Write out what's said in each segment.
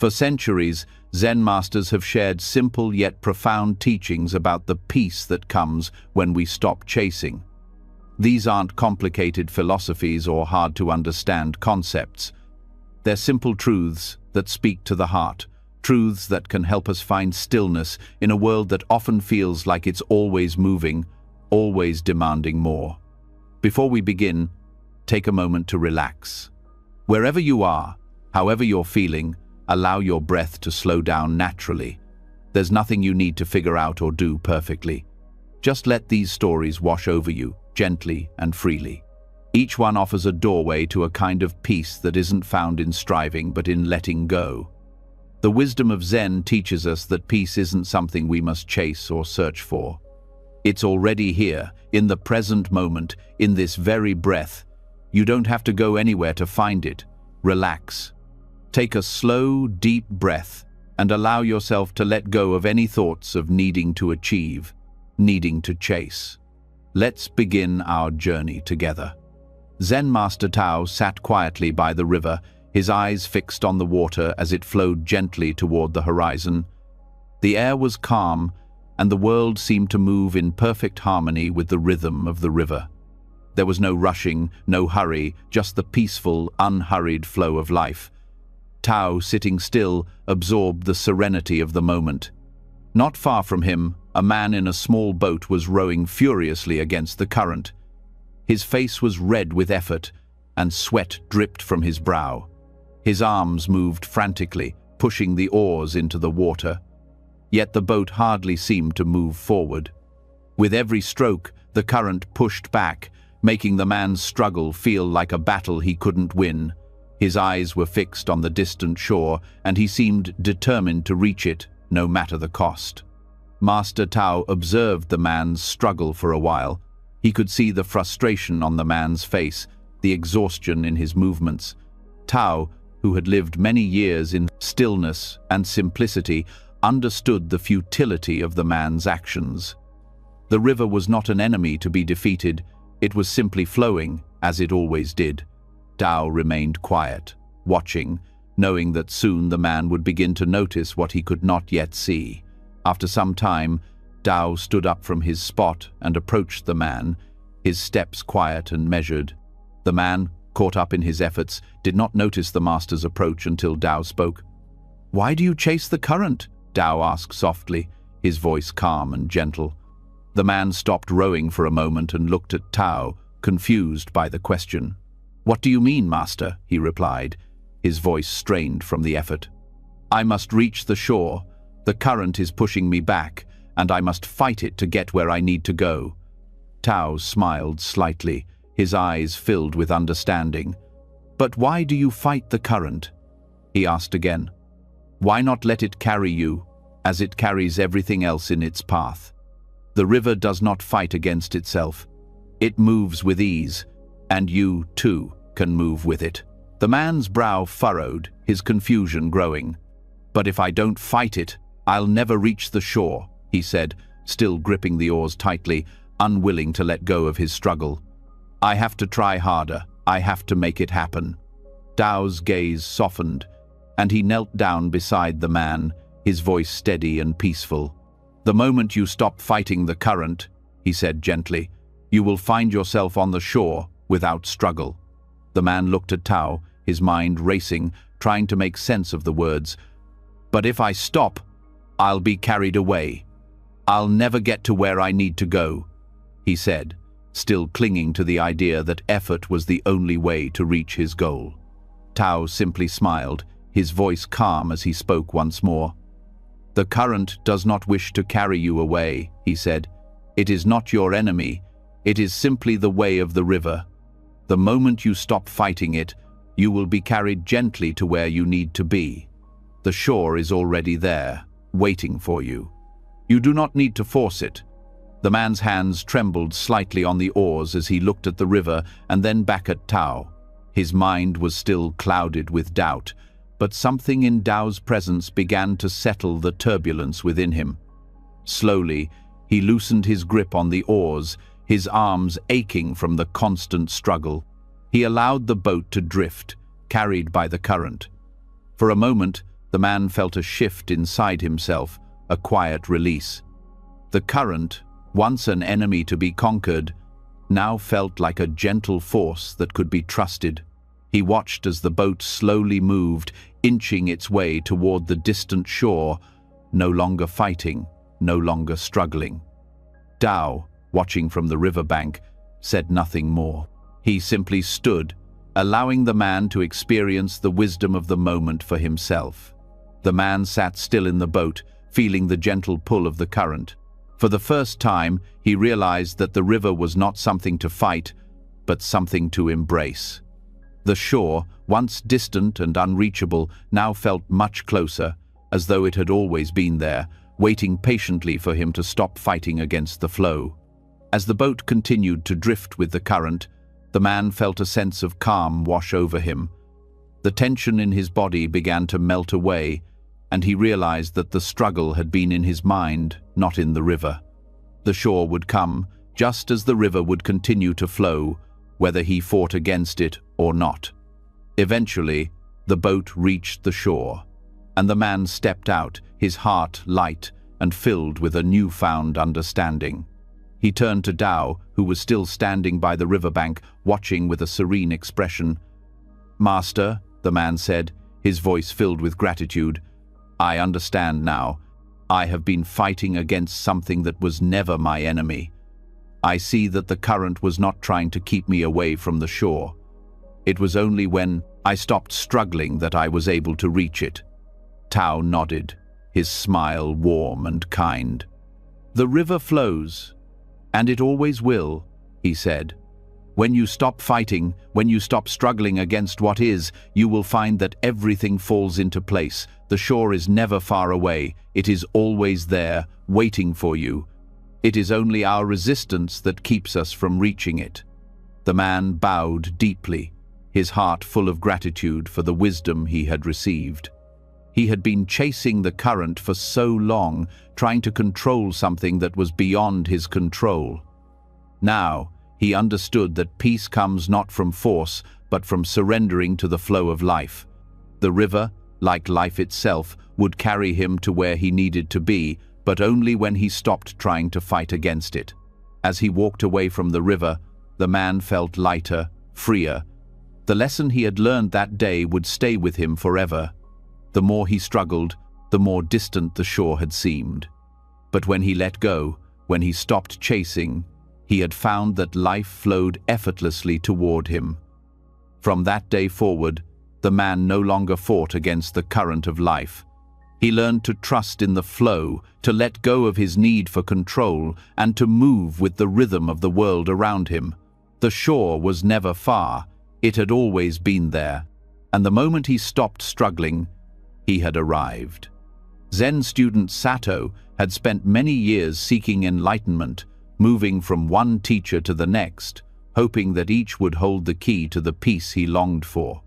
For centuries, Zen masters have shared simple yet profound teachings about the peace that comes when we stop chasing. These aren't complicated philosophies or hard-to-understand concepts. They're simple truths that speak to the heart, truths that can help us find stillness in a world that often feels like it's always moving, always demanding more. Before we begin, take a moment to relax. Wherever you are, however you're feeling, allow your breath to slow down naturally. There's nothing you need to figure out or do perfectly. Just let these stories wash over you, gently and freely. Each one offers a doorway to a kind of peace that isn't found in striving but in letting go. The wisdom of Zen teaches us that peace isn't something we must chase or search for. It's already here, in the present moment, in this very breath. You don't have to go anywhere to find it. Relax. Take a slow, deep breath and allow yourself to let go of any thoughts of needing to achieve, needing to chase. Let's begin our journey together. Zen Master Tao sat quietly by the river, his eyes fixed on the water as it flowed gently toward the horizon. The air was calm, and the world seemed to move in perfect harmony with the rhythm of the river. There was no rushing, no hurry, just the peaceful, unhurried flow of life. Tao, sitting still, absorbed the serenity of the moment. Not far from him, a man in a small boat was rowing furiously against the current. His face was red with effort, and sweat dripped from his brow. His arms moved frantically, pushing the oars into the water. Yet the boat hardly seemed to move forward. With every stroke, the current pushed back, making the man's struggle feel like a battle he couldn't win. His eyes were fixed on the distant shore, and he seemed determined to reach it, no matter the cost. Master Tao observed the man's struggle for a while. He could see the frustration on the man's face, the exhaustion in his movements. Tao, who had lived many years in stillness and simplicity, understood the futility of the man's actions. The river was not an enemy to be defeated. It was simply flowing, as it always did. Tao remained quiet, watching, knowing that soon the man would begin to notice what he could not yet see. After some time, Tao stood up from his spot and approached the man, his steps quiet and measured. The man, caught up in his efforts, did not notice the master's approach until Tao spoke. "Why do you chase the current?" Tao asked softly, his voice calm and gentle. The man stopped rowing for a moment and looked at Tao, confused by the question. "What do you mean, master?" he replied, his voice strained from the effort. "I must reach the shore. The current is pushing me back, and I must fight it to get where I need to go." Tao smiled slightly, his eyes filled with understanding. "But why do you fight the current?" he asked again. "Why not let it carry you, as it carries everything else in its path? The river does not fight against itself. It moves with ease, and you, too, can move with it." The man's brow furrowed, his confusion growing. "But if I don't fight it, I'll never reach the shore," he said, still gripping the oars tightly, unwilling to let go of his struggle. "I have to try harder. I have to make it happen." Tao's gaze softened, and he knelt down beside the man, his voice steady and peaceful. "The moment you stop fighting the current," he said gently, "you will find yourself on the shore without struggle." The man looked at Tao, his mind racing, trying to make sense of the words. "But if I stop, I'll be carried away. I'll never get to where I need to go," he said, still clinging to the idea that effort was the only way to reach his goal. Tao simply smiled, his voice calm as he spoke once more. "The current does not wish to carry you away," he said. "It is not your enemy. It is simply the way of the river. The moment you stop fighting it, you will be carried gently to where you need to be. The shore is already there, waiting for you. You do not need to force it." The man's hands trembled slightly on the oars as he looked at the river and then back at Tao. His mind was still clouded with doubt, but something in Tao's presence began to settle the turbulence within him. Slowly, he loosened his grip on the oars, his arms aching from the constant struggle. He allowed the boat to drift, carried by the current. For a moment, the man felt a shift inside himself, a quiet release. The current, once an enemy to be conquered, now felt like a gentle force that could be trusted. He watched as the boat slowly moved, inching its way toward the distant shore, no longer fighting, no longer struggling. Dao, watching from the riverbank, said nothing more. He simply stood, allowing the man to experience the wisdom of the moment for himself. The man sat still in the boat, feeling the gentle pull of the current. For the first time, he realized that the river was not something to fight, but something to embrace. The shore, once distant and unreachable, now felt much closer, as though it had always been there, waiting patiently for him to stop fighting against the flow. As the boat continued to drift with the current, the man felt a sense of calm wash over him. The tension in his body began to melt away, and he realized that the struggle had been in his mind, not in the river. The shore would come, just as the river would continue to flow, whether he fought against it or not. Eventually, the boat reached the shore, and the man stepped out, his heart light and filled with a newfound understanding. He turned to Dao, who was still standing by the riverbank, watching with a serene expression. "Master," the man said, his voice filled with gratitude, "I understand now. I have been fighting against something that was never my enemy. I see that the current was not trying to keep me away from the shore. It was only when I stopped struggling that I was able to reach it." Tao nodded, his smile warm and kind. "The river flows, and it always will," he said. "When you stop fighting, when you stop struggling against what is, you will find that everything falls into place. The shore is never far away. It is always there, waiting for you. It is only our resistance that keeps us from reaching it." The man bowed deeply, his heart full of gratitude for the wisdom he had received. He had been chasing the current for so long, trying to control something that was beyond his control. Now, he understood that peace comes not from force, but from surrendering to the flow of life. The river, like life itself, would carry him to where he needed to be, but only when he stopped trying to fight against it. As he walked away from the river, the man felt lighter, freer. The lesson he had learned that day would stay with him forever. The more he struggled, the more distant the shore had seemed. But when he let go, when he stopped chasing, he had found that life flowed effortlessly toward him. From that day forward, the man no longer fought against the current of life. He learned to trust in the flow, to let go of his need for control, and to move with the rhythm of the world around him. The shore was never far, it had always been there, and the moment he stopped struggling, he had arrived. Zen student Sato had spent many years seeking enlightenment, moving from one teacher to the next, hoping that each would hold the key to the peace he longed for.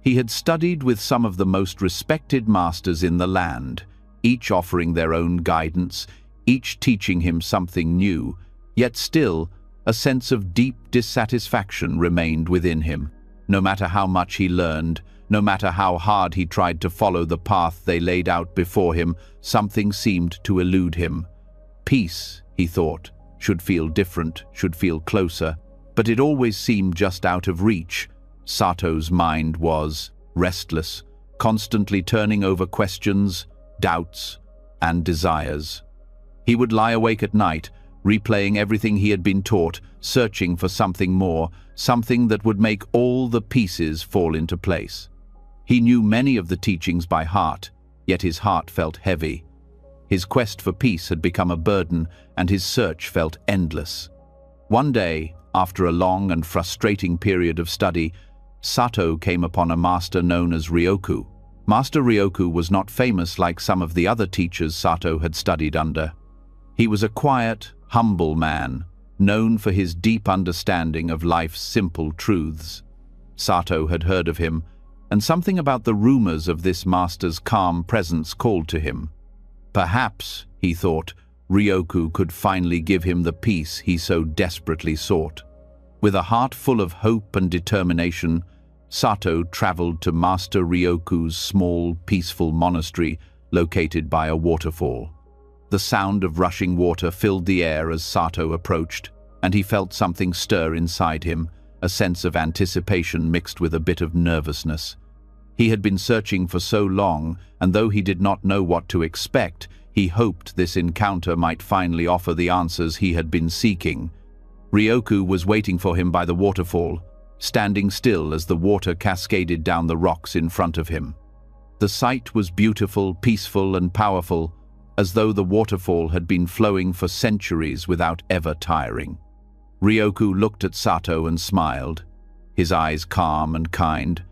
He had studied with some of the most respected masters in the land, each offering their own guidance, each teaching him something new, yet still a sense of deep dissatisfaction remained within him. No matter how much he learned, no matter how hard he tried to follow the path they laid out before him, something seemed to elude him. Peace, he thought, should feel different, should feel closer, but it always seemed just out of reach. Sato's mind was restless, constantly turning over questions, doubts, and desires. He would lie awake at night, replaying everything he had been taught, searching for something more, something that would make all the pieces fall into place. He knew many of the teachings by heart, yet his heart felt heavy. His quest for peace had become a burden, and his search felt endless. One day, after a long and frustrating period of study, Sato came upon a master known as Ryoku. Master Ryoku was not famous like some of the other teachers Sato had studied under. He was a quiet, humble man, known for his deep understanding of life's simple truths. Sato had heard of him, and something about the rumors of this master's calm presence called to him. Perhaps, he thought, Ryoku could finally give him the peace he so desperately sought. With a heart full of hope and determination, Sato traveled to Master Ryoku's small, peaceful monastery located by a waterfall. The sound of rushing water filled the air as Sato approached, and he felt something stir inside him, a sense of anticipation mixed with a bit of nervousness. He had been searching for so long, and though he did not know what to expect, he hoped this encounter might finally offer the answers he had been seeking. Ryoku was waiting for him by the waterfall, standing still as the water cascaded down the rocks in front of him. The sight was beautiful, peaceful, and powerful, as though the waterfall had been flowing for centuries without ever tiring. Ryoku looked at Sato and smiled, his eyes calm and kind,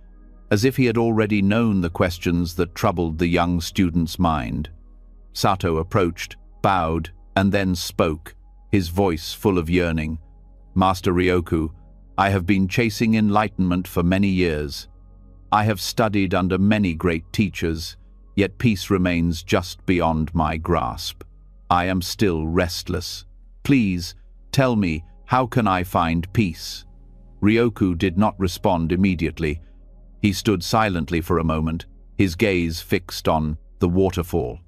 as if he had already known the questions that troubled the young student's mind. Sato approached, bowed, and then spoke, his voice full of yearning. "Master Ryoku, I have been chasing enlightenment for many years. I have studied under many great teachers, yet peace remains just beyond my grasp. I am still restless. Please, tell me, how can I find peace?" Ryoku did not respond immediately. He stood silently for a moment, his gaze fixed on the waterfall.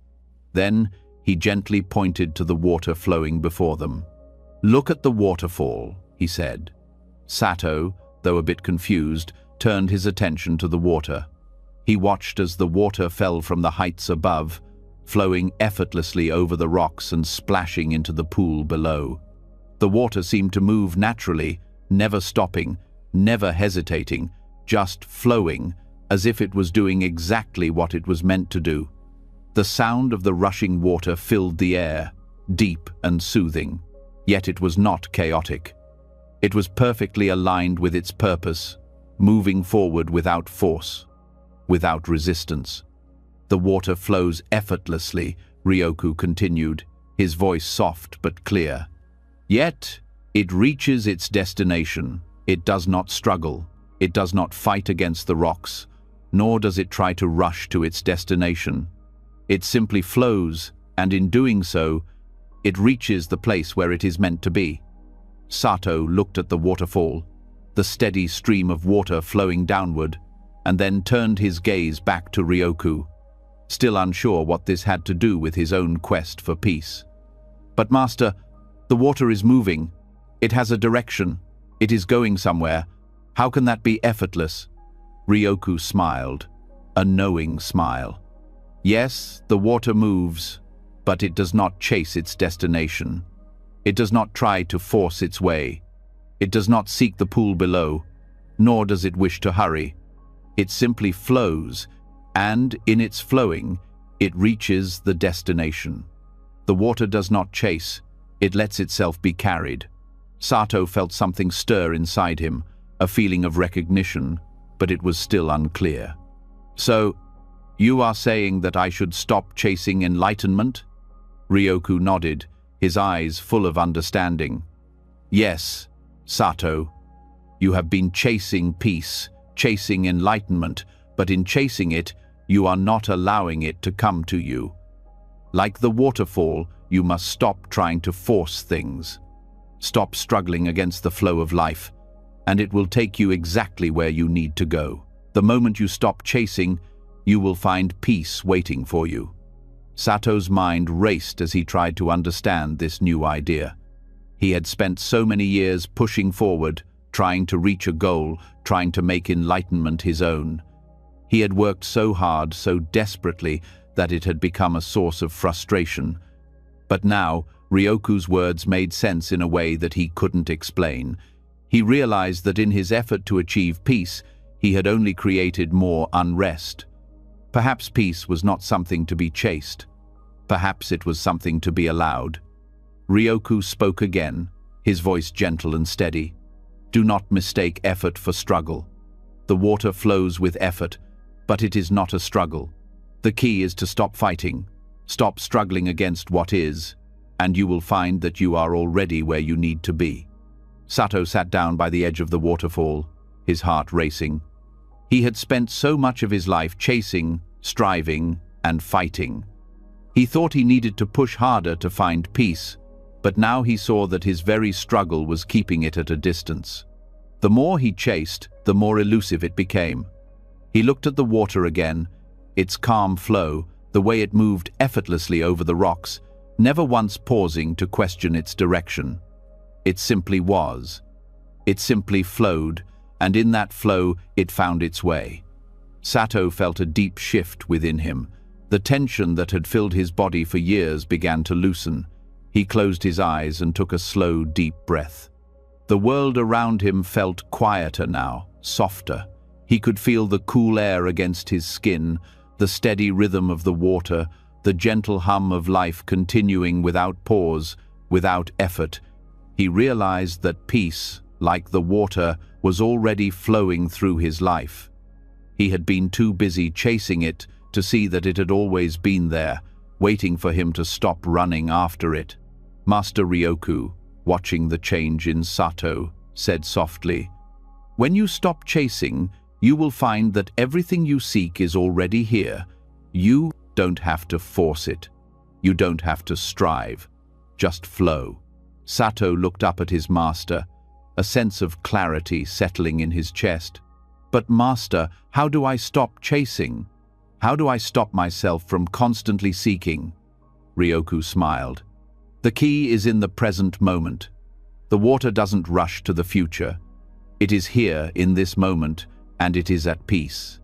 Then he gently pointed to the water flowing before them. "Look at the waterfall," he said. Sato, though a bit confused, turned his attention to the water. He watched as the water fell from the heights above, flowing effortlessly over the rocks and splashing into the pool below. The water seemed to move naturally, never stopping, never hesitating, just flowing, as if it was doing exactly what it was meant to do. The sound of the rushing water filled the air, deep and soothing, yet it was not chaotic. It was perfectly aligned with its purpose, moving forward without force, without resistance. "The water flows effortlessly," Ryoku continued, his voice soft but clear. "Yet, it reaches its destination. It does not struggle. It does not fight against the rocks, nor does it try to rush to its destination. It simply flows, and in doing so, it reaches the place where it is meant to be." Sato looked at the waterfall, the steady stream of water flowing downward, and then turned his gaze back to Ryoku, still unsure what this had to do with his own quest for peace. "But Master, the water is moving. It has a direction. It is going somewhere. How can that be effortless?" Ryoku smiled, a knowing smile. "Yes, the water moves, but it does not chase its destination. It does not try to force its way. It does not seek the pool below, nor does it wish to hurry. It simply flows, and in its flowing, it reaches the destination. The water does not chase, it lets itself be carried." Sato felt something stir inside him, a feeling of recognition, but it was still unclear. "So, you are saying that I should stop chasing enlightenment?" Ryoku nodded, his eyes full of understanding. "Yes, Sato. You have been chasing peace, chasing enlightenment, but in chasing it, you are not allowing it to come to you. Like the waterfall, you must stop trying to force things. Stop struggling against the flow of life, and it will take you exactly where you need to go. The moment you stop chasing, you will find peace waiting for you." Sato's mind raced as he tried to understand this new idea. He had spent so many years pushing forward, trying to reach a goal, trying to make enlightenment his own. He had worked so hard, so desperately, that it had become a source of frustration. But now, Ryoku's words made sense in a way that he couldn't explain. He realized that in his effort to achieve peace, he had only created more unrest. Perhaps peace was not something to be chased. Perhaps it was something to be allowed. Ryoku spoke again, his voice gentle and steady. "Do not mistake effort for struggle. The water flows with effort, but it is not a struggle. The key is to stop fighting, stop struggling against what is, and you will find that you are already where you need to be." Sato sat down by the edge of the waterfall, his heart racing. He had spent so much of his life chasing, striving, and fighting. He thought he needed to push harder to find peace, but now he saw that his very struggle was keeping it at a distance. The more he chased, the more elusive it became. He looked at the water again, its calm flow, the way it moved effortlessly over the rocks, never once pausing to question its direction. It simply was. It simply flowed, and in that flow it found its way. Sato felt a deep shift within him. The tension that had filled his body for years began to loosen. He closed his eyes and took a slow, deep breath. The world around him felt quieter now, softer. He could feel the cool air against his skin, the steady rhythm of the water, the gentle hum of life continuing without pause, without effort. He realized that peace, like the water, was already flowing through his life. He had been too busy chasing it to see that it had always been there, waiting for him to stop running after it. Master Ryoku, watching the change in Sato, said softly, "When you stop chasing, you will find that everything you seek is already here. You don't have to force it. You don't have to strive. Just flow." Sato looked up at his master, a sense of clarity settling in his chest. "But master, how do I stop chasing? How do I stop myself from constantly seeking?" Ryoku smiled. "The key is in the present moment. The water doesn't rush to the future. It is here in this moment, and it is at peace.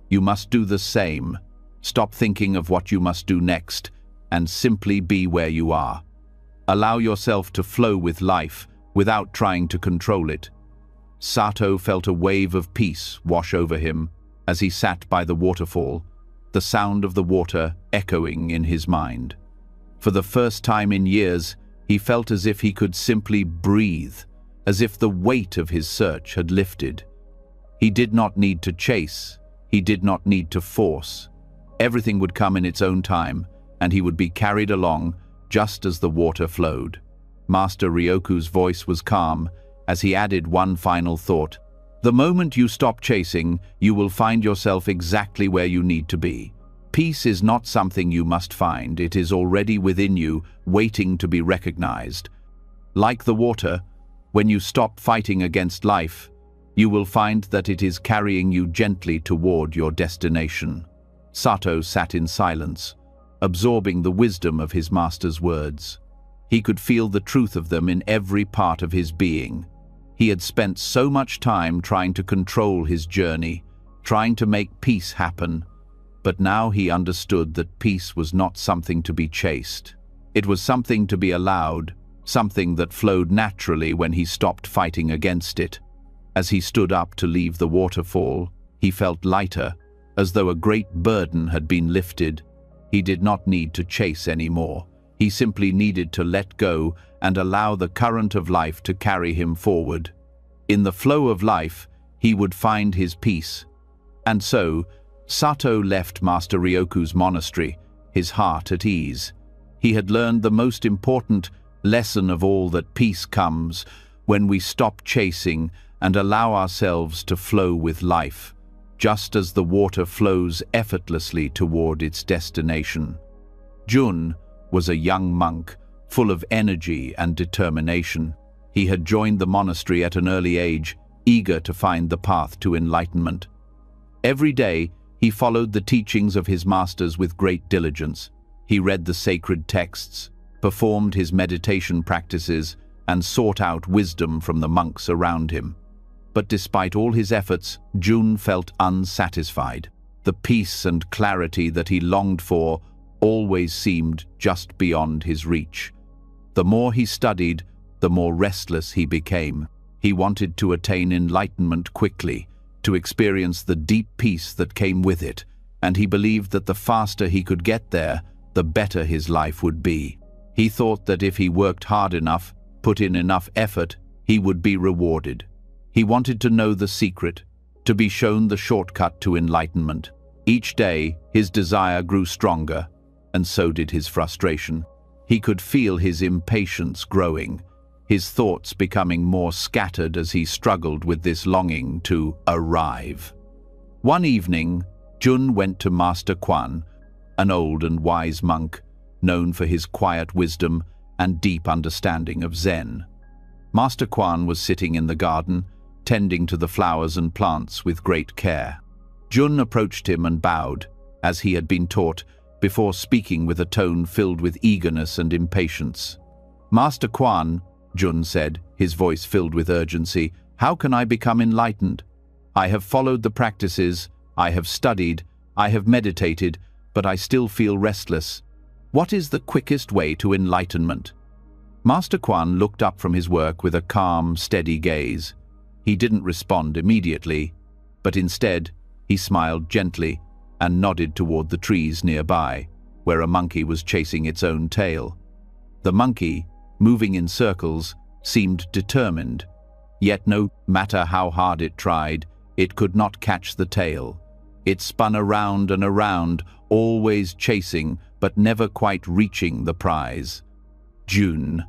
You must do the same. Stop thinking of what you must do next, and simply be where you are. Allow yourself to flow with life without trying to control it." Sato felt a wave of peace wash over him as he sat by the waterfall, the sound of the water echoing in his mind. For the first time in years, he felt as if he could simply breathe, as if the weight of his search had lifted. He did not need to chase, he did not need to force. Everything would come in its own time, and he would be carried along just as the water flowed. Master Ryoku's voice was calm as he added one final thought. "The moment you stop chasing, you will find yourself exactly where you need to be. Peace is not something you must find, it is already within you, waiting to be recognized. Like the water, when you stop fighting against life, you will find that it is carrying you gently toward your destination." Sato sat in silence, absorbing the wisdom of his master's words. He could feel the truth of them in every part of his being. He had spent so much time trying to control his journey, trying to make peace happen. But now he understood that peace was not something to be chased. It was something to be allowed, something that flowed naturally when he stopped fighting against it. As he stood up to leave the waterfall, he felt lighter, as though a great burden had been lifted. He did not need to chase anymore. He simply needed to let go and allow the current of life to carry him forward. In the flow of life, he would find his peace. And so, Sato left Master Ryoku's monastery, his heart at ease. He had learned the most important lesson of all, that peace comes when we stop chasing and allow ourselves to flow with life, just as the water flows effortlessly toward its destination. Jun was a young monk, full of energy and determination. He had joined the monastery at an early age, eager to find the path to enlightenment. Every day, he followed the teachings of his masters with great diligence. He read the sacred texts, performed his meditation practices, and sought out wisdom from the monks around him. But despite all his efforts, Jun felt unsatisfied. The peace and clarity that he longed for always seemed just beyond his reach. The more he studied, the more restless he became. He wanted to attain enlightenment quickly, to experience the deep peace that came with it, and he believed that the faster he could get there, the better his life would be. He thought that if he worked hard enough, put in enough effort, he would be rewarded. He wanted to know the secret, to be shown the shortcut to enlightenment. Each day, his desire grew stronger, and so did his frustration. He could feel his impatience growing, his thoughts becoming more scattered as he struggled with this longing to arrive. One evening, Jun went to Master Quan, an old and wise monk, known for his quiet wisdom and deep understanding of Zen. Master Quan was sitting in the garden, tending to the flowers and plants with great care. Jun approached him and bowed, as he had been taught, before speaking with a tone filled with eagerness and impatience. "Master Quan," Jun said, his voice filled with urgency, "how can I become enlightened? I have followed the practices, I have studied, I have meditated, but I still feel restless. What is the quickest way to enlightenment?" Master Quan looked up from his work with a calm, steady gaze. He didn't respond immediately, but instead, he smiled gently and nodded toward the trees nearby, where a monkey was chasing its own tail. The monkey, moving in circles, seemed determined, yet no matter how hard it tried, it could not catch the tail. It spun around and around, always chasing, but never quite reaching the prize. "Jun,"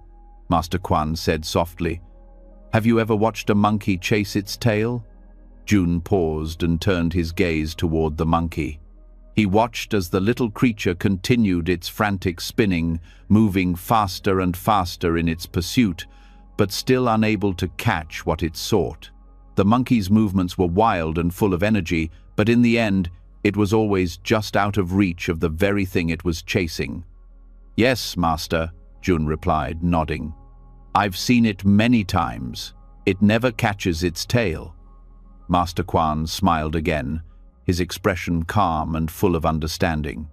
Master Quan said softly, "have you ever watched a monkey chase its tail?" Jun paused and turned his gaze toward the monkey. He watched as the little creature continued its frantic spinning, moving faster and faster in its pursuit, but still unable to catch what it sought. The monkey's movements were wild and full of energy, but in the end, it was always just out of reach of the very thing it was chasing. "Yes, Master," Jun replied, nodding. "I've seen it many times. It never catches its tail." Master Quan smiled again, his expression calm and full of understanding.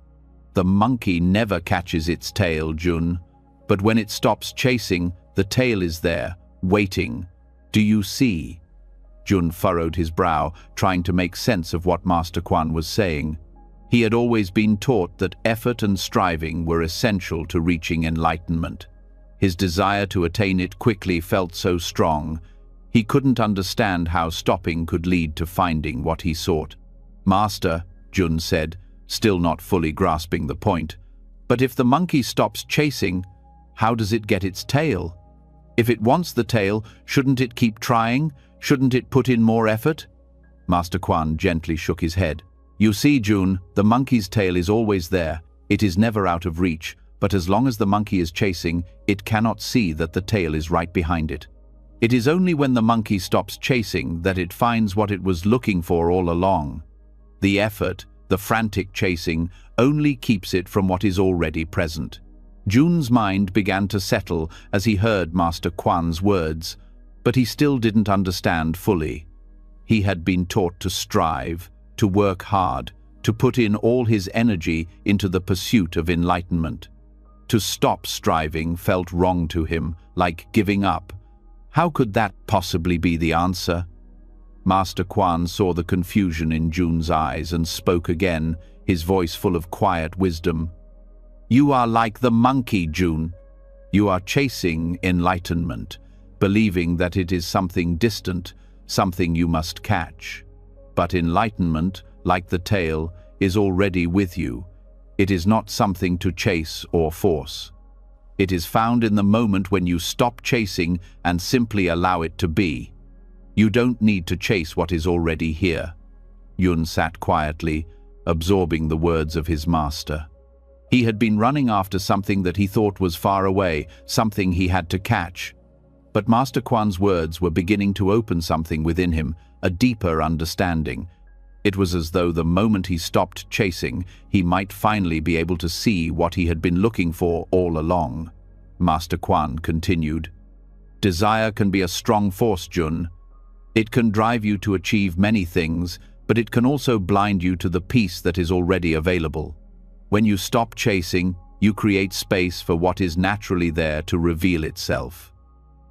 "The monkey never catches its tail, Jun, but when it stops chasing, the tail is there, waiting. Do you see?" Jun furrowed his brow, trying to make sense of what Master Quan was saying. He had always been taught that effort and striving were essential to reaching enlightenment. His desire to attain it quickly felt so strong, he couldn't understand how stopping could lead to finding what he sought. "Master," Jun said, still not fully grasping the point, "but if the monkey stops chasing, how does it get its tail? If it wants the tail, shouldn't it keep trying? Shouldn't it put in more effort?" Master Quan gently shook his head. "You see, Jun, the monkey's tail is always there. It is never out of reach, but as long as the monkey is chasing, it cannot see that the tail is right behind it. It is only when the monkey stops chasing that it finds what it was looking for all along. The effort, the frantic chasing, only keeps it from what is already present." Jun's mind began to settle as he heard Master Quan's words, but he still didn't understand fully. He had been taught to strive, to work hard, to put in all his energy into the pursuit of enlightenment. To stop striving felt wrong to him, like giving up. How could that possibly be the answer? Master Quan saw the confusion in Jun's eyes and spoke again, his voice full of quiet wisdom. "You are like the monkey, Jun. You are chasing enlightenment, believing that it is something distant, something you must catch. But enlightenment, like the tail, is already with you. It is not something to chase or force. It is found in the moment when you stop chasing and simply allow it to be. You don't need to chase what is already here." Yun sat quietly, absorbing the words of his master. He had been running after something that he thought was far away, something he had to catch. But Master Quan's words were beginning to open something within him, a deeper understanding. It was as though the moment he stopped chasing, he might finally be able to see what he had been looking for all along. Master Quan continued, "Desire can be a strong force, Jun. It can drive you to achieve many things, but it can also blind you to the peace that is already available. When you stop chasing, you create space for what is naturally there to reveal itself."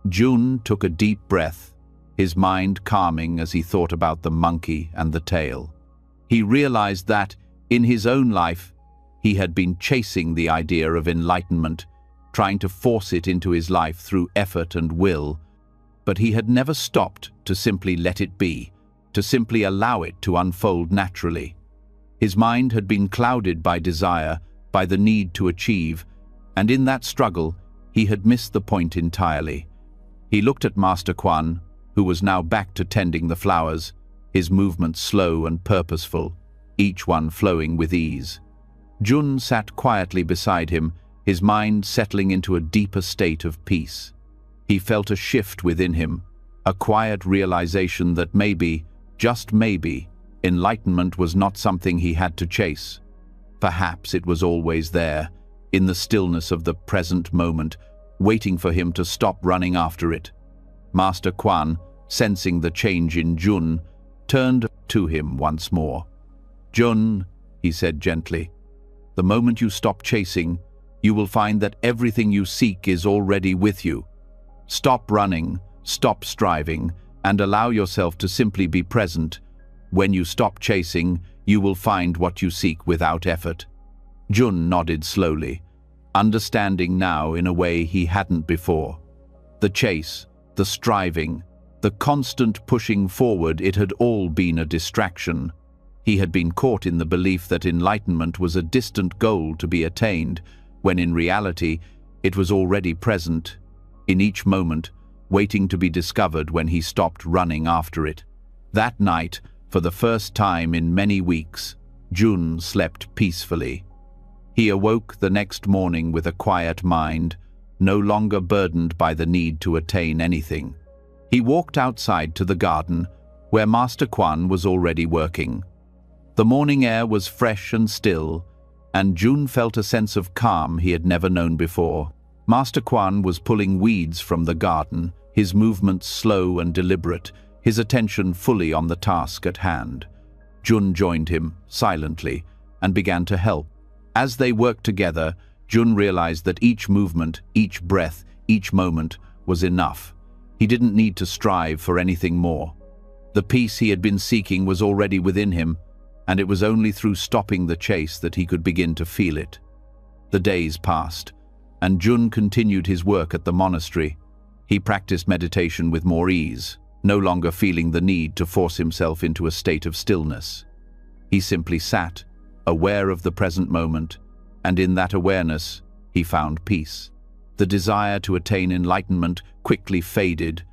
Jun took a deep breath, his mind calming as he thought about the monkey and the tail. He realized that, in his own life, he had been chasing the idea of enlightenment, trying to force it into his life through effort and will, but he had never stopped to simply let it be, to simply allow it to unfold naturally. His mind had been clouded by desire, by the need to achieve, and in that struggle, he had missed the point entirely. He looked at Master Quan, who was now back to tending the flowers, his movements slow and purposeful, each one flowing with ease. Jun sat quietly beside him, his mind settling into a deeper state of peace. He felt a shift within him, a quiet realization that maybe, just maybe, enlightenment was not something he had to chase. Perhaps it was always there, in the stillness of the present moment, waiting for him to stop running after it. Master Quan, sensing the change in Jun, turned to him once more. "Jun," he said gently, "the moment you stop chasing, you will find that everything you seek is already with you. Stop running, stop striving, and allow yourself to simply be present. When you stop chasing, you will find what you seek without effort." Jun nodded slowly, understanding now in a way he hadn't before. The chase, the striving, the constant pushing forward, it had all been a distraction. He had been caught in the belief that enlightenment was a distant goal to be attained, when in reality it was already present, in each moment, waiting to be discovered when he stopped running after it. That night, for the first time in many weeks, Jun slept peacefully. He awoke the next morning with a quiet mind, no longer burdened by the need to attain anything. He walked outside to the garden, where Master Quan was already working. The morning air was fresh and still, and Jun felt a sense of calm he had never known before. Master Quan was pulling weeds from the garden, his movements slow and deliberate, his attention fully on the task at hand. Jun joined him, silently, and began to help. As they worked together, Jun realized that each movement, each breath, each moment was enough. He didn't need to strive for anything more. The peace he had been seeking was already within him, and it was only through stopping the chase that he could begin to feel it. The days passed, and Jun continued his work at the monastery. He practiced meditation with more ease, no longer feeling the need to force himself into a state of stillness. He simply sat, aware of the present moment, and in that awareness, he found peace. The desire to attain enlightenment quickly faded,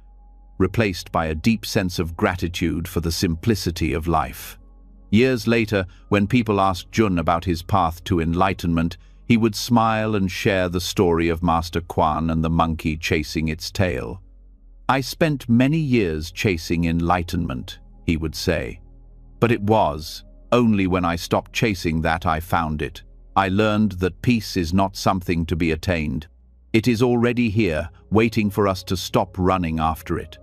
replaced by a deep sense of gratitude for the simplicity of life. Years later, when people asked Jun about his path to enlightenment, he would smile and share the story of Master Quan and the monkey chasing its tail. "I spent many years chasing enlightenment," he would say. "But it was only when I stopped chasing that I found it. I learned that peace is not something to be attained. It is already here, waiting for us to stop running after it."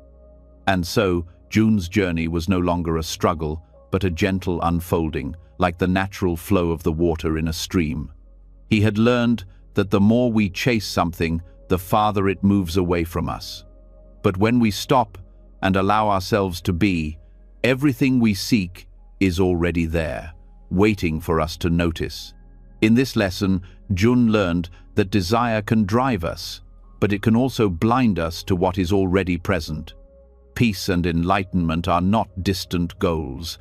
And so, Jun's journey was no longer a struggle, but a gentle unfolding, like the natural flow of the water in a stream. He had learned that the more we chase something, the farther it moves away from us. But when we stop and allow ourselves to be, everything we seek is already there, waiting for us to notice. In this lesson, Jun learned that desire can drive us, but it can also blind us to what is already present. Peace and enlightenment are not distant goals.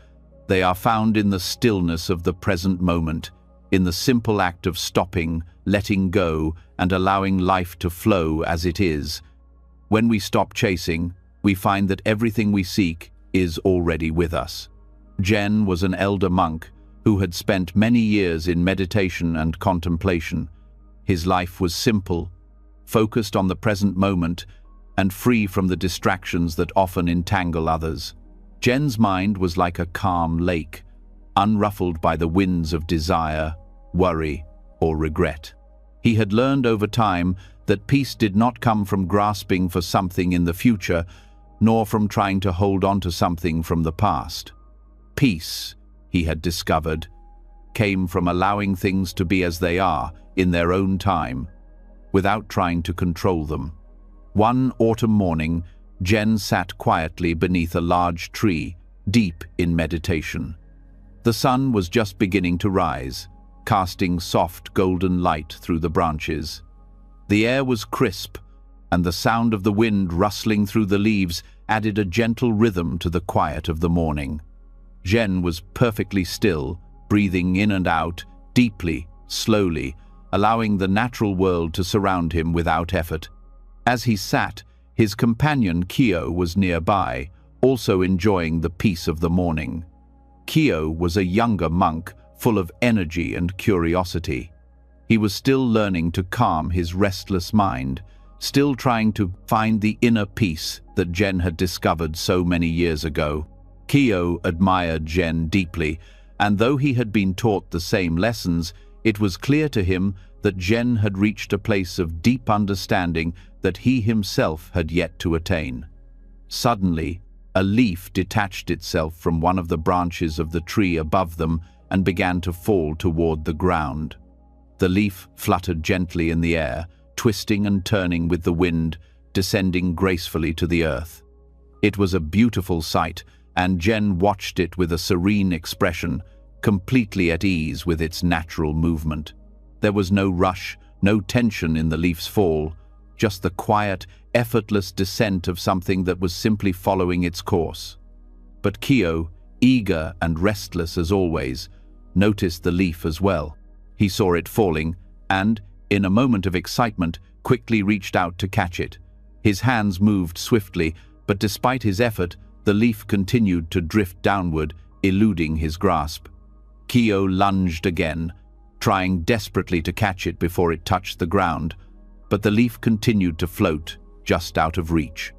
They are found in the stillness of the present moment, in the simple act of stopping, letting go, and allowing life to flow as it is. When we stop chasing, we find that everything we seek is already with us. Jen was an elder monk who had spent many years in meditation and contemplation. His life was simple, focused on the present moment, and free from the distractions that often entangle others. Jen's mind was like a calm lake, unruffled by the winds of desire, worry, or regret. He had learned over time that peace did not come from grasping for something in the future, nor from trying to hold on to something from the past. Peace, he had discovered, came from allowing things to be as they are, in their own time, without trying to control them. One autumn morning, Jen sat quietly beneath a large tree, deep in meditation. The sun was just beginning to rise, casting soft golden light through the branches. The air was crisp, and the sound of the wind rustling through the leaves added a gentle rhythm to the quiet of the morning. Jen was perfectly still, breathing in and out, deeply, slowly, allowing the natural world to surround him without effort. As he sat, his companion Kyo was nearby, also enjoying the peace of the morning. Kyo was a younger monk, full of energy and curiosity. He was still learning to calm his restless mind, still trying to find the inner peace that Jen had discovered so many years ago. Kyo admired Jen deeply, and though he had been taught the same lessons, it was clear to him that Jen had reached a place of deep understanding that he himself had yet to attain. Suddenly, a leaf detached itself from one of the branches of the tree above them and began to fall toward the ground. The leaf fluttered gently in the air, twisting and turning with the wind, descending gracefully to the earth. It was a beautiful sight, and Jen watched it with a serene expression, completely at ease with its natural movement. There was no rush, no tension in the leaf's fall, just the quiet, effortless descent of something that was simply following its course. But Kyo, eager and restless as always, noticed the leaf as well. He saw it falling and, in a moment of excitement, quickly reached out to catch it. His hands moved swiftly, but despite his effort, the leaf continued to drift downward, eluding his grasp. Kyo lunged again, trying desperately to catch it before it touched the ground, but the leaf continued to float, just out of reach.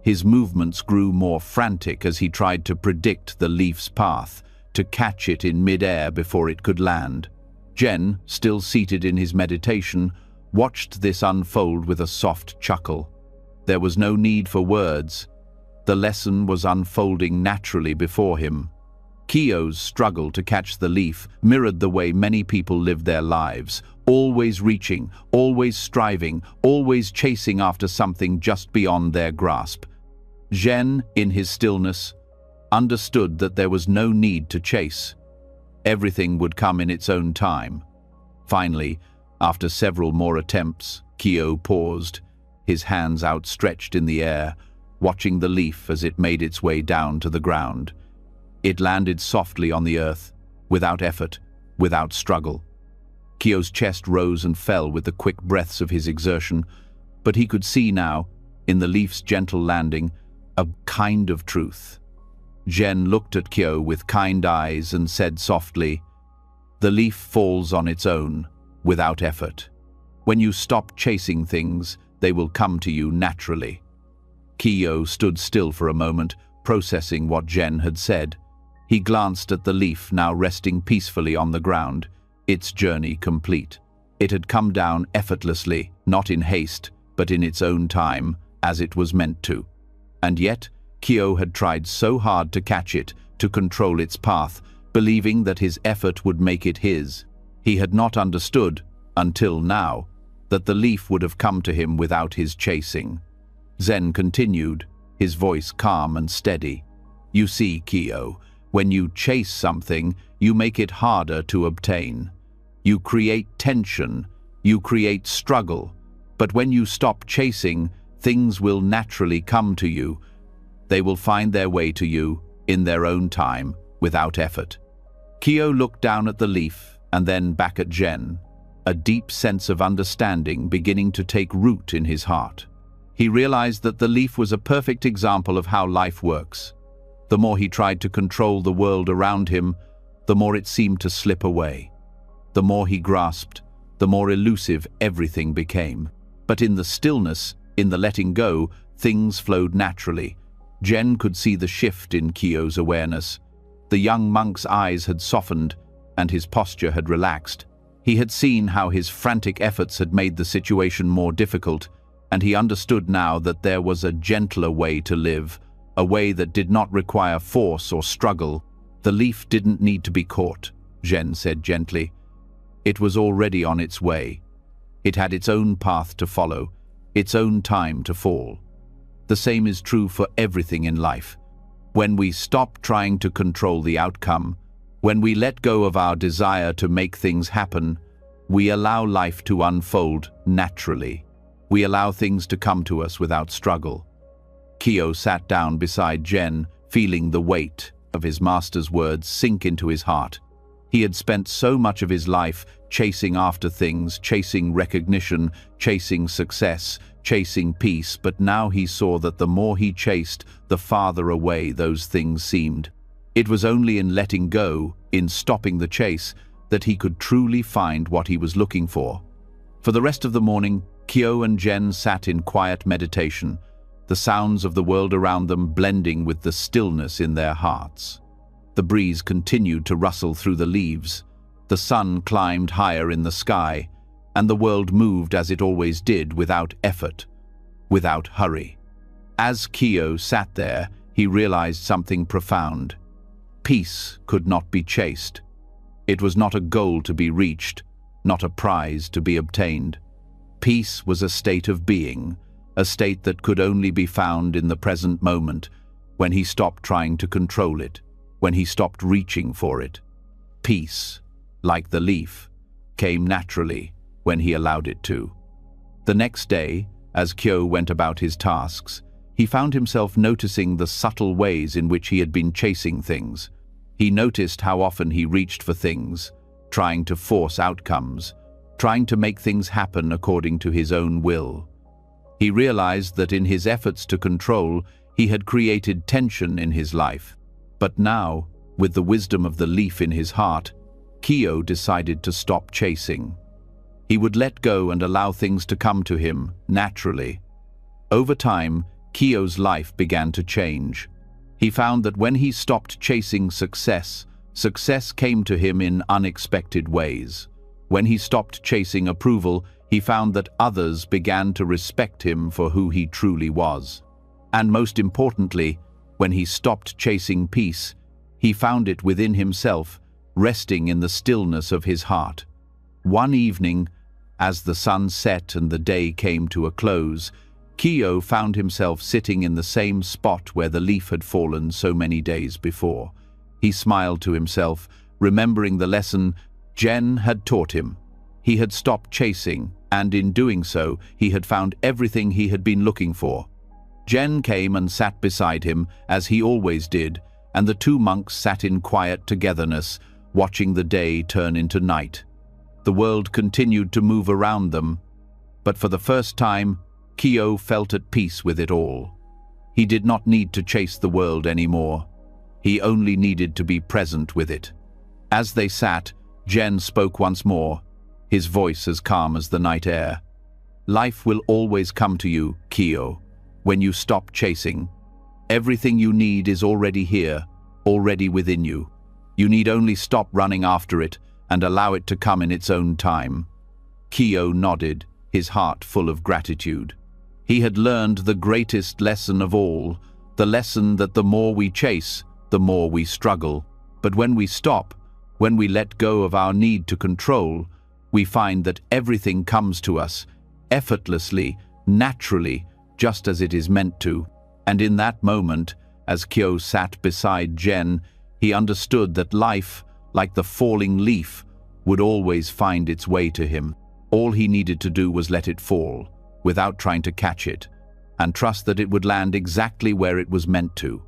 His movements grew more frantic as he tried to predict the leaf's path, to catch it in mid-air before it could land. Jen, still seated in his meditation, watched this unfold with a soft chuckle. There was no need for words. The lesson was unfolding naturally before him. Kyo's struggle to catch the leaf mirrored the way many people live their lives, always reaching, always striving, always chasing after something just beyond their grasp. Jen, in his stillness, understood that there was no need to chase. Everything would come in its own time. Finally, after several more attempts, Kyo paused, his hands outstretched in the air, watching the leaf as it made its way down to the ground. It landed softly on the earth, without effort, without struggle. Kyo's chest rose and fell with the quick breaths of his exertion, but he could see now, in the leaf's gentle landing, a kind of truth. Jen looked at Kyo with kind eyes and said softly, "The leaf falls on its own, without effort. When you stop chasing things, they will come to you naturally." Kyo stood still for a moment, processing what Jen had said. He glanced at the leaf now resting peacefully on the ground, its journey complete. It had come down effortlessly, not in haste, but in its own time, as it was meant to. And yet, Kyo had tried so hard to catch it, to control its path, believing that his effort would make it his. He had not understood, until now, that the leaf would have come to him without his chasing. Zen continued, his voice calm and steady. "You see, Kyo, when you chase something, you make it harder to obtain. You create tension, you create struggle, but when you stop chasing, things will naturally come to you. They will find their way to you, in their own time, without effort." Kyo looked down at the leaf and then back at Jen, a deep sense of understanding beginning to take root in his heart. He realized that the leaf was a perfect example of how life works. The more he tried to control the world around him, the more it seemed to slip away. The more he grasped, the more elusive everything became. But in the stillness, in the letting go, things flowed naturally. Jen could see the shift in Kyo's awareness. The young monk's eyes had softened, and his posture had relaxed. He had seen how his frantic efforts had made the situation more difficult, and he understood now that there was a gentler way to live, a way that did not require force or struggle. "The leaf didn't need to be caught," Jen said gently. "It was already on its way. It had its own path to follow, its own time to fall. The same is true for everything in life. When we stop trying to control the outcome, when we let go of our desire to make things happen, we allow life to unfold naturally. We allow things to come to us without struggle." Kyo sat down beside Jen, feeling the weight of his master's words sink into his heart. He had spent so much of his life chasing after things, chasing recognition, chasing success, chasing peace, but now he saw that the more he chased, the farther away those things seemed. It was only in letting go, in stopping the chase, that he could truly find what he was looking for. For the rest of the morning, Kyo and Jen sat in quiet meditation, the sounds of the world around them blending with the stillness in their hearts. The breeze continued to rustle through the leaves, the sun climbed higher in the sky, and the world moved as it always did, without effort, without hurry. As Kyo sat there, he realized something profound. Peace could not be chased. It was not a goal to be reached, not a prize to be obtained. Peace was a state of being, a state that could only be found in the present moment, when he stopped trying to control it, when he stopped reaching for it. Peace, like the leaf, came naturally when he allowed it to. The next day, as Kyo went about his tasks, he found himself noticing the subtle ways in which he had been chasing things. He noticed how often he reached for things, trying to force outcomes, trying to make things happen according to his own will. He realized that in his efforts to control, he had created tension in his life. But now, with the wisdom of the leaf in his heart, Kyo decided to stop chasing. He would let go and allow things to come to him naturally. Over time, Kyo's life began to change. He found that when he stopped chasing success, success came to him in unexpected ways. When he stopped chasing approval, he found that others began to respect him for who he truly was. And most importantly, when he stopped chasing peace, he found it within himself, resting in the stillness of his heart. One evening, as the sun set and the day came to a close, Kyo found himself sitting in the same spot where the leaf had fallen so many days before. He smiled to himself, remembering the lesson Jen had taught him. He had stopped chasing, and in doing so, he had found everything he had been looking for. Jen came and sat beside him, as he always did, and the two monks sat in quiet togetherness, watching the day turn into night. The world continued to move around them, but for the first time, Kyo felt at peace with it all. He did not need to chase the world anymore. He only needed to be present with it. As they sat, Jen spoke once more, his voice as calm as the night air. Life will always come to you, Kyo, when you stop chasing. Everything you need is already here, already within you. You need only stop running after it and allow it to come in its own time. Kyo nodded, his heart full of gratitude. He had learned the greatest lesson of all, the lesson that the more we chase, the more we struggle. But when we stop, when we let go of our need to control, we find that everything comes to us, effortlessly, naturally, just as it is meant to. And in that moment, as Kyo sat beside Jen, he understood that life, like the falling leaf, would always find its way to him. All he needed to do was let it fall, without trying to catch it, and trust that it would land exactly where it was meant to.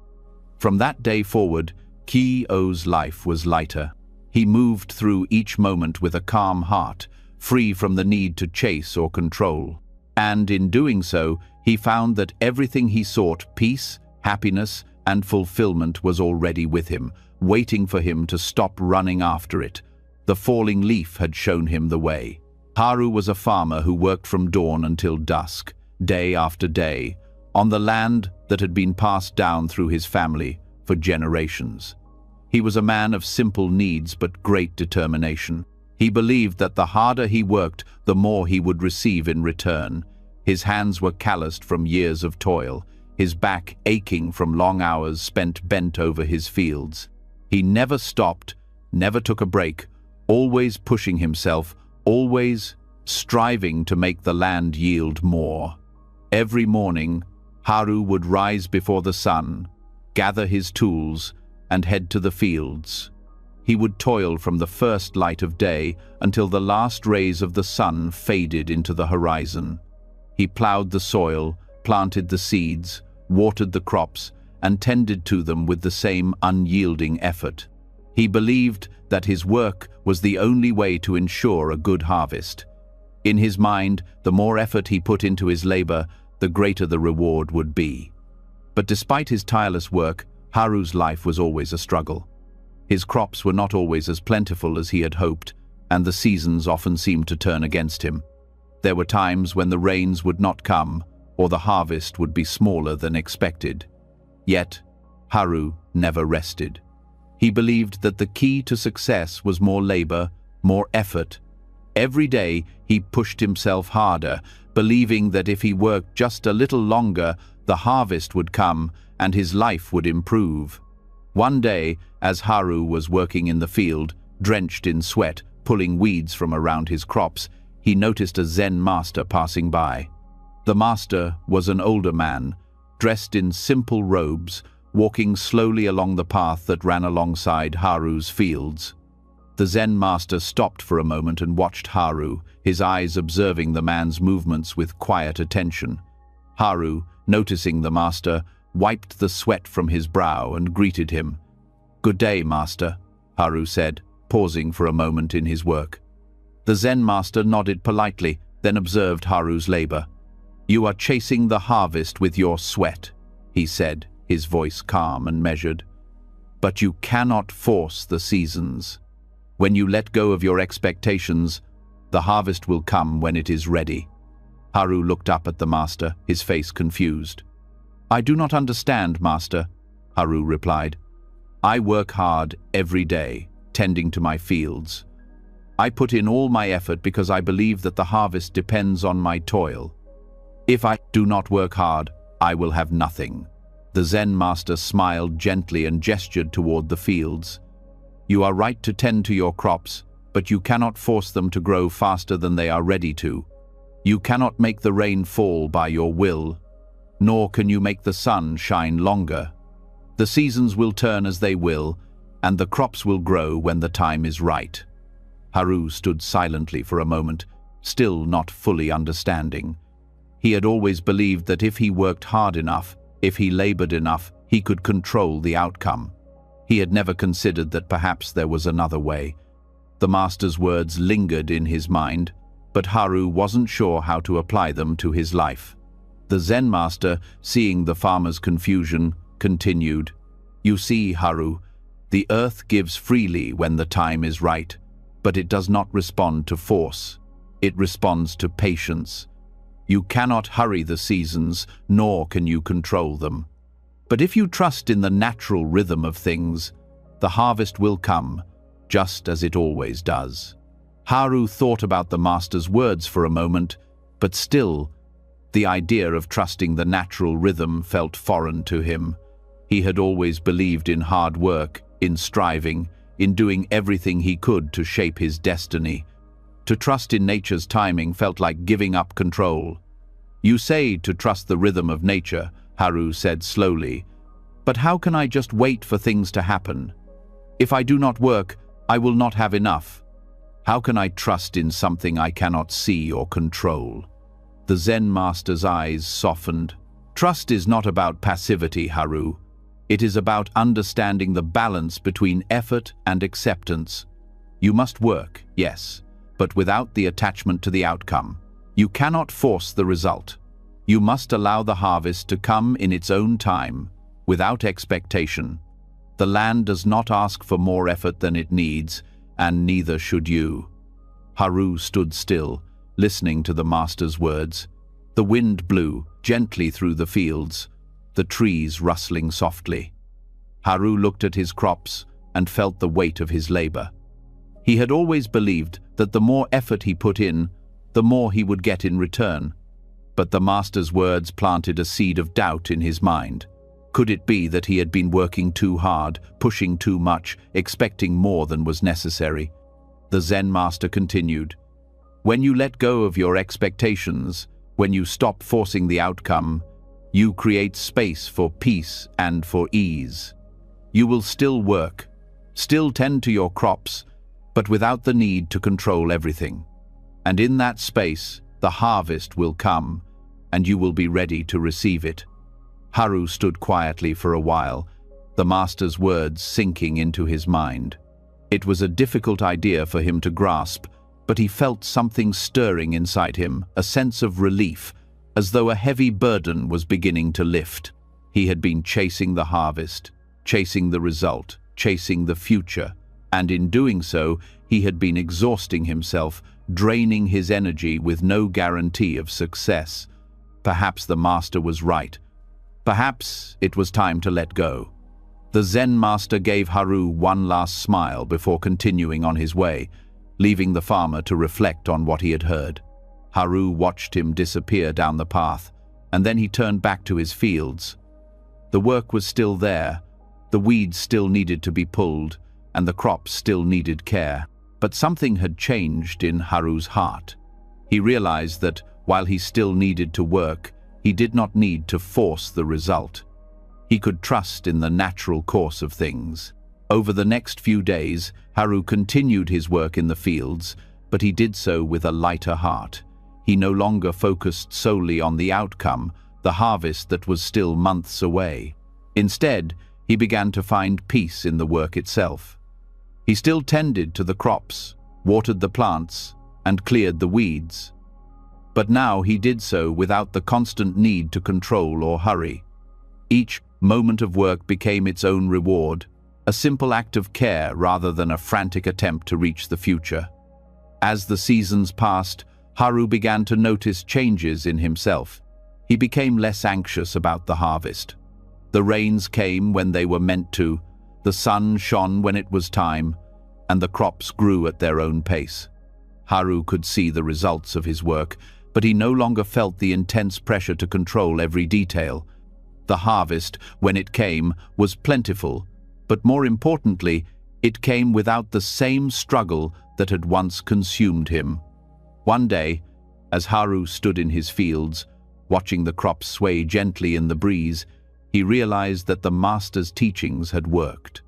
From that day forward, Kyo's life was lighter. He moved through each moment with a calm heart, free from the need to chase or control. And in doing so, he found that everything he sought, peace, happiness, and fulfillment, was already with him, waiting for him to stop running after it. The falling leaf had shown him the way. Haru was a farmer who worked from dawn until dusk, day after day, on the land that had been passed down through his family for generations. He was a man of simple needs but great determination. He believed that the harder he worked, the more he would receive in return. His hands were calloused from years of toil, his back aching from long hours spent bent over his fields. He never stopped, never took a break, always pushing himself, always striving to make the land yield more. Every morning, Haru would rise before the sun, gather his tools, and head to the fields. He would toil from the first light of day until the last rays of the sun faded into the horizon. He plowed the soil, planted the seeds, watered the crops, and tended to them with the same unyielding effort. He believed that his work was the only way to ensure a good harvest. In his mind, the more effort he put into his labor, the greater the reward would be. But despite his tireless work, Haru's life was always a struggle. His crops were not always as plentiful as he had hoped, and the seasons often seemed to turn against him. There were times when the rains would not come, or the harvest would be smaller than expected. Yet, Haru never rested. He believed that the key to success was more labor, more effort. Every day, he pushed himself harder, believing that if he worked just a little longer, the harvest would come and his life would improve. One day, as Haru was working in the field, drenched in sweat, pulling weeds from around his crops, he noticed a Zen master passing by. The master was an older man, dressed in simple robes, walking slowly along the path that ran alongside Haru's fields. The Zen master stopped for a moment and watched Haru, his eyes observing the man's movements with quiet attention. Haru, noticing the master, wiped the sweat from his brow and greeted him. "Good day, master," Haru said, pausing for a moment in his work. The Zen master nodded politely, then observed Haru's labor. "You are chasing the harvest with your sweat," he said, his voice calm and measured. "But you cannot force the seasons. When you let go of your expectations, the harvest will come when it is ready." Haru looked up at the master, his face confused. "I do not understand, master," Haru replied. "I work hard every day, tending to my fields. I put in all my effort because I believe that the harvest depends on my toil. If I do not work hard, I will have nothing." The Zen master smiled gently and gestured toward the fields. "You are right to tend to your crops, but you cannot force them to grow faster than they are ready to. You cannot make the rain fall by your will, nor can you make the sun shine longer. The seasons will turn as they will, and the crops will grow when the time is right." Haru stood silently for a moment, still not fully understanding. He had always believed that if he worked hard enough, if he labored enough, he could control the outcome. He had never considered that perhaps there was another way. The master's words lingered in his mind, but Haru wasn't sure how to apply them to his life. The Zen master, seeing the farmer's confusion, continued, "You see, Haru, the earth gives freely when the time is right, but it does not respond to force. It responds to patience. You cannot hurry the seasons, nor can you control them. But if you trust in the natural rhythm of things, the harvest will come, just as it always does." Haru thought about the master's words for a moment, but still, the idea of trusting the natural rhythm felt foreign to him. He had always believed in hard work, in striving, in doing everything he could to shape his destiny. To trust in nature's timing felt like giving up control. "You say to trust the rhythm of nature," Haru said slowly, "but how can I just wait for things to happen? If I do not work, I will not have enough. How can I trust in something I cannot see or control?" The Zen master's eyes softened. "Trust is not about passivity, Haru. It is about understanding the balance between effort and acceptance. You must work, yes, but without the attachment to the outcome. You cannot force the result. You must allow the harvest to come in its own time, without expectation. The land does not ask for more effort than it needs, and neither should you." Haru stood still, listening to the master's words. The wind blew gently through the fields, the trees rustling softly. Haru looked at his crops and felt the weight of his labor. He had always believed that the more effort he put in, the more he would get in return. But the master's words planted a seed of doubt in his mind. Could it be that he had been working too hard, pushing too much, expecting more than was necessary? The Zen master continued, "When you let go of your expectations, when you stop forcing the outcome, you create space for peace and for ease. You will still work, still tend to your crops, but without the need to control everything. And in that space, the harvest will come, and you will be ready to receive it." Haru stood quietly for a while, the master's words sinking into his mind. It was a difficult idea for him to grasp, but he felt something stirring inside him, a sense of relief, as though a heavy burden was beginning to lift. He had been chasing the harvest, chasing the result, chasing the future, and in doing so, He had been exhausting himself, draining his energy with no guarantee of success. Perhaps the master was right. Perhaps it was time to let go. The Zen master gave Haru one last smile before continuing on his way, leaving the farmer to reflect on what he had heard. Haru watched him disappear down the path, and then he turned back to his fields. The work was still there, the weeds still needed to be pulled, and the crops still needed care. But something had changed in Haru's heart. He realized that, while he still needed to work, he did not need to force the result. He could trust in the natural course of things. Over the next few days, Haru continued his work in the fields, but he did so with a lighter heart. He no longer focused solely on the outcome, the harvest that was still months away. Instead, he began to find peace in the work itself. He still tended to the crops, watered the plants, and cleared the weeds. But now he did so without the constant need to control or hurry. Each moment of work became its own reward, a simple act of care rather than a frantic attempt to reach the future. As the seasons passed, Haru began to notice changes in himself. He became less anxious about the harvest. The rains came when they were meant to, the sun shone when it was time, and the crops grew at their own pace. Haru could see the results of his work, but he no longer felt the intense pressure to control every detail. The harvest, when it came, was plentiful, but more importantly, it came without the same struggle that had once consumed him. One day, as Haru stood in his fields, watching the crops sway gently in the breeze, he realized that the master's teachings had worked.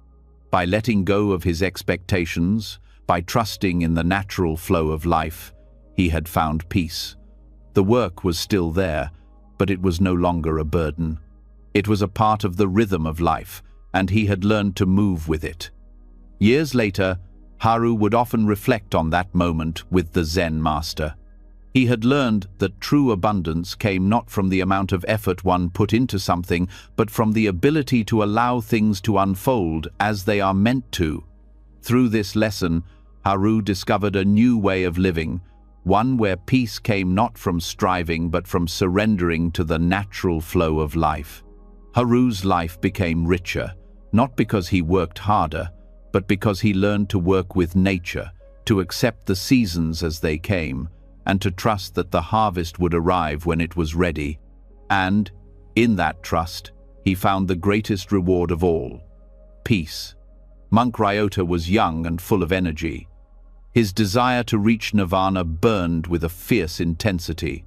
By letting go of his expectations, by trusting in the natural flow of life, he had found peace. The work was still there, but it was no longer a burden. It was a part of the rhythm of life, and he had learned to move with it. Years later, Haru would often reflect on that moment with the Zen master. He had learned that true abundance came not from the amount of effort one put into something, but from the ability to allow things to unfold as they are meant to. Through this lesson, Haru discovered a new way of living, one where peace came not from striving but from surrendering to the natural flow of life. Haru's life became richer, not because he worked harder, but because he learned to work with nature, to accept the seasons as they came, and to trust that the harvest would arrive when it was ready. And, in that trust, he found the greatest reward of all: peace. Monk Ryota was young and full of energy. His desire to reach nirvana burned with a fierce intensity.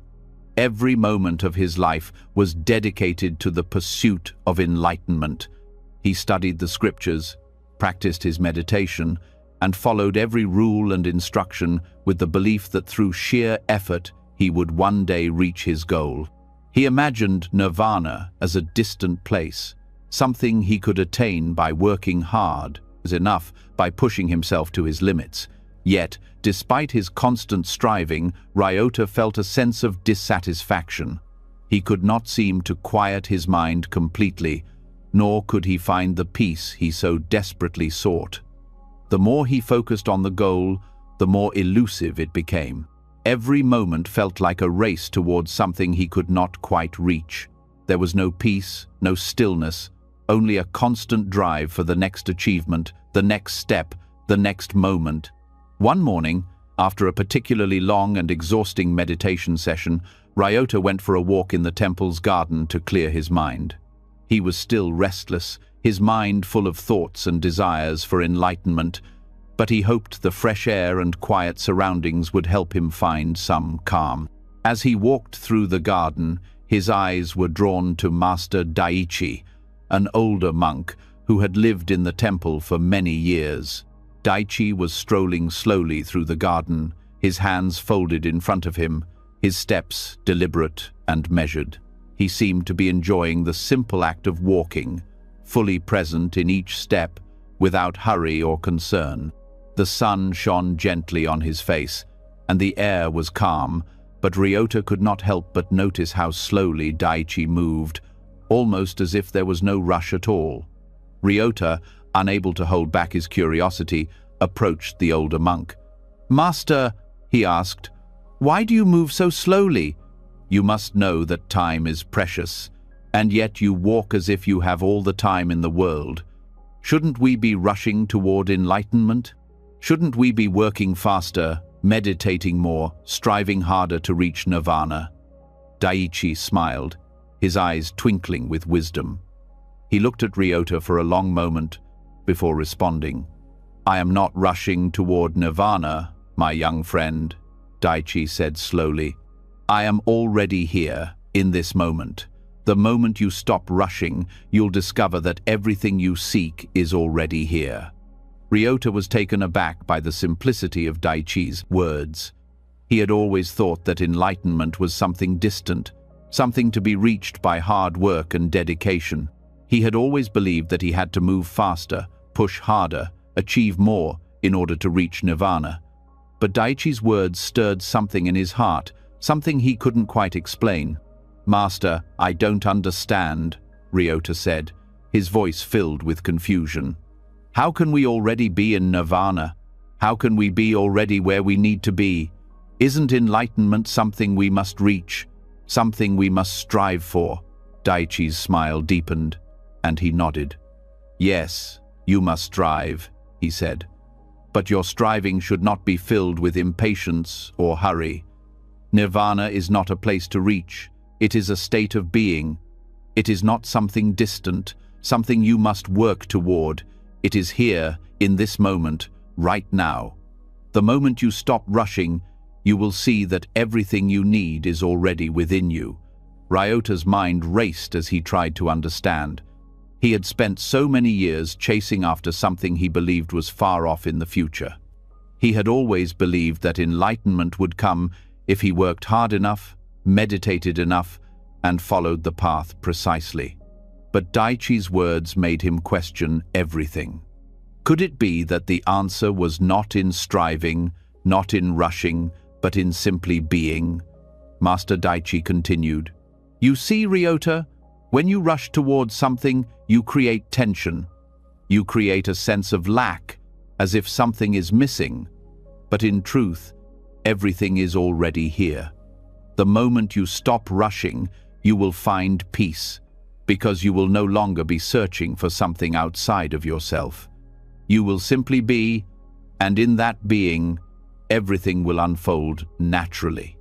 Every moment of his life was dedicated to the pursuit of enlightenment. He studied the scriptures, practiced his meditation, and followed every rule and instruction with the belief that through sheer effort he would one day reach his goal. He imagined nirvana as a distant place, something he could attain by working hard, as enough by pushing himself to his limits. Yet, despite his constant striving, Ryota felt a sense of dissatisfaction. He could not seem to quiet his mind completely, nor could he find the peace he so desperately sought. The more he focused on the goal, the more elusive it became. Every moment felt like a race towards something he could not quite reach. There was no peace, no stillness, only a constant drive for the next achievement, the next step, the next moment. One morning, after a particularly long and exhausting meditation session, Ryota went for a walk in the temple's garden to clear his mind. He was still restless, his mind full of thoughts and desires for enlightenment, but he hoped the fresh air and quiet surroundings would help him find some calm. As he walked through the garden, his eyes were drawn to Master Daichi, an older monk who had lived in the temple for many years. Daichi was strolling slowly through the garden, his hands folded in front of him, his steps deliberate and measured. He seemed to be enjoying the simple act of walking, fully present in each step, without hurry or concern. The sun shone gently on his face, and the air was calm, but Ryota could not help but notice how slowly Daichi moved, almost as if there was no rush at all. Ryota, unable to hold back his curiosity, approached the older monk. "Master," he asked, "why do you move so slowly? You must know that time is precious, and yet you walk as if you have all the time in the world. Shouldn't we be rushing toward enlightenment? Shouldn't we be working faster, meditating more, striving harder to reach nirvana?" Daichi smiled, his eyes twinkling with wisdom. He looked at Ryota for a long moment before responding. "I am not rushing toward nirvana, my young friend," Daichi said slowly. "I am already here, in this moment. The moment you stop rushing, you'll discover that everything you seek is already here." Ryota was taken aback by the simplicity of Daichi's words. He had always thought that enlightenment was something distant, something to be reached by hard work and dedication. He had always believed that he had to move faster, push harder, achieve more in order to reach nirvana. But Daichi's words stirred something in his heart, something he couldn't quite explain. "Master, I don't understand," Ryota said, his voice filled with confusion. "How can we already be in nirvana? How can we be already where we need to be? Isn't enlightenment something we must reach, something we must strive for?" Daichi's smile deepened, and he nodded. "Yes, you must strive," he said. "But your striving should not be filled with impatience or hurry. Nirvana is not a place to reach. It is a state of being. It is not something distant, something you must work toward. It is here, in this moment, right now. The moment you stop rushing, you will see that everything you need is already within you." Ryota's mind raced as he tried to understand. He had spent so many years chasing after something he believed was far off in the future. He had always believed that enlightenment would come if he worked hard enough, meditated enough, and followed the path precisely. But Daichi's words made him question everything. Could it be that the answer was not in striving, not in rushing, but in simply being? Master Daichi continued, "You see, Ryota, when you rush towards something, you create tension. You create a sense of lack, as if something is missing. But in truth, everything is already here. The moment you stop rushing, you will find peace, because you will no longer be searching for something outside of yourself. You will simply be, and in that being, everything will unfold naturally."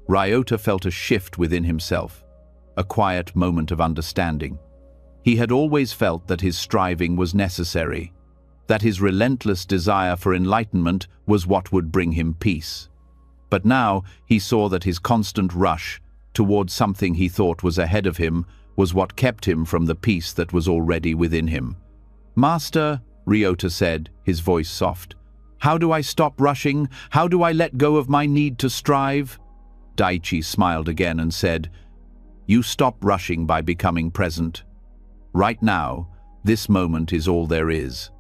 Ryota felt a shift within himself, a quiet moment of understanding. He had always felt that his striving was necessary, that his relentless desire for enlightenment was what would bring him peace. But now he saw that his constant rush towards something he thought was ahead of him was what kept him from the peace that was already within him. "Master," Ryota said, his voice soft, "how do I stop rushing? How do I let go of my need to strive?" Daichi smiled again and said, "You stop rushing by becoming present. Right now, this moment is all there is.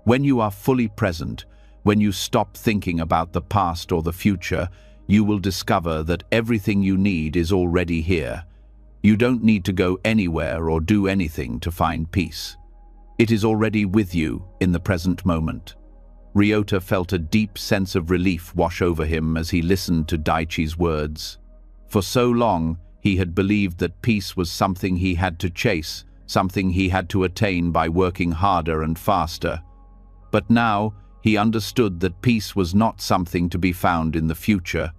When you are fully present, when you stop thinking about the past or the future, you will discover that everything you need is already here. You don't need to go anywhere or do anything to find peace. It is already with you in the present moment." Ryota felt a deep sense of relief wash over him as he listened to Daichi's words. For so long, he had believed that peace was something he had to chase, something he had to attain by working harder and faster. But now, he understood that peace was not something to be found in the future.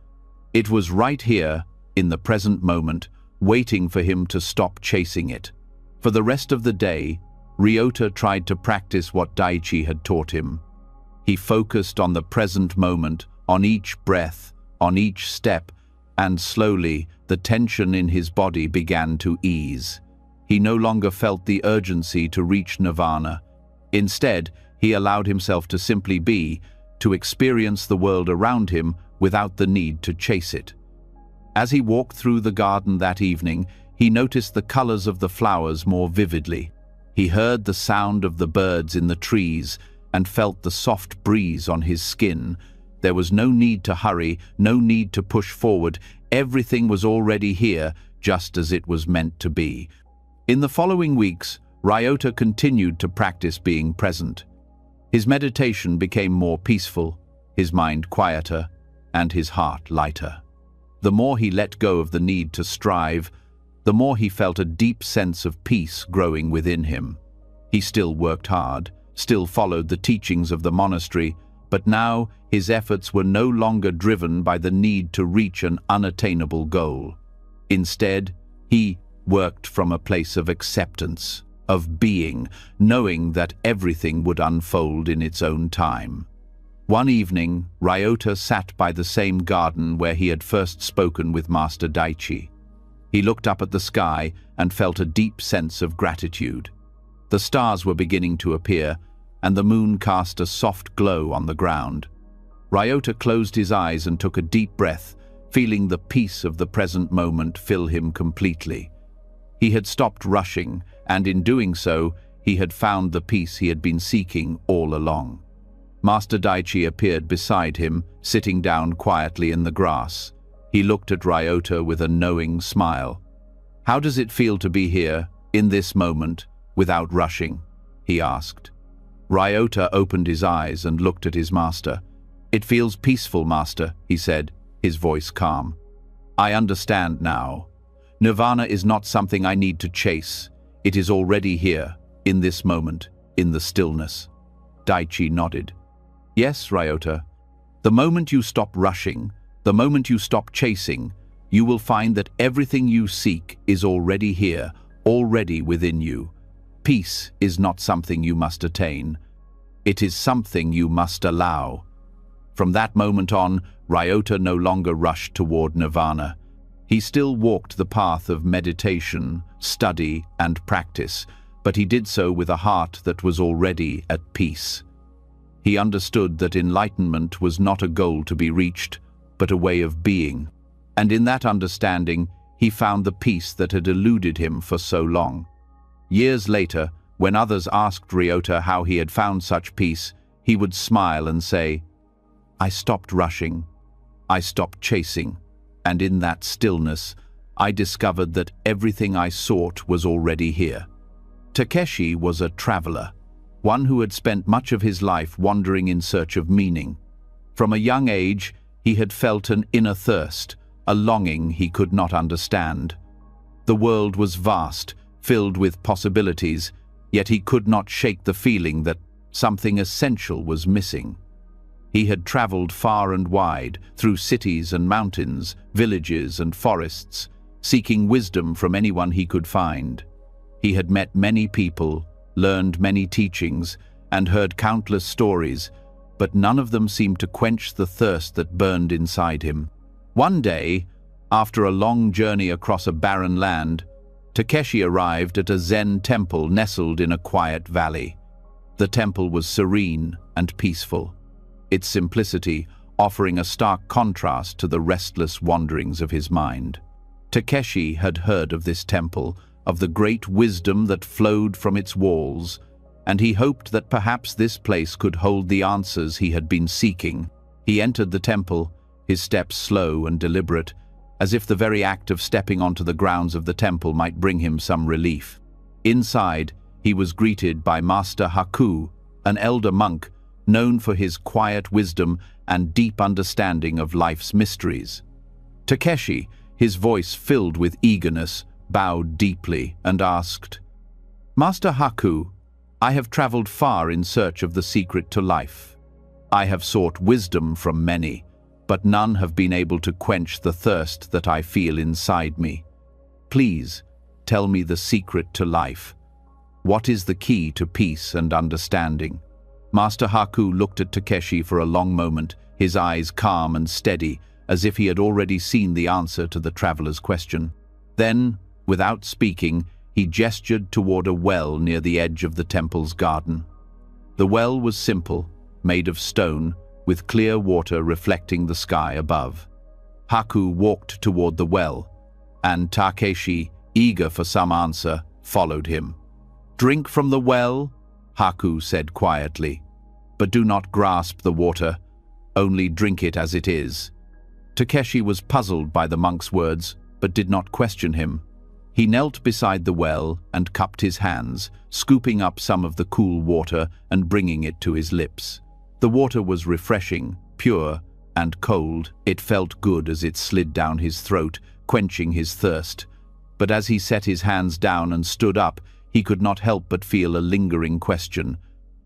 It was right here, in the present moment, waiting for him to stop chasing it. For the rest of the day, Ryota tried to practice what Daichi had taught him. He focused on the present moment, on each breath, on each step, and slowly, the tension in his body began to ease. He no longer felt the urgency to reach nirvana. Instead, he allowed himself to simply be, to experience the world around him without the need to chase it. As he walked through the garden that evening, he noticed the colors of the flowers more vividly. He heard the sound of the birds in the trees and felt the soft breeze on his skin. There was no need to hurry, no need to push forward. Everything was already here, just as it was meant to be. In the following weeks, Ryota continued to practice being present. His meditation became more peaceful, his mind quieter, and his heart lighter. The more he let go of the need to strive, the more he felt a deep sense of peace growing within him. He still worked hard, still followed the teachings of the monastery, but now his efforts were no longer driven by the need to reach an unattainable goal. Instead, he worked from a place of acceptance, of being, knowing that everything would unfold in its own time. One evening, Ryota sat by the same garden where he had first spoken with Master Daichi. He looked up at the sky and felt a deep sense of gratitude. The stars were beginning to appear, and the moon cast a soft glow on the ground. Ryota closed his eyes and took a deep breath, feeling the peace of the present moment fill him completely. He had stopped rushing, and in doing so, he had found the peace he had been seeking all along. Master Daichi appeared beside him, sitting down quietly in the grass. He looked at Ryota with a knowing smile. "How does it feel to be here, in this moment, without rushing?" he asked. Ryota opened his eyes and looked at his master. "It feels peaceful, Master," he said, his voice calm. "I understand now. Nirvana is not something I need to chase. It is already here, in this moment, in the stillness." Daichi nodded. "Yes, Ryota. The moment you stop rushing, the moment you stop chasing, you will find that everything you seek is already here, already within you. Peace is not something you must attain. It is something you must allow." From that moment on, Ryota no longer rushed toward nirvana. He still walked the path of meditation, study, and practice, but he did so with a heart that was already at peace. He understood that enlightenment was not a goal to be reached, but a way of being. And in that understanding, he found the peace that had eluded him for so long. Years later, when others asked Ryota how he had found such peace, he would smile and say, "I stopped rushing. I stopped chasing. And in that stillness, I discovered that everything I sought was already here." Takeshi was a traveler, one who had spent much of his life wandering in search of meaning. From a young age, he had felt an inner thirst, a longing he could not understand. The world was vast, filled with possibilities, yet he could not shake the feeling that something essential was missing. He had traveled far and wide, through cities and mountains, villages and forests, seeking wisdom from anyone he could find. He had met many people, learned many teachings, and heard countless stories, but none of them seemed to quench the thirst that burned inside him. One day, after a long journey across a barren land, Takeshi arrived at a Zen temple nestled in a quiet valley. The temple was serene and peaceful, its simplicity offering a stark contrast to the restless wanderings of his mind. Takeshi had heard of this temple, of the great wisdom that flowed from its walls, and he hoped that perhaps this place could hold the answers he had been seeking. He entered the temple, his steps slow and deliberate, as if the very act of stepping onto the grounds of the temple might bring him some relief. Inside, he was greeted by Master Haku, an elder monk known for his quiet wisdom and deep understanding of life's mysteries. Takeshi, his voice filled with eagerness, bowed deeply and asked, "Master Haku, I have traveled far in search of the secret to life. I have sought wisdom from many, but none have been able to quench the thirst that I feel inside me. Please, tell me the secret to life. What is the key to peace and understanding?" Master Haku looked at Takeshi for a long moment, his eyes calm and steady, as if he had already seen the answer to the traveler's question. Then, without speaking, he gestured toward a well near the edge of the temple's garden. The well was simple, made of stone, with clear water reflecting the sky above. Haku walked toward the well, and Takeshi, eager for some answer, followed him. "Drink from the well," Haku said quietly, "but do not grasp the water, only drink it as it is." Takeshi was puzzled by the monk's words, but did not question him. He knelt beside the well and cupped his hands, scooping up some of the cool water and bringing it to his lips. The water was refreshing, pure, and cold. It felt good as it slid down his throat, quenching his thirst. But as he set his hands down and stood up, he could not help but feel a lingering question.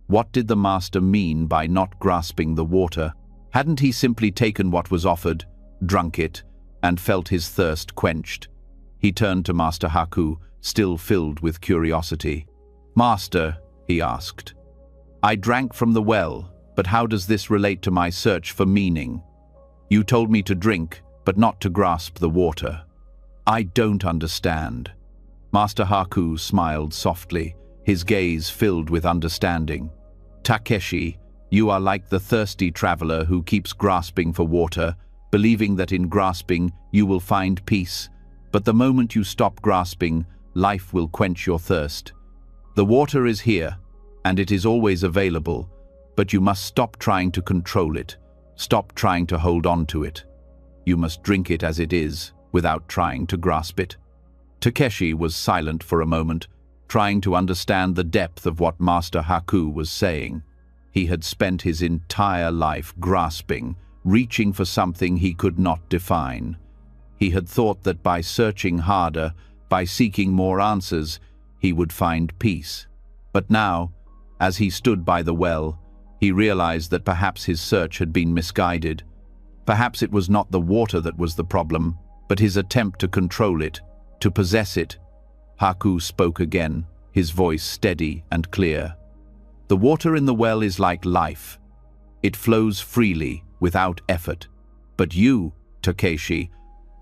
What did the master mean by not grasping the water? Hadn't he simply taken what was offered, drunk it, and felt his thirst quenched? He turned to Master Haku, still filled with curiosity. "Master," he asked, "I drank from the well, but how does this relate to my search for meaning? You told me to drink, but not to grasp the water. I don't understand." Master Haku smiled softly, his gaze filled with understanding. "Takeshi, you are like the thirsty traveler who keeps grasping for water, believing that in grasping you will find peace. But the moment you stop grasping, life will quench your thirst. The water is here, and it is always available, but you must stop trying to control it. Stop trying to hold on to it. You must drink it as it is, without trying to grasp it." Takeshi was silent for a moment, trying to understand the depth of what Master Haku was saying. He had spent his entire life grasping, reaching for something he could not define. He had thought that by searching harder, by seeking more answers, he would find peace. But now, as he stood by the well, he realized that perhaps his search had been misguided. Perhaps it was not the water that was the problem, but his attempt to control it, to possess it. Haku spoke again, his voice steady and clear. "The water in the well is like life. It flows freely, without effort. But you, Takeshi,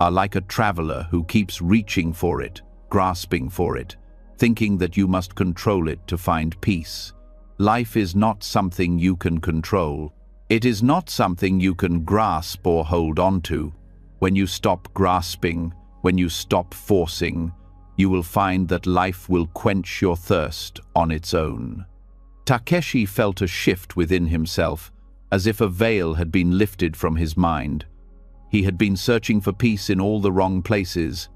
are like a traveler who keeps reaching for it, grasping for it, thinking that you must control it to find peace. Life is not something you can control. It is not something you can grasp or hold on to. When you stop grasping, when you stop forcing, you will find that life will quench your thirst on its own." Takeshi felt a shift within himself, as if a veil had been lifted from his mind. He had been searching for peace in all the wrong places.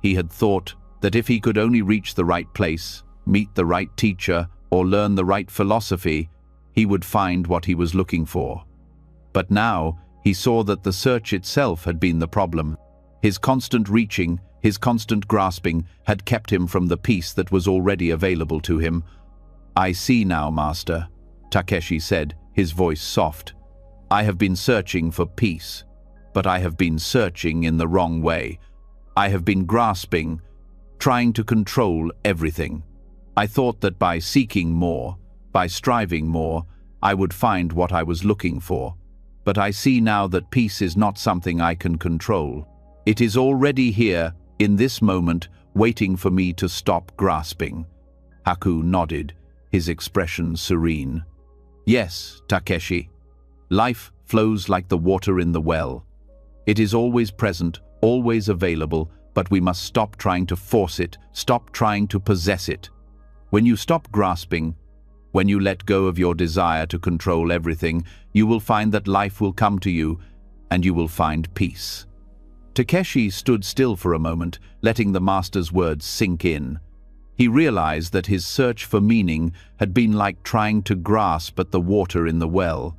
He had thought that if he could only reach the right place, meet the right teacher, or learn the right philosophy, he would find what he was looking for. But now he saw that the search itself had been the problem. His constant reaching, his constant grasping, had kept him from the peace that was already available to him. "I see now, Master," Takeshi said, his voice soft. "I have been searching for peace, but I have been searching in the wrong way. I have been grasping, trying to control everything. I thought that by seeking more, by striving more, I would find what I was looking for. But I see now that peace is not something I can control. It is already here, in this moment, waiting for me to stop grasping." Haku nodded, his expression serene. "Yes, Takeshi. Life flows like the water in the well. It is always present, always available, but we must stop trying to force it, stop trying to possess it. When you stop grasping, when you let go of your desire to control everything, you will find that life will come to you, and you will find peace." Takeshi stood still for a moment, letting the master's words sink in. He realized that his search for meaning had been like trying to grasp at the water in the well.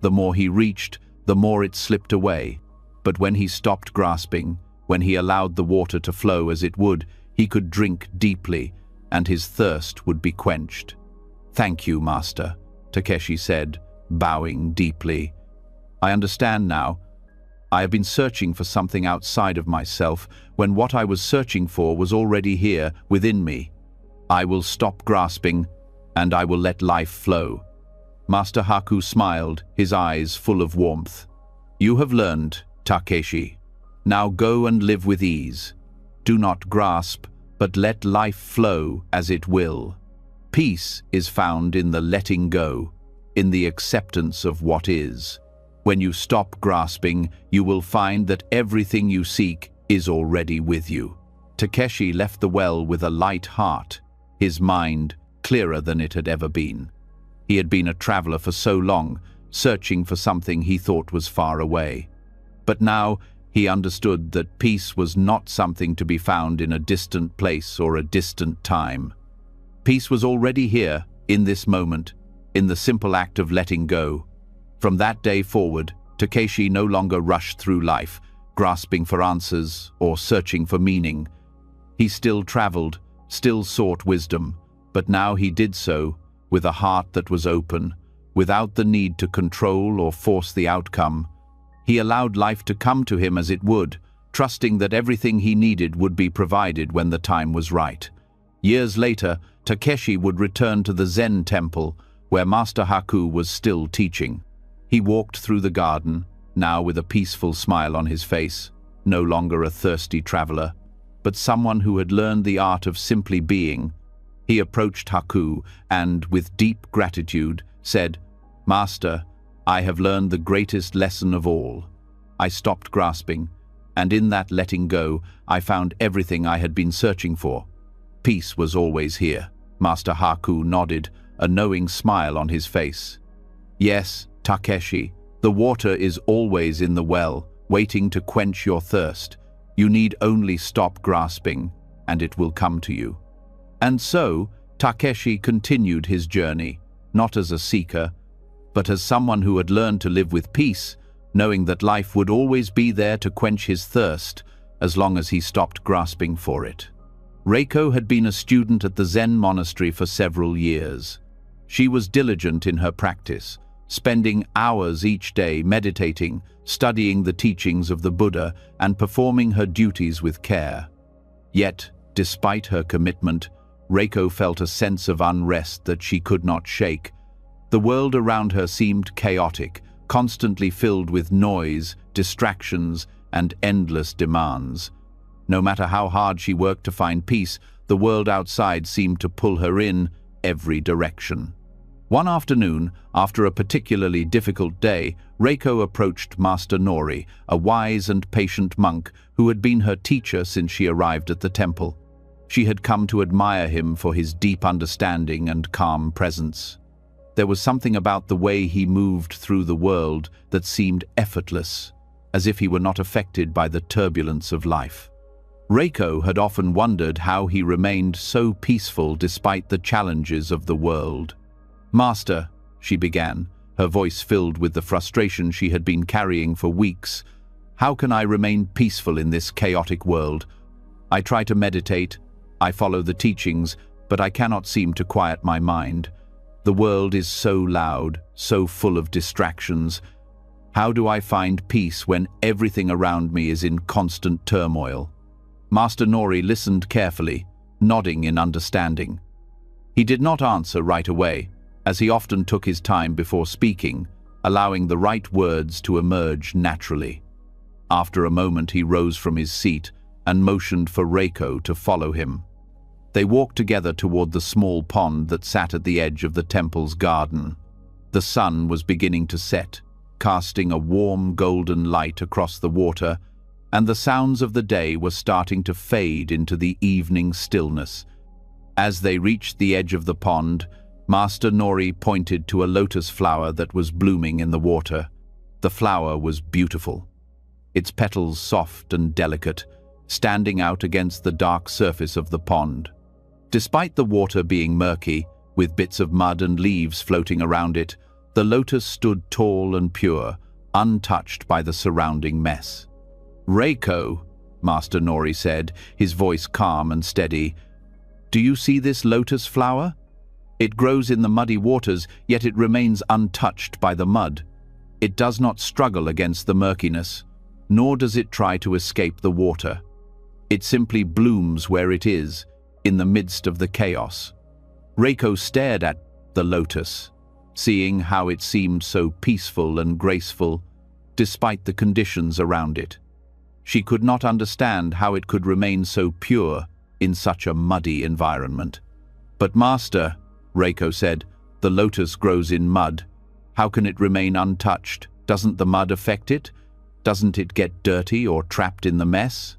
The more he reached, the more it slipped away. But when he stopped grasping, when he allowed the water to flow as it would, he could drink deeply, and his thirst would be quenched. "Thank you, Master," Takeshi said, bowing deeply. "I understand now. I have been searching for something outside of myself, when what I was searching for was already here, within me. I will stop grasping, and I will let life flow." Master Haku smiled, his eyes full of warmth. "You have learned, Takeshi. Now go and live with ease. Do not grasp, but let life flow as it will. Peace is found in the letting go, in the acceptance of what is. When you stop grasping, you will find that everything you seek is already with you." Takeshi left the well with a light heart, his mind clearer than it had ever been. He had been a traveler for so long, searching for something he thought was far away. But now He understood that peace was not something to be found in a distant place or a distant time. Peace was already here, in this moment, in the simple act of letting go. From that day forward, Takeshi no longer rushed through life, grasping for answers or searching for meaning. He still traveled, still sought wisdom, but now he did so with a heart that was open, without the need to control or force the outcome. He allowed life to come to him as it would, trusting that everything he needed would be provided when the time was right. Years later, Takeshi would return to the Zen temple, where Master Haku was still teaching. He walked through the garden, now with a peaceful smile on his face, no longer a thirsty traveler, but someone who had learned the art of simply being. He approached Haku and, with deep gratitude, said, "Master, I have learned the greatest lesson of all. I stopped grasping, and in that letting go, I found everything I had been searching for. Peace was always here." Master Haku nodded, a knowing smile on his face. "Yes, Takeshi, the water is always in the well, waiting to quench your thirst. You need only stop grasping, and it will come to you." And so, Takeshi continued his journey, not as a seeker, but as someone who had learned to live with peace, knowing that life would always be there to quench his thirst, as long as he stopped grasping for it. Reiko had been a student at the Zen monastery for several years. She was diligent in her practice, spending hours each day meditating, studying the teachings of the Buddha, and performing her duties with care. Yet, despite her commitment, Reiko felt a sense of unrest that she could not shake. The world around her seemed chaotic, constantly filled with noise, distractions, and endless demands. No matter how hard she worked to find peace, the world outside seemed to pull her in every direction. One afternoon, after a particularly difficult day, Reiko approached Master Nori, a wise and patient monk who had been her teacher since she arrived at the temple. She had come to admire him for his deep understanding and calm presence. There was something about the way he moved through the world that seemed effortless, as if he were not affected by the turbulence of life. Reiko had often wondered how he remained so peaceful despite the challenges of the world. "Master," she began, her voice filled with the frustration she had been carrying for weeks, "how can I remain peaceful in this chaotic world? I try to meditate, I follow the teachings, but I cannot seem to quiet my mind. The world is so loud, so full of distractions. How do I find peace when everything around me is in constant turmoil?" Master Nori listened carefully, nodding in understanding. He did not answer right away, as he often took his time before speaking, allowing the right words to emerge naturally. After a moment, he rose from his seat and motioned for Reiko to follow him. They walked together toward the small pond that sat at the edge of the temple's garden. The sun was beginning to set, casting a warm golden light across the water, and the sounds of the day were starting to fade into the evening stillness. As they reached the edge of the pond, Master Nori pointed to a lotus flower that was blooming in the water. The flower was beautiful, its petals soft and delicate, standing out against the dark surface of the pond. Despite the water being murky, with bits of mud and leaves floating around it, the lotus stood tall and pure, untouched by the surrounding mess. "Reiko," Master Nori said, his voice calm and steady, "do you see this lotus flower? It grows in the muddy waters, yet it remains untouched by the mud. It does not struggle against the murkiness, nor does it try to escape the water. It simply blooms where it is, in the midst of the chaos." Reiko stared at the lotus, seeing how it seemed so peaceful and graceful, despite the conditions around it. She could not understand how it could remain so pure in such a muddy environment. "But Master," Reiko said, "the lotus grows in mud. How can it remain untouched? Doesn't the mud affect it? Doesn't it get dirty or trapped in the mess?"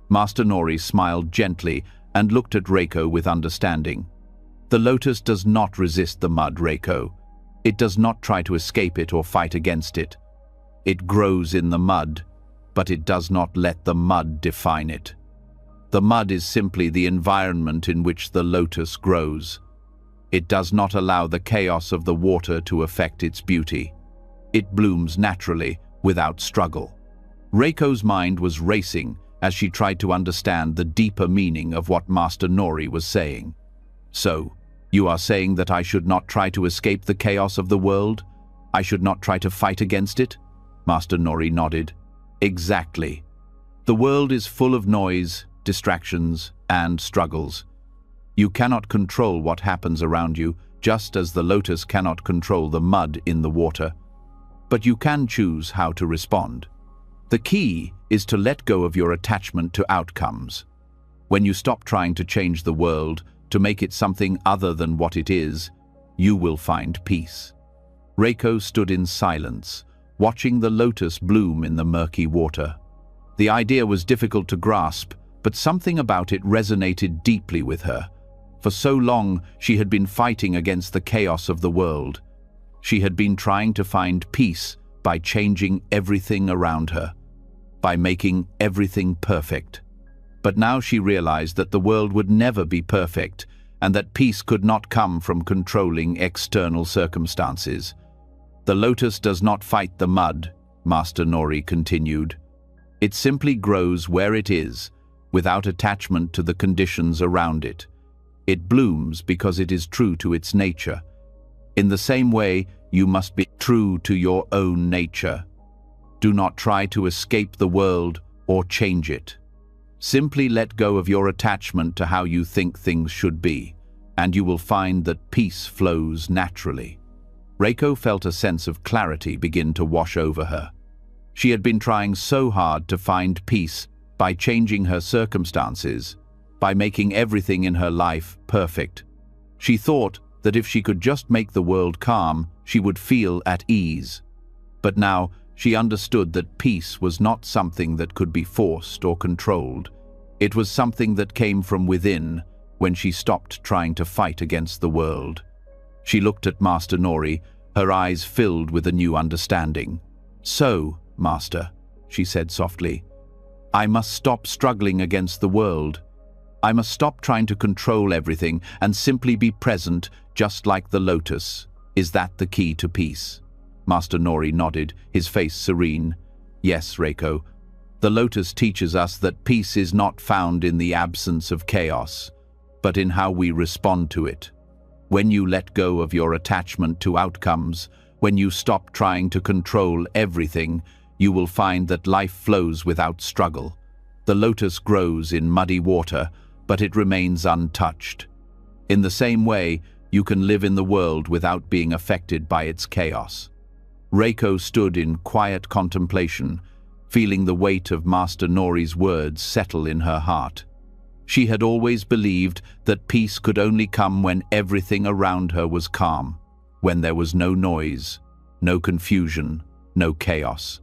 Master Nori smiled gently and looked at Reiko with understanding. "The lotus does not resist the mud, Reiko. It does not try to escape it or fight against it. It grows in the mud, but it does not let the mud define it. The mud is simply the environment in which the lotus grows. It does not allow the chaos of the water to affect its beauty. It blooms naturally, without struggle. Reiko's mind was racing as she tried to understand the deeper meaning of what Master Nori was saying. So, you are saying that I should not try to escape the chaos of the world? I should not try to fight against it? Master Nori nodded. Exactly. The world is full of noise, distractions, and struggles. You cannot control what happens around you, just as the lotus cannot control the mud in the water. But you can choose how to respond. The key is to let go of your attachment to outcomes. When you stop trying to change the world, to make it something other than what it is, you will find peace. Reiko stood in silence, watching the lotus bloom in the murky water. The idea was difficult to grasp, but something about it resonated deeply with her. For so long, she had been fighting against the chaos of the world. She had been trying to find peace by changing everything around her, by making everything perfect. But now she realized that the world would never be perfect, and that peace could not come from controlling external circumstances. The lotus does not fight the mud, Master Nori continued. It simply grows where it is, without attachment to the conditions around it. It blooms because it is true to its nature. In the same way, you must be true to your own nature. Do not try to escape the world or change it. Simply let go of your attachment to how you think things should be, and you will find that peace flows naturally. Reiko felt a sense of clarity begin to wash over her. She had been trying so hard to find peace by changing her circumstances, by making everything in her life perfect. She thought that if she could just make the world calm, she would feel at ease. But now she understood that peace was not something that could be forced or controlled. It was something that came from within when she stopped trying to fight against the world. She looked at Master Nori, her eyes filled with a new understanding. "So, Master," she said softly, "I must stop struggling against the world. I must stop trying to control everything and simply be present, just like the lotus. Is that the key to peace?" Master Nori nodded, his face serene. "Yes, Reiko. The lotus teaches us that peace is not found in the absence of chaos, but in how we respond to it. When you let go of your attachment to outcomes, when you stop trying to control everything, you will find that life flows without struggle. The lotus grows in muddy water, but it remains untouched. In the same way, you can live in the world without being affected by its chaos." Reiko stood in quiet contemplation, feeling the weight of Master Nori's words settle in her heart. She had always believed that peace could only come when everything around her was calm, when there was no noise, no confusion, no chaos.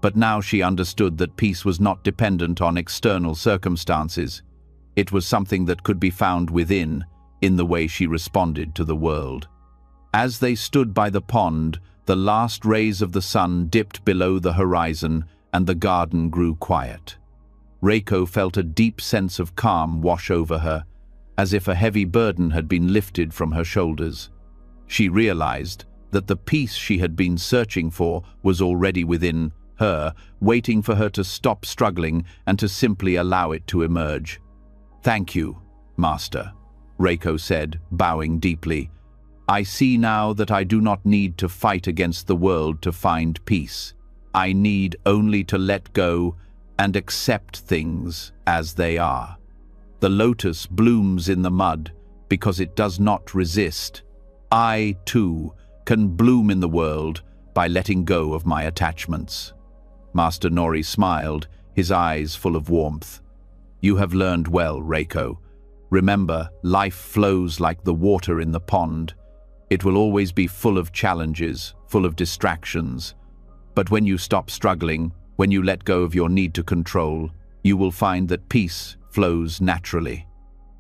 But now she understood that peace was not dependent on external circumstances. It was something that could be found within, in the way she responded to the world. As they stood by the pond, the last rays of the sun dipped below the horizon and the garden grew quiet. Reiko felt a deep sense of calm wash over her, as if a heavy burden had been lifted from her shoulders. She realized that the peace she had been searching for was already within her, waiting for her to stop struggling and to simply allow it to emerge. "Thank you, Master," Reiko said, bowing deeply. "I see now that I do not need to fight against the world to find peace. I need only to let go and accept things as they are. The lotus blooms in the mud because it does not resist. I, too, can bloom in the world by letting go of my attachments." Master Nori smiled, his eyes full of warmth. "You have learned well, Reiko. Remember, life flows like the water in the pond. It will always be full of challenges, full of distractions. But when you stop struggling, when you let go of your need to control, you will find that peace flows naturally."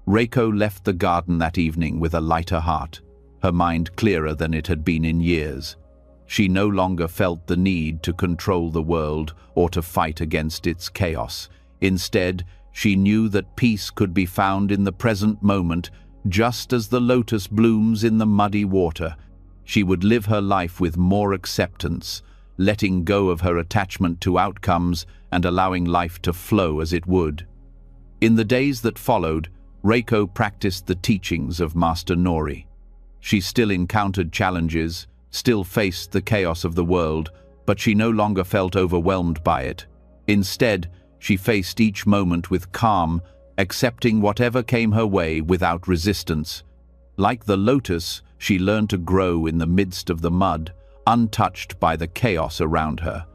Reiko left the garden that evening with a lighter heart, her mind clearer than it had been in years. She no longer felt the need to control the world or to fight against its chaos. Instead, she knew that peace could be found in the present moment, just as the lotus blooms in the muddy water. She would live her life with more acceptance, letting go of her attachment to outcomes and allowing life to flow as it would. In the days that followed, Reiko practiced the teachings of Master Nori. She still encountered challenges, still faced the chaos of the world, but she no longer felt overwhelmed by it. Instead, she faced each moment with calm, accepting whatever came her way without resistance. Like the lotus, she learned to grow in the midst of the mud, untouched by the chaos around her.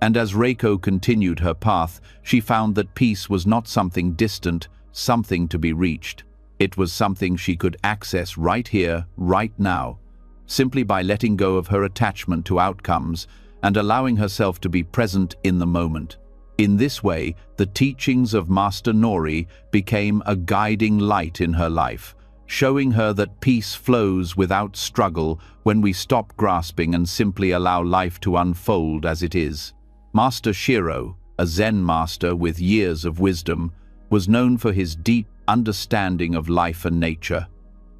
And as Reiko continued her path, she found that peace was not something distant, something to be reached. It was something she could access right here, right now, simply by letting go of her attachment to outcomes and allowing herself to be present in the moment. In this way, the teachings of Master Nori became a guiding light in her life, showing her that peace flows without struggle when we stop grasping and simply allow life to unfold as it is. Master Shiro, a Zen master with years of wisdom, was known for his deep understanding of life and nature.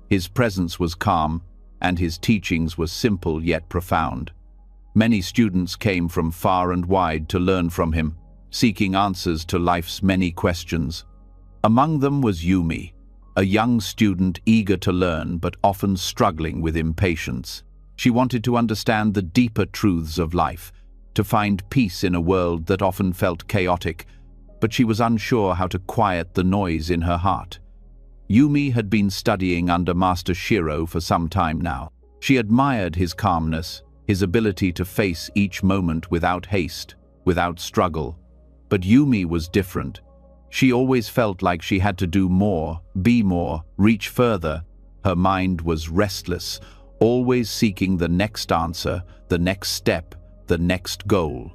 His presence was calm, and his teachings were simple yet profound. Many students came from far and wide to learn from him, seeking answers to life's many questions. Among them was Yumi, a young student eager to learn but often struggling with impatience. She wanted to understand the deeper truths of life, to find peace in a world that often felt chaotic, but she was unsure how to quiet the noise in her heart. Yumi had been studying under Master Shiro for some time now. She admired his calmness, his ability to face each moment without haste, without struggle. But Yumi was different. She always felt like she had to do more, be more, reach further. Her mind was restless, always seeking the next answer, the next step, the next goal.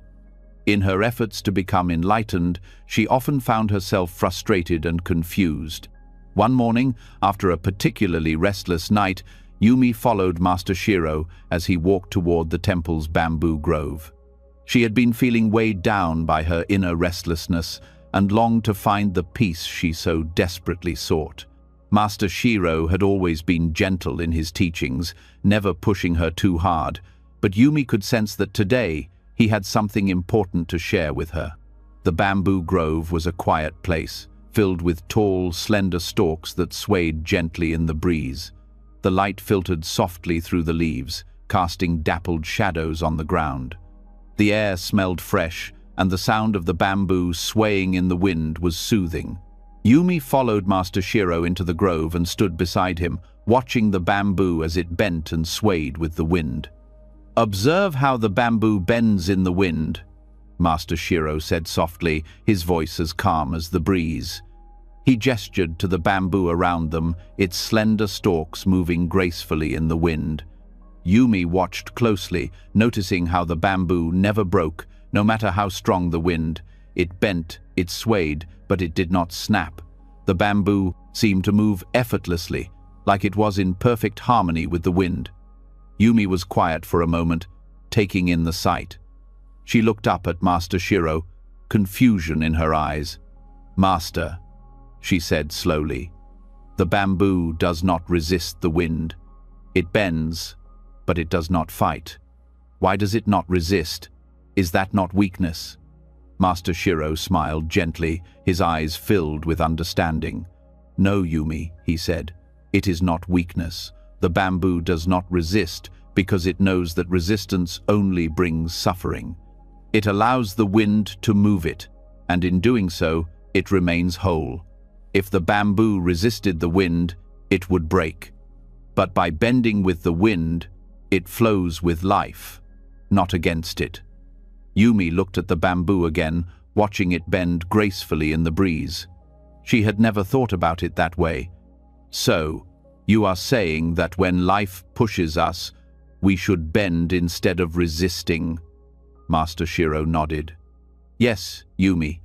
In her efforts to become enlightened, she often found herself frustrated and confused. One morning, after a particularly restless night, Yumi followed Master Shiro as he walked toward the temple's bamboo grove. She had been feeling weighed down by her inner restlessness and longed to find the peace she so desperately sought. Master Shiro had always been gentle in his teachings, never pushing her too hard, but Yumi could sense that today he had something important to share with her. The bamboo grove was a quiet place, filled with tall, slender stalks that swayed gently in the breeze. The light filtered softly through the leaves, casting dappled shadows on the ground. The air smelled fresh, and the sound of the bamboo swaying in the wind was soothing. Yumi followed Master Shiro into the grove and stood beside him, watching the bamboo as it bent and swayed with the wind. "Observe how the bamboo bends in the wind," Master Shiro said softly, his voice as calm as the breeze. He gestured to the bamboo around them, its slender stalks moving gracefully in the wind. Yumi watched closely, noticing how the bamboo never broke, no matter how strong the wind. It bent, it swayed, but it did not snap. The bamboo seemed to move effortlessly, like it was in perfect harmony with the wind. Yumi was quiet for a moment, taking in the sight. She looked up at Master Shiro, confusion in her eyes. "Master," she said slowly, "the bamboo does not resist the wind. It bends, but it does not fight. Why does it not resist? Is that not weakness?" Master Shiro smiled gently, his eyes filled with understanding. "No, Yumi," he said, "it is not weakness. The bamboo does not resist because it knows that resistance only brings suffering. It allows the wind to move it, and in doing so, it remains whole. If the bamboo resisted the wind, it would break. But by bending with the wind, it flows with life, not against it." Yumi looked at the bamboo again, watching it bend gracefully in the breeze. She had never thought about it that way. "So, you are saying that when life pushes us, we should bend instead of resisting?" Master Shiro nodded. "Yes, Yumi.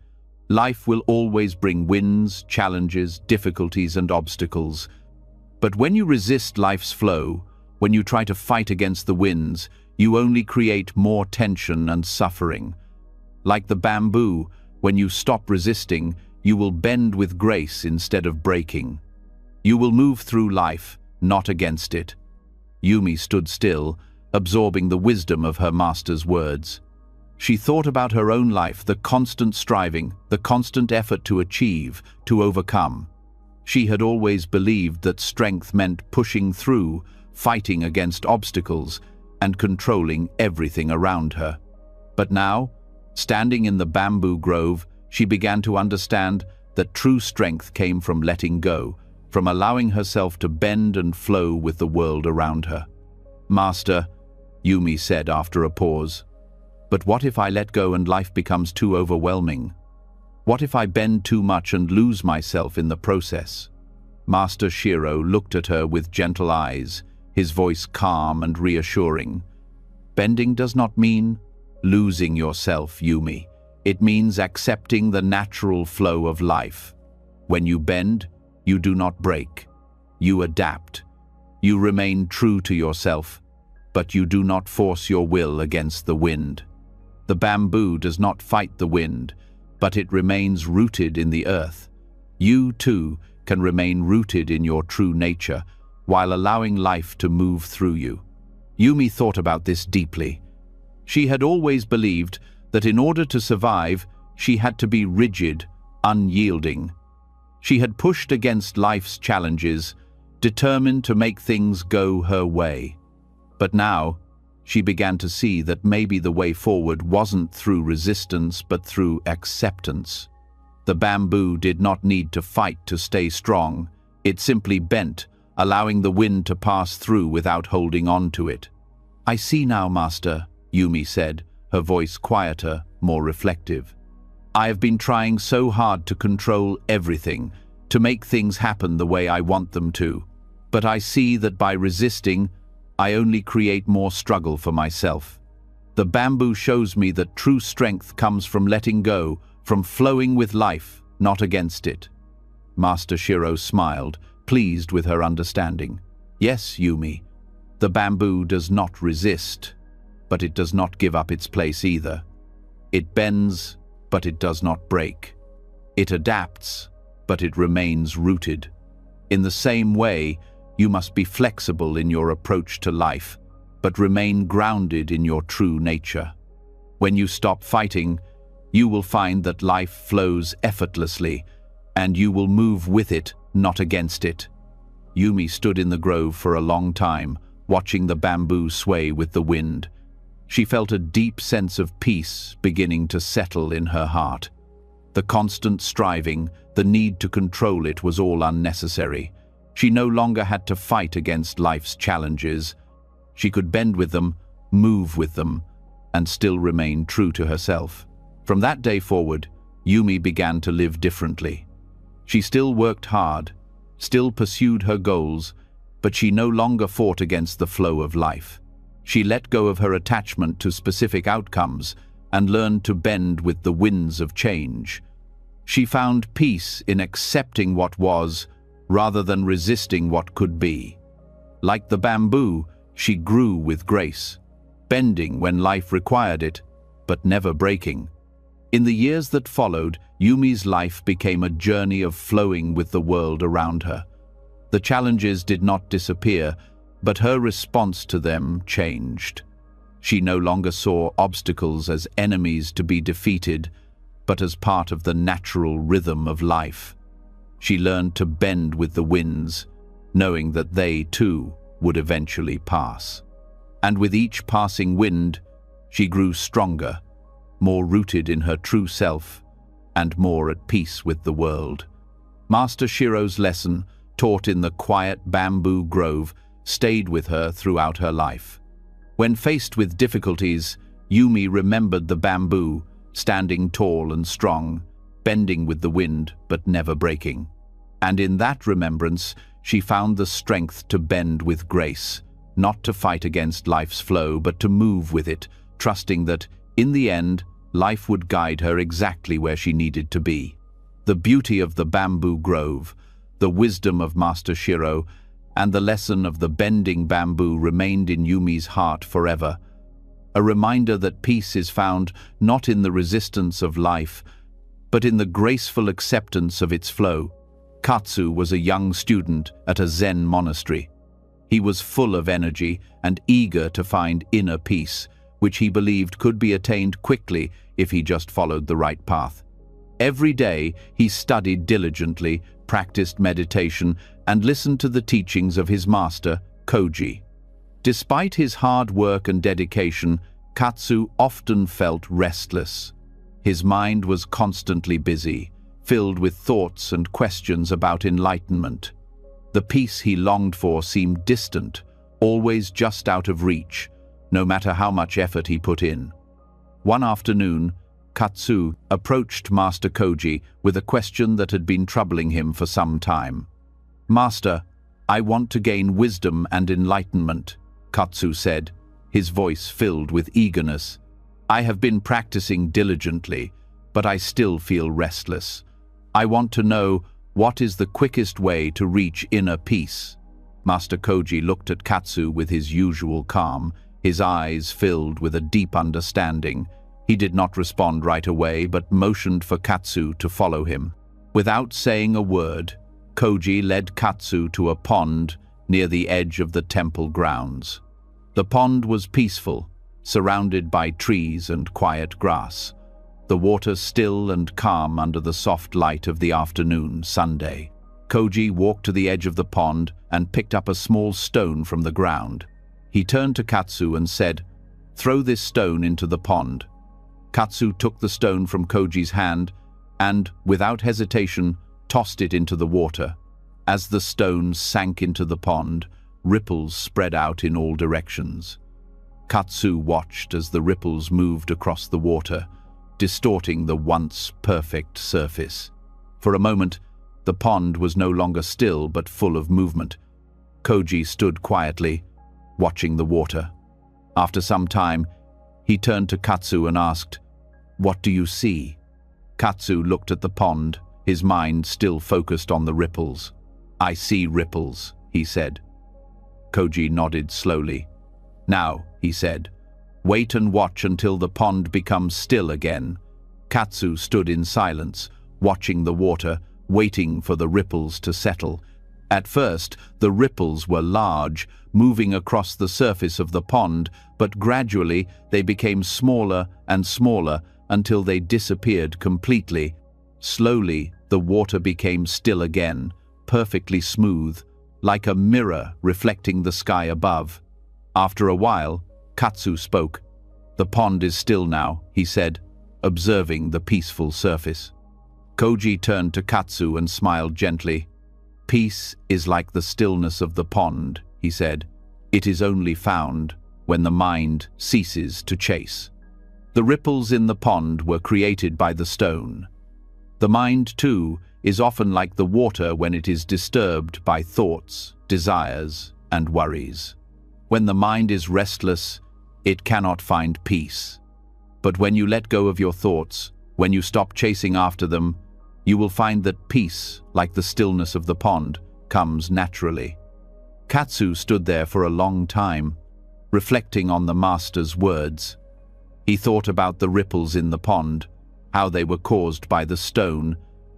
Life will always bring winds, challenges, difficulties, and obstacles. But when you resist life's flow, When you try to fight against the winds, you only create more tension and suffering. Like the bamboo, when you stop resisting, you will bend with grace instead of breaking. You will move through life, not against it. Yumi stood still, absorbing the wisdom of her master's words. She thought about her own life, the constant striving, the constant effort to achieve, to overcome. She had always believed that strength meant pushing through, fighting against obstacles, and controlling everything around her. But now, standing in the bamboo grove, she began to understand that true strength came from letting go, from allowing herself to bend and flow with the world around her. "Master," Yumi said after a pause, "but what if I let go and life becomes too overwhelming? What if I bend too much and lose myself in the process?" Master Shiro looked at her with gentle eyes, his voice calm and reassuring. "Bending does not mean losing yourself, Yumi. It means accepting the natural flow of life. When you bend, you do not break. You adapt. You remain true to yourself, but you do not force your will against the wind. The bamboo does not fight the wind, but it remains rooted in the earth. You, too, can remain rooted in your true nature, while allowing life to move through you." Yumi thought about this deeply. She had always believed that in order to survive, she had to be rigid, unyielding. She had pushed against life's challenges, determined to make things go her way. But now, she began to see that maybe the way forward wasn't through resistance but through acceptance. The bamboo did not need to fight to stay strong. It simply bent, allowing the wind to pass through without holding on to it. "I see now, Master," Yumi said, her voice quieter, more reflective. "I have been trying so hard to control everything, to make things happen the way I want them to. But I see that by resisting, I only create more struggle for myself. The bamboo shows me that true strength comes from letting go, from flowing with life, not against it." Master Shiro smiled, pleased with her understanding. "Yes, Yumi, the bamboo does not resist, but it does not give up its place either. It bends, but it does not break. It adapts, but it remains rooted. In the same way, you must be flexible in your approach to life, but remain grounded in your true nature. When you stop fighting, you will find that life flows effortlessly, and you will move with it, not against it." Yumi stood in the grove for a long time, watching the bamboo sway with the wind. She felt a deep sense of peace beginning to settle in her heart. The constant striving, the need to control it was all unnecessary. She no longer had to fight against life's challenges. She could bend with them, move with them, and still remain true to herself. From that day forward, Yumi began to live differently. She still worked hard, still pursued her goals, but she no longer fought against the flow of life. She let go of her attachment to specific outcomes and learned to bend with the winds of change. She found peace in accepting what was, rather than resisting what could be. Like the bamboo, she grew with grace, bending when life required it, but never breaking. In the years that followed, Yumi's life became a journey of flowing with the world around her. The challenges did not disappear, but her response to them changed. She no longer saw obstacles as enemies to be defeated, but as part of the natural rhythm of life. She learned to bend with the winds, knowing that they, too, would eventually pass. And with each passing wind, she grew stronger, more rooted in her true self, and more at peace with the world. Master Shiro's lesson, taught in the quiet bamboo grove, stayed with her throughout her life. When faced with difficulties, Yumi remembered the bamboo, standing tall and strong, bending with the wind but never breaking. And in that remembrance, she found the strength to bend with grace, not to fight against life's flow, but to move with it, trusting that, in the end, life would guide her exactly where she needed to be. The beauty of the bamboo grove, the wisdom of Master Shiro, and the lesson of the bending bamboo remained in Yumi's heart forever. A reminder that peace is found not in the resistance of life, but in the graceful acceptance of its flow. Katsu was a young student at a Zen monastery. He was full of energy and eager to find inner peace, which he believed could be attained quickly if he just followed the right path. Every day, he studied diligently, practiced meditation, and listened to the teachings of his master, Koji. Despite his hard work and dedication, Katsu often felt restless. His mind was constantly busy, filled with thoughts and questions about enlightenment. The peace he longed for seemed distant, always just out of reach, no matter how much effort he put in. One afternoon, Katsu approached Master Koji with a question that had been troubling him for some time. "Master, I want to gain wisdom and enlightenment," Katsu said, his voice filled with eagerness. "I have been practicing diligently, but I still feel restless. I want to know what is the quickest way to reach inner peace." Master Koji looked at Katsu with his usual calm, his eyes filled with a deep understanding. He did not respond right away, but motioned for Katsu to follow him. Without saying a word, Koji led Katsu to a pond near the edge of the temple grounds. The pond was peaceful, surrounded by trees and quiet grass, the water still and calm under the soft light of the afternoon Sunday. Koji walked to the edge of the pond and picked up a small stone from the ground. He turned to Katsu and said, "Throw this stone into the pond." Katsu took the stone from Koji's hand and, without hesitation, tossed it into the water. As the stone sank into the pond, ripples spread out in all directions. Katsu watched as the ripples moved across the water, distorting the once perfect surface. For a moment, the pond was no longer still but full of movement. Koji stood quietly, watching the water. After some time, he turned to Katsu and asked, "What do you see?" Katsu looked at the pond, his mind still focused on the ripples. "I see ripples," he said. Koji nodded slowly. "Now," he said, "wait and watch until the pond becomes still again." Katsu stood in silence, watching the water, waiting for the ripples to settle. At first, the ripples were large, moving across the surface of the pond, but gradually they became smaller and smaller until they disappeared completely. Slowly, the water became still again, perfectly smooth, like a mirror reflecting the sky above. After a while, Katsu spoke. "The pond is still now," he said, observing the peaceful surface. Koji turned to Katsu and smiled gently. "Peace is like the stillness of the pond," he said. "It is only found when the mind ceases to chase." The ripples in the pond were created by the stone. The mind, too, is often like the water when it is disturbed by thoughts, desires, and worries. When the mind is restless, it cannot find peace. But when you let go of your thoughts, when you stop chasing after them, you will find that peace, like the stillness of the pond, comes naturally. Katsu stood there for a long time, reflecting on the master's words. He thought about the ripples in the pond, how they were caused by the stone,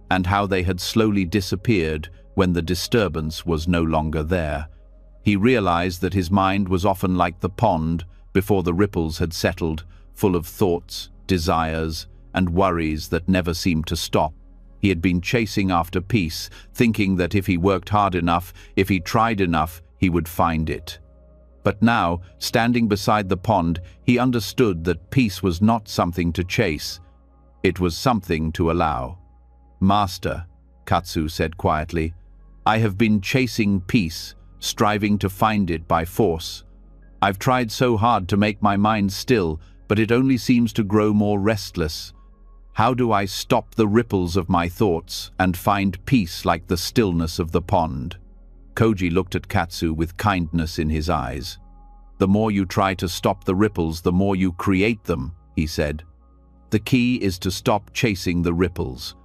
and how they had slowly disappeared when the disturbance was no longer there. He realized that his mind was often like the pond before the ripples had settled, full of thoughts, desires, and worries that never seemed to stop. He had been chasing after peace, thinking that if he worked hard enough, if he tried enough, he would find it. But now, standing beside the pond, he understood that peace was not something to chase. It was something to allow. "Master," Katsu said quietly, "I have been chasing peace, striving to find it by force. I've tried so hard to make my mind still, but it only seems to grow more restless. How do I stop the ripples of my thoughts and find peace like the stillness of the pond?" Koji looked at Katsu with kindness in his eyes. "The more you try to stop the ripples, the more you create them," he said. "The key is to stop chasing the ripples.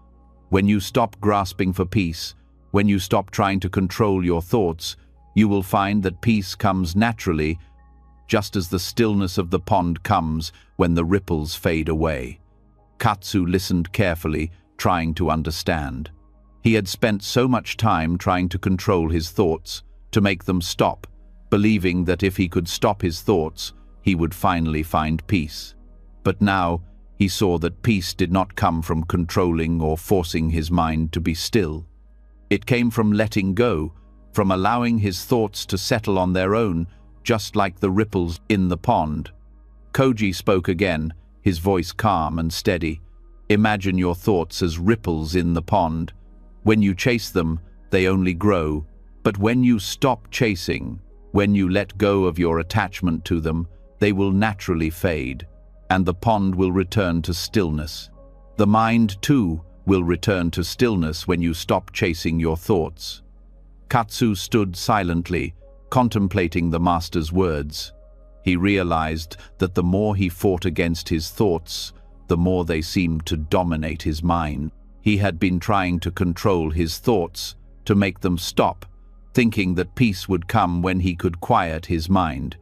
When you stop grasping for peace, when you stop trying to control your thoughts, You will find that peace comes naturally, just as the stillness of the pond comes when the ripples fade away. Katsu listened carefully, trying to understand. He had spent so much time trying to control his thoughts, to make them stop, believing that if he could stop his thoughts, he would finally find peace. But now, he saw that peace did not come from controlling or forcing his mind to be still. It came from letting go, from allowing his thoughts to settle on their own, just like the ripples in the pond. Koji spoke again, his voice calm and steady. Imagine your thoughts as ripples in the pond. When you chase them, they only grow. But when you stop chasing, when you let go of your attachment to them, they will naturally fade, and the pond will return to stillness. The mind, too, will return to stillness when you stop chasing your thoughts. Katsu stood silently, contemplating the master's words. He realized that the more he fought against his thoughts, the more they seemed to dominate his mind. He had been trying to control his thoughts, to make them stop, thinking that peace would come when he could quiet his mind.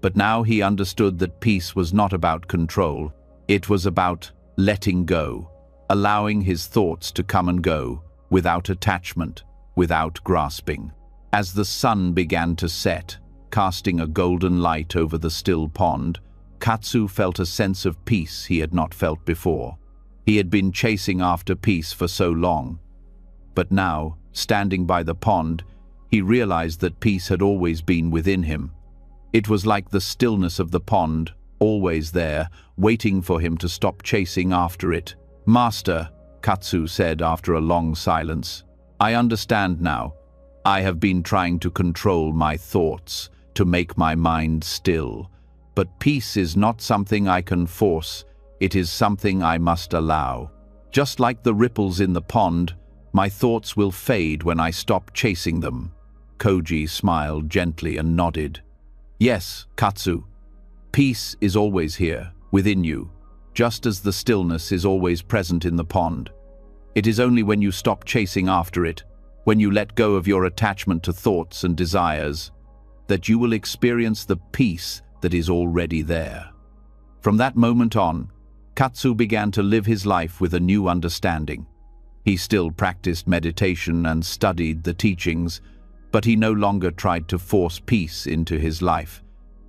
But now he understood that peace was not about control. It was about letting go, allowing his thoughts to come and go, without attachment, without grasping. As the sun began to set, casting a golden light over the still pond, Katsu felt a sense of peace he had not felt before. He had been chasing after peace for so long. But now, standing by the pond, he realized that peace had always been within him. It was like the stillness of the pond, always there, waiting for him to stop chasing after it. "Master," Katsu said after a long silence, "I understand now. I have been trying to control my thoughts, to make my mind still. But peace is not something I can force, it is something I must allow. Just like the ripples in the pond, my thoughts will fade when I stop chasing them." Koji smiled gently and nodded. "Yes, Katsu. Peace is always here, within you, just as the stillness is always present in the pond. It is only when you stop chasing after it, when you let go of your attachment to thoughts and desires, that you will experience the peace that is already there." From that moment on, Katsu began to live his life with a new understanding. He still practiced meditation and studied the teachings, but he no longer tried to force peace into his life.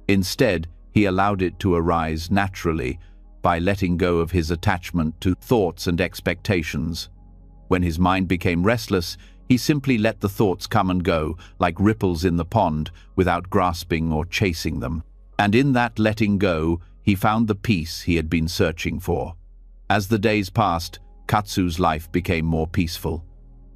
Instead, he allowed it to arise naturally by letting go of his attachment to thoughts and expectations. When his mind became restless, he simply let the thoughts come and go, like ripples in the pond, without grasping or chasing them. And in that letting go, he found the peace he had been searching for. As the days passed, Katsu's life became more peaceful.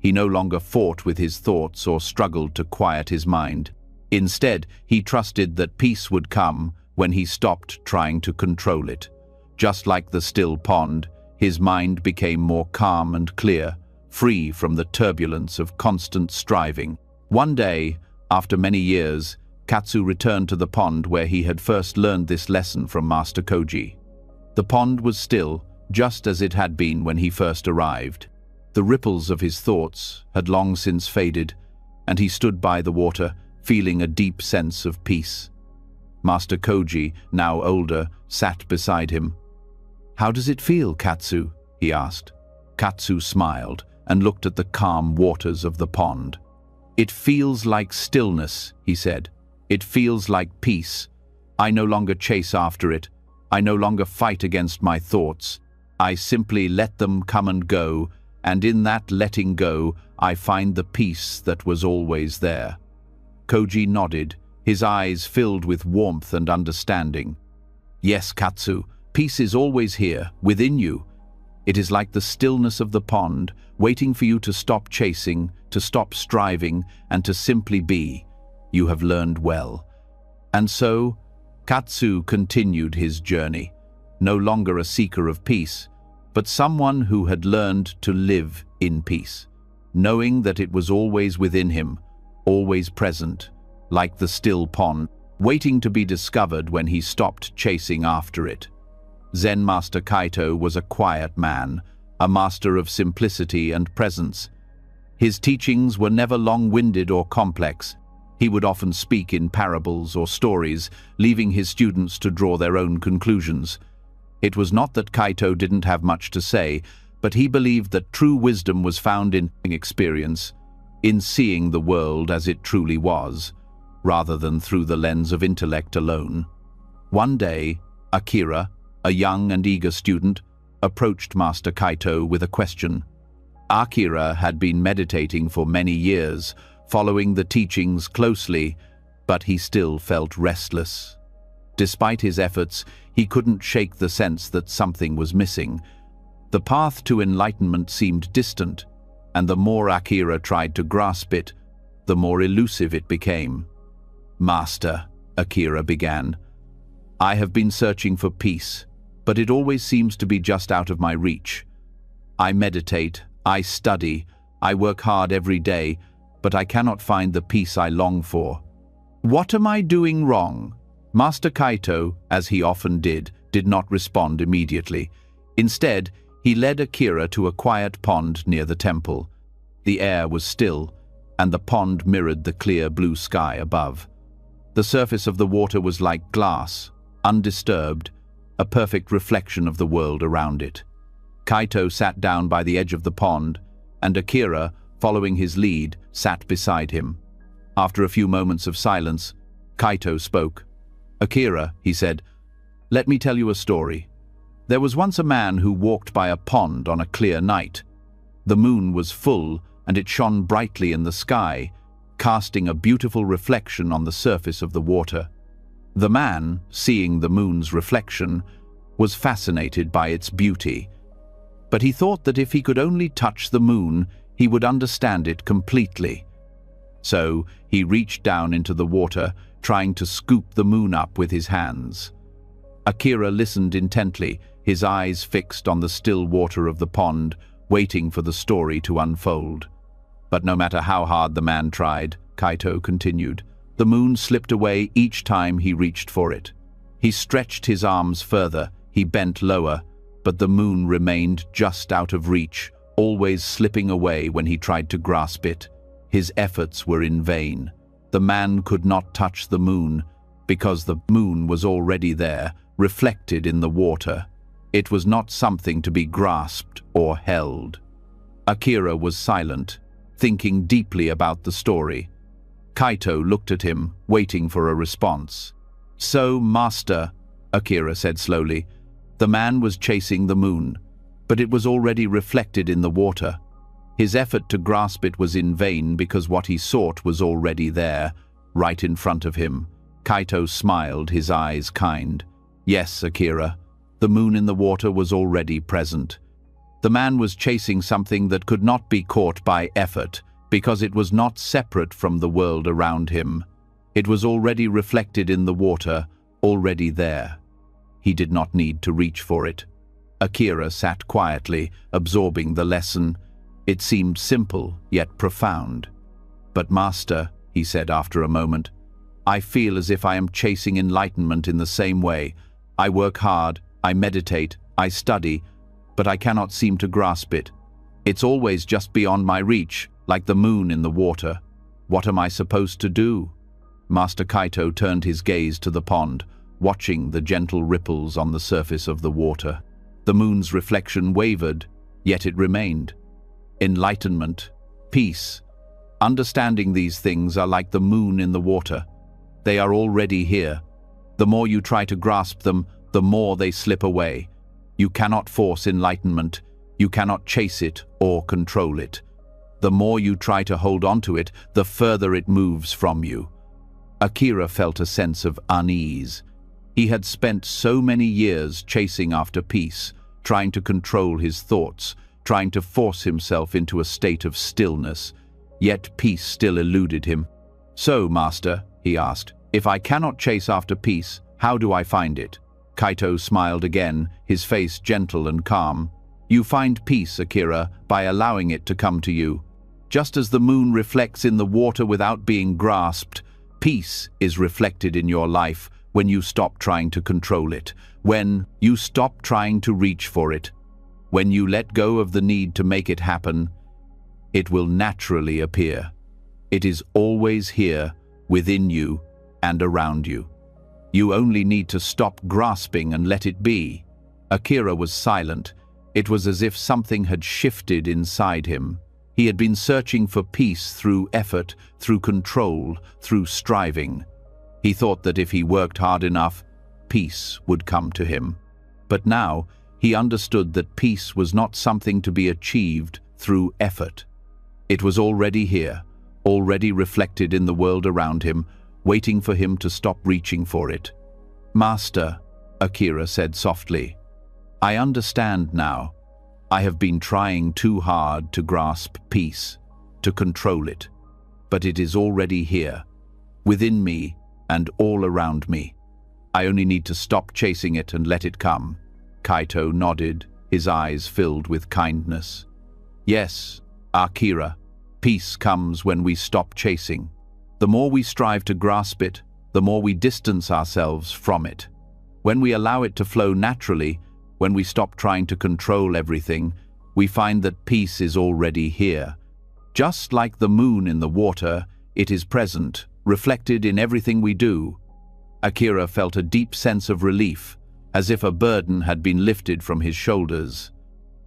He no longer fought with his thoughts or struggled to quiet his mind. Instead, he trusted that peace would come when he stopped trying to control it. Just like the still pond, his mind became more calm and clear, free from the turbulence of constant striving. One day, after many years, Katsu returned to the pond where he had first learned this lesson from Master Koji. The pond was still, just as it had been when he first arrived. The ripples of his thoughts had long since faded, and he stood by the water, feeling a deep sense of peace. Master Koji, now older, sat beside him. "How does it feel, Katsu?" he asked. Katsu smiled and looked at the calm waters of the pond. "It feels like stillness," he said. "It feels like peace. I no longer chase after it. I no longer fight against my thoughts. I simply let them come and go, and in that letting go, I find the peace that was always there." Koji nodded, his eyes filled with warmth and understanding. "Yes, Katsu, peace is always here, within you. It is like the stillness of the pond, waiting for you to stop chasing, to stop striving, and to simply be. You have learned well." And so, Katsu continued his journey, no longer a seeker of peace, but someone who had learned to live in peace, knowing that it was always within him, always present, like the still pond, waiting to be discovered when he stopped chasing after it. Zen Master Kaito was a quiet man, a master of simplicity and presence. His teachings were never long-winded or complex. He would often speak in parables or stories, leaving his students to draw their own conclusions. It was not that Kaito didn't have much to say, but he believed that true wisdom was found in experience, in seeing the world as it truly was, rather than through the lens of intellect alone. One day, Akira, a young and eager student, approached Master Kaito with a question. Akira had been meditating for many years, following the teachings closely, but he still felt restless. Despite his efforts, he couldn't shake the sense that something was missing. The path to enlightenment seemed distant, and the more Akira tried to grasp it, the more elusive it became. "Master," Akira began, "I have been searching for peace, but it always seems to be just out of my reach. I meditate, I study, I work hard every day, but I cannot find the peace I long for. What am I doing wrong?" Master Kaito, as he often did not respond immediately. Instead, he led Akira to a quiet pond near the temple. The air was still, and the pond mirrored the clear blue sky above. The surface of the water was like glass, undisturbed, a perfect reflection of the world around it. Kaito sat down by the edge of the pond, and Akira, following his lead, sat beside him. After a few moments of silence, Kaito spoke. "Akira," he said, "let me tell you a story. There was once a man who walked by a pond on a clear night. The moon was full, and it shone brightly in the sky, casting a beautiful reflection on the surface of the water. The man, seeing the moon's reflection, was fascinated by its beauty. But he thought that if he could only touch the moon, he would understand it completely. So he reached down into the water, trying to scoop the moon up with his hands." Akira listened intently, his eyes fixed on the still water of the pond, waiting for the story to unfold. But no matter how hard the man tried, Kaito continued, the moon slipped away each time he reached for it. He stretched his arms further, he bent lower, but the moon remained just out of reach, always slipping away when he tried to grasp it. His efforts were in vain. The man could not touch the moon, because the moon was already there, reflected in the water. It was not something to be grasped or held. Akira was silent, thinking deeply about the story. Kaito looked at him, waiting for a response. "So, Master," Akira said slowly, "the man was chasing the moon, but it was already reflected in the water. His effort to grasp it was in vain because what he sought was already there, right in front of him." Kaito smiled, his eyes kind. "Yes, Akira, the moon in the water was already present. The man was chasing something that could not be caught by effort, because it was not separate from the world around him. It was already reflected in the water, already there. He did not need to reach for it." Akira sat quietly, absorbing the lesson. It seemed simple, yet profound. "But Master," he said after a moment, "I feel as if I am chasing enlightenment in the same way. I work hard, I meditate, I study, but I cannot seem to grasp it. It's always just beyond my reach, like the moon in the water. What am I supposed to do?" Master Kaito turned his gaze to the pond, watching the gentle ripples on the surface of the water. The moon's reflection wavered, yet it remained. Enlightenment, peace, understanding these things are like the moon in the water. They are already here. The more you try to grasp them, the more they slip away. You cannot force enlightenment. You cannot chase it or control it. The more you try to hold on to it, the further it moves from you. Akira felt a sense of unease. He had spent so many years chasing after peace, trying to control his thoughts, trying to force himself into a state of stillness, yet peace still eluded him. "So, Master," he asked, "if I cannot chase after peace, how do I find it?" Kaito smiled again, his face gentle and calm. "You find peace, Akira, by allowing it to come to you. Just as the moon reflects in the water without being grasped, peace is reflected in your life when you stop trying to control it, when you stop trying to reach for it. When you let go of the need to make it happen, it will naturally appear. It is always here, within you and around you. You only need to stop grasping and let it be. Akira was silent. It was as if something had shifted inside him. He had been searching for peace through effort, through control, through striving. He thought that if he worked hard enough, peace would come to him. But now, he understood that peace was not something to be achieved through effort. It was already here, already reflected in the world around him, waiting for him to stop reaching for it. "Master," Akira said softly, "I understand now. I have been trying too hard to grasp peace, to control it. But it is already here, within me and all around me. I only need to stop chasing it and let it come." Kaito nodded, his eyes filled with kindness. "Yes, Akira, peace comes when we stop chasing. The more we strive to grasp it, the more we distance ourselves from it. When we allow it to flow naturally, when we stop trying to control everything, we find that peace is already here. Just like the moon in the water, it is present, reflected in everything we do." Akira felt a deep sense of relief, as if a burden had been lifted from his shoulders.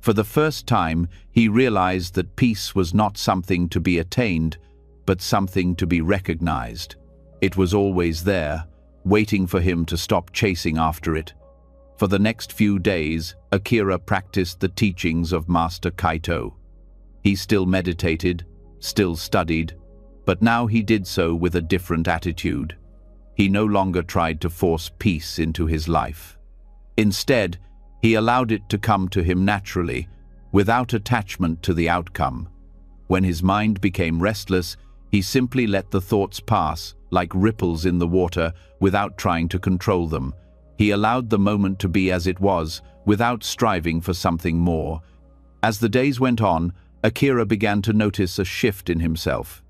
For the first time, he realized that peace was not something to be attained, but something to be recognized. It was always there, waiting for him to stop chasing after it. For the next few days, Akira practiced the teachings of Master Kaito. He still meditated, still studied, but now he did so with a different attitude. He no longer tried to force peace into his life. Instead, he allowed it to come to him naturally, without attachment to the outcome. When his mind became restless, he simply let the thoughts pass, like ripples in the water, without trying to control them. He allowed the moment to be as it was, without striving for something more. As the days went on, Akira began to notice a shift in himself.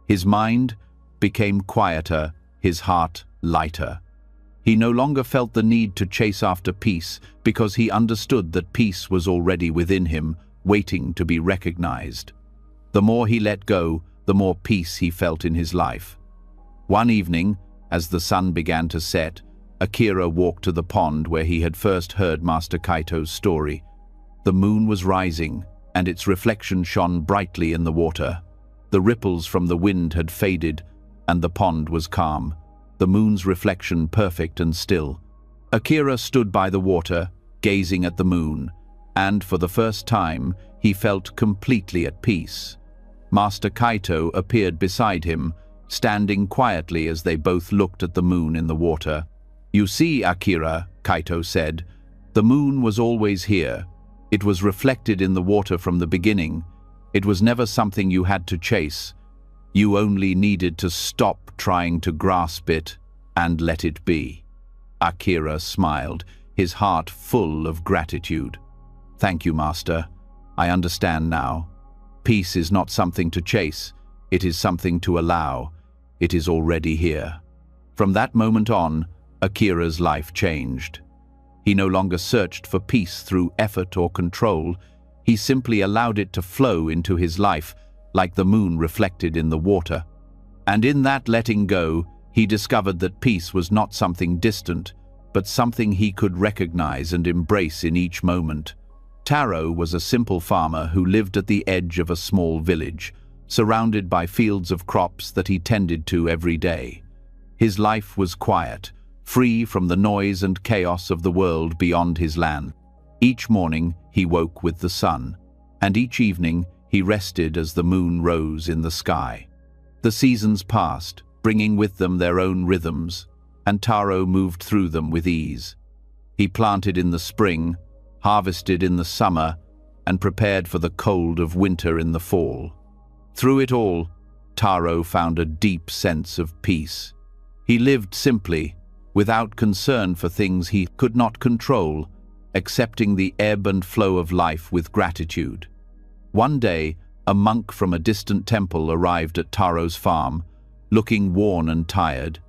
His mind became quieter, his heart lighter. He no longer felt the need to chase after peace because he understood that peace was already within him, waiting to be recognized. The more he let go, the more peace he felt in his life. One evening, as the sun began to set, Akira walked to the pond where he had first heard Master Kaito's story. The moon was rising, and its reflection shone brightly in the water. The ripples from the wind had faded, and the pond was calm, the moon's reflection perfect and still. Akira stood by the water, gazing at the moon, and for the first time, he felt completely at peace. Master Kaito appeared beside him, standing quietly as they both looked at the moon in the water. "You see, Akira," Kaito said, "the moon was always here. It was reflected in the water from the beginning. It was never something you had to chase. You only needed to stop trying to grasp it and let it be." Akira smiled, his heart full of gratitude. "Thank you, Master. I understand now. Peace is not something to chase. It is something to allow. It is already here." From that moment on, Akira's life changed. He no longer searched for peace through effort or control. He simply allowed it to flow into his life, like the moon reflected in the water. And in that letting go, he discovered that peace was not something distant, but something he could recognize and embrace in each moment. Taro was a simple farmer who lived at the edge of a small village, surrounded by fields of crops that he tended to every day. His life was quiet, free from the noise and chaos of the world beyond his land. Each morning he woke with the sun, and each evening he rested as the moon rose in the sky. The seasons passed, bringing with them their own rhythms, and Taro moved through them with ease. He planted in the spring, harvested in the summer, and prepared for the cold of winter in the fall. Through it all, Taro found a deep sense of peace. He lived simply, without concern for things he could not control, accepting the ebb and flow of life with gratitude. One day, a monk from a distant temple arrived at Taro's farm, looking worn and tired.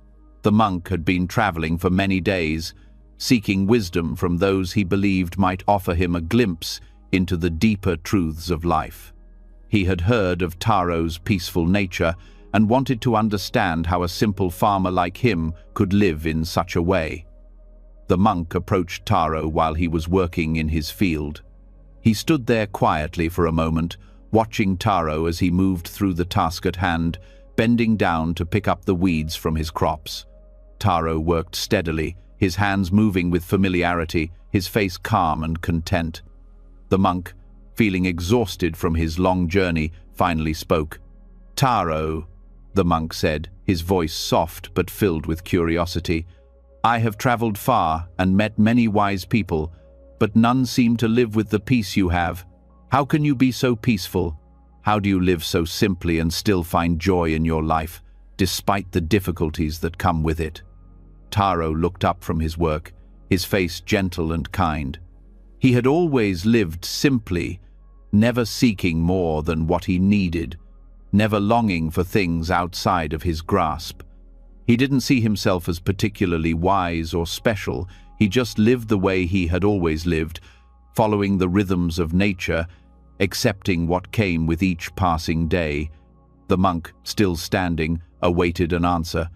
The monk had been traveling for many days, seeking wisdom from those he believed might offer him a glimpse into the deeper truths of life. He had heard of Taro's peaceful nature and wanted to understand how a simple farmer like him could live in such a way. The monk approached Taro while he was working in his field. He stood there quietly for a moment, watching Taro as he moved through the task at hand, bending down to pick up the weeds from his crops. Taro worked steadily, his hands moving with familiarity, his face calm and content. The monk, feeling exhausted from his long journey, finally spoke. "Taro," the monk said, his voice soft but filled with curiosity, "I have traveled far and met many wise people, but none seem to live with the peace you have. How can you be so peaceful? How do you live so simply and still find joy in your life, despite the difficulties that come with it?" Taro looked up from his work, his face gentle and kind. He had always lived simply, never seeking more than what he needed, never longing for things outside of his grasp. He didn't see himself as particularly wise or special. He just lived the way he had always lived, following the rhythms of nature, accepting what came with each passing day. The monk, still standing, awaited an answer.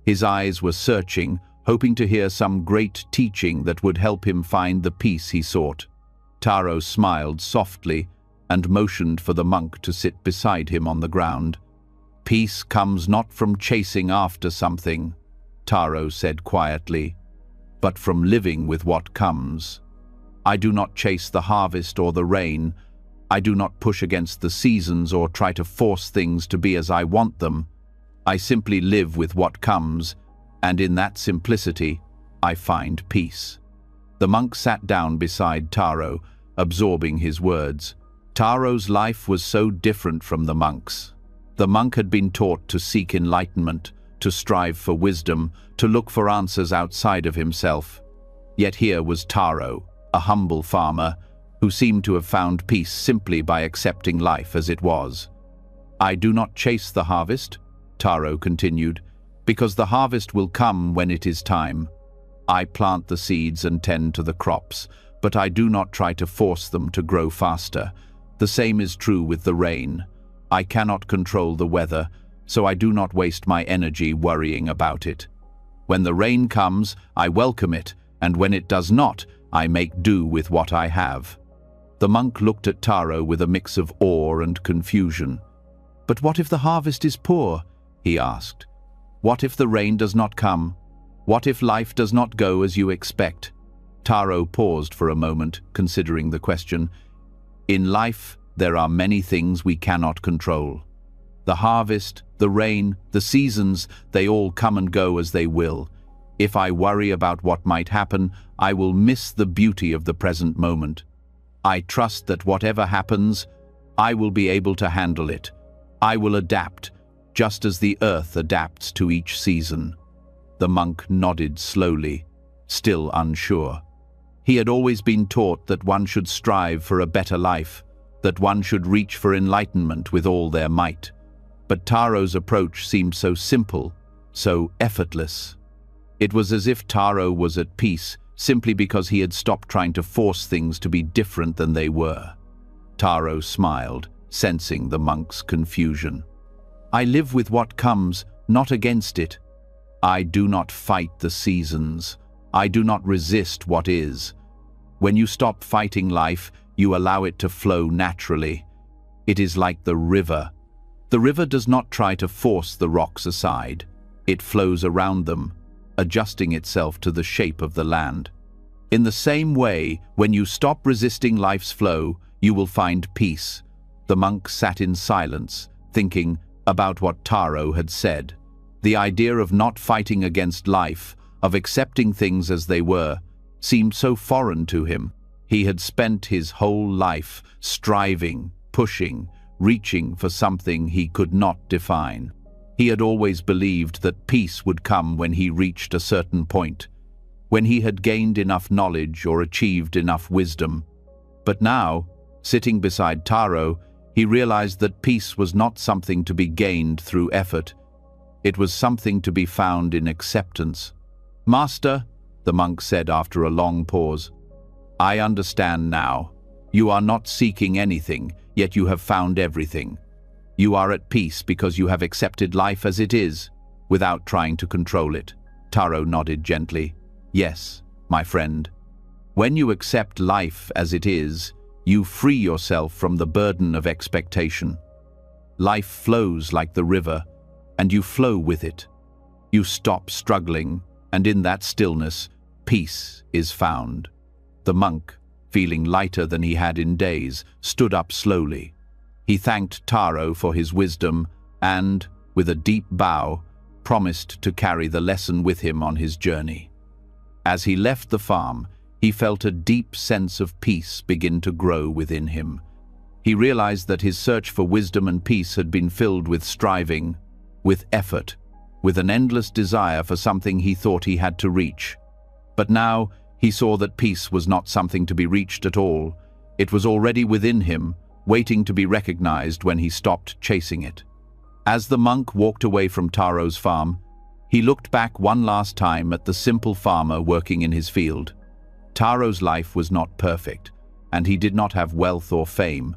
His eyes were searching, hoping to hear some great teaching that would help him find the peace he sought. Taro smiled softly and motioned for the monk to sit beside him on the ground. "Peace comes not from chasing after something," Taro said quietly, "but from living with what comes. I do not chase the harvest or the rain. I do not push against the seasons or try to force things to be as I want them. I simply live with what comes, and in that simplicity, I find peace." The monk sat down beside Taro, absorbing his words. Taro's life was so different from the monk's. The monk had been taught to seek enlightenment, to strive for wisdom, to look for answers outside of himself. Yet here was Taro, a humble farmer, who seemed to have found peace simply by accepting life as it was. "I do not chase the harvest," Taro continued, "because the harvest will come when it is time. I plant the seeds and tend to the crops, but I do not try to force them to grow faster. The same is true with the rain. I cannot control the weather, so I do not waste my energy worrying about it. When the rain comes, I welcome it, and when it does not, I make do with what I have." The monk looked at Taro with a mix of awe and confusion. "But what if the harvest is poor?" he asked. "What if the rain does not come? What if life does not go as you expect?" Taro paused for a moment, considering the question. "In life, there are many things we cannot control. The harvest, the rain, the seasons, they all come and go as they will. If I worry about what might happen, I will miss the beauty of the present moment. I trust that whatever happens, I will be able to handle it. I will adapt, just as the earth adapts to each season." The monk nodded slowly, still unsure. He had always been taught that one should strive for a better life, that one should reach for enlightenment with all their might. But Taro's approach seemed so simple, so effortless. It was as if Taro was at peace simply because he had stopped trying to force things to be different than they were. Taro smiled, sensing the monk's confusion. "I live with what comes, not against it. I do not fight the seasons. I do not resist what is. When you stop fighting life, you allow it to flow naturally. It is like the river. The river does not try to force the rocks aside. It flows around them, adjusting itself to the shape of the land. In the same way, when you stop resisting life's flow, you will find peace." The monk sat in silence, thinking about what Taro had said. The idea of not fighting against life, of accepting things as they were, seemed so foreign to him. He had spent his whole life striving, pushing, reaching for something he could not define. He had always believed that peace would come when he reached a certain point, when he had gained enough knowledge or achieved enough wisdom. But now, sitting beside Taro, he realized that peace was not something to be gained through effort. It was something to be found in acceptance. "Master," the monk said after a long pause, "I understand now. You are not seeking anything, yet you have found everything. You are at peace because you have accepted life as it is, without trying to control it. Taro nodded gently. Yes, my friend. When you accept life as it is, you free yourself from the burden of expectation. Life flows like the river, and you flow with it. You stop struggling, and in that stillness, peace is found. The monk, feeling lighter than he had in days, stood up slowly. He thanked Taro for his wisdom and, with a deep bow, promised to carry the lesson with him on his journey. As he left the farm, he felt a deep sense of peace begin to grow within him. He realized that his search for wisdom and peace had been filled with striving, with effort, with an endless desire for something he thought he had to reach. But now he saw that peace was not something to be reached at all. It was already within him, waiting to be recognized when he stopped chasing it. As the monk walked away from Taro's farm, he looked back one last time at the simple farmer working in his field. Taro's life was not perfect, and he did not have wealth or fame,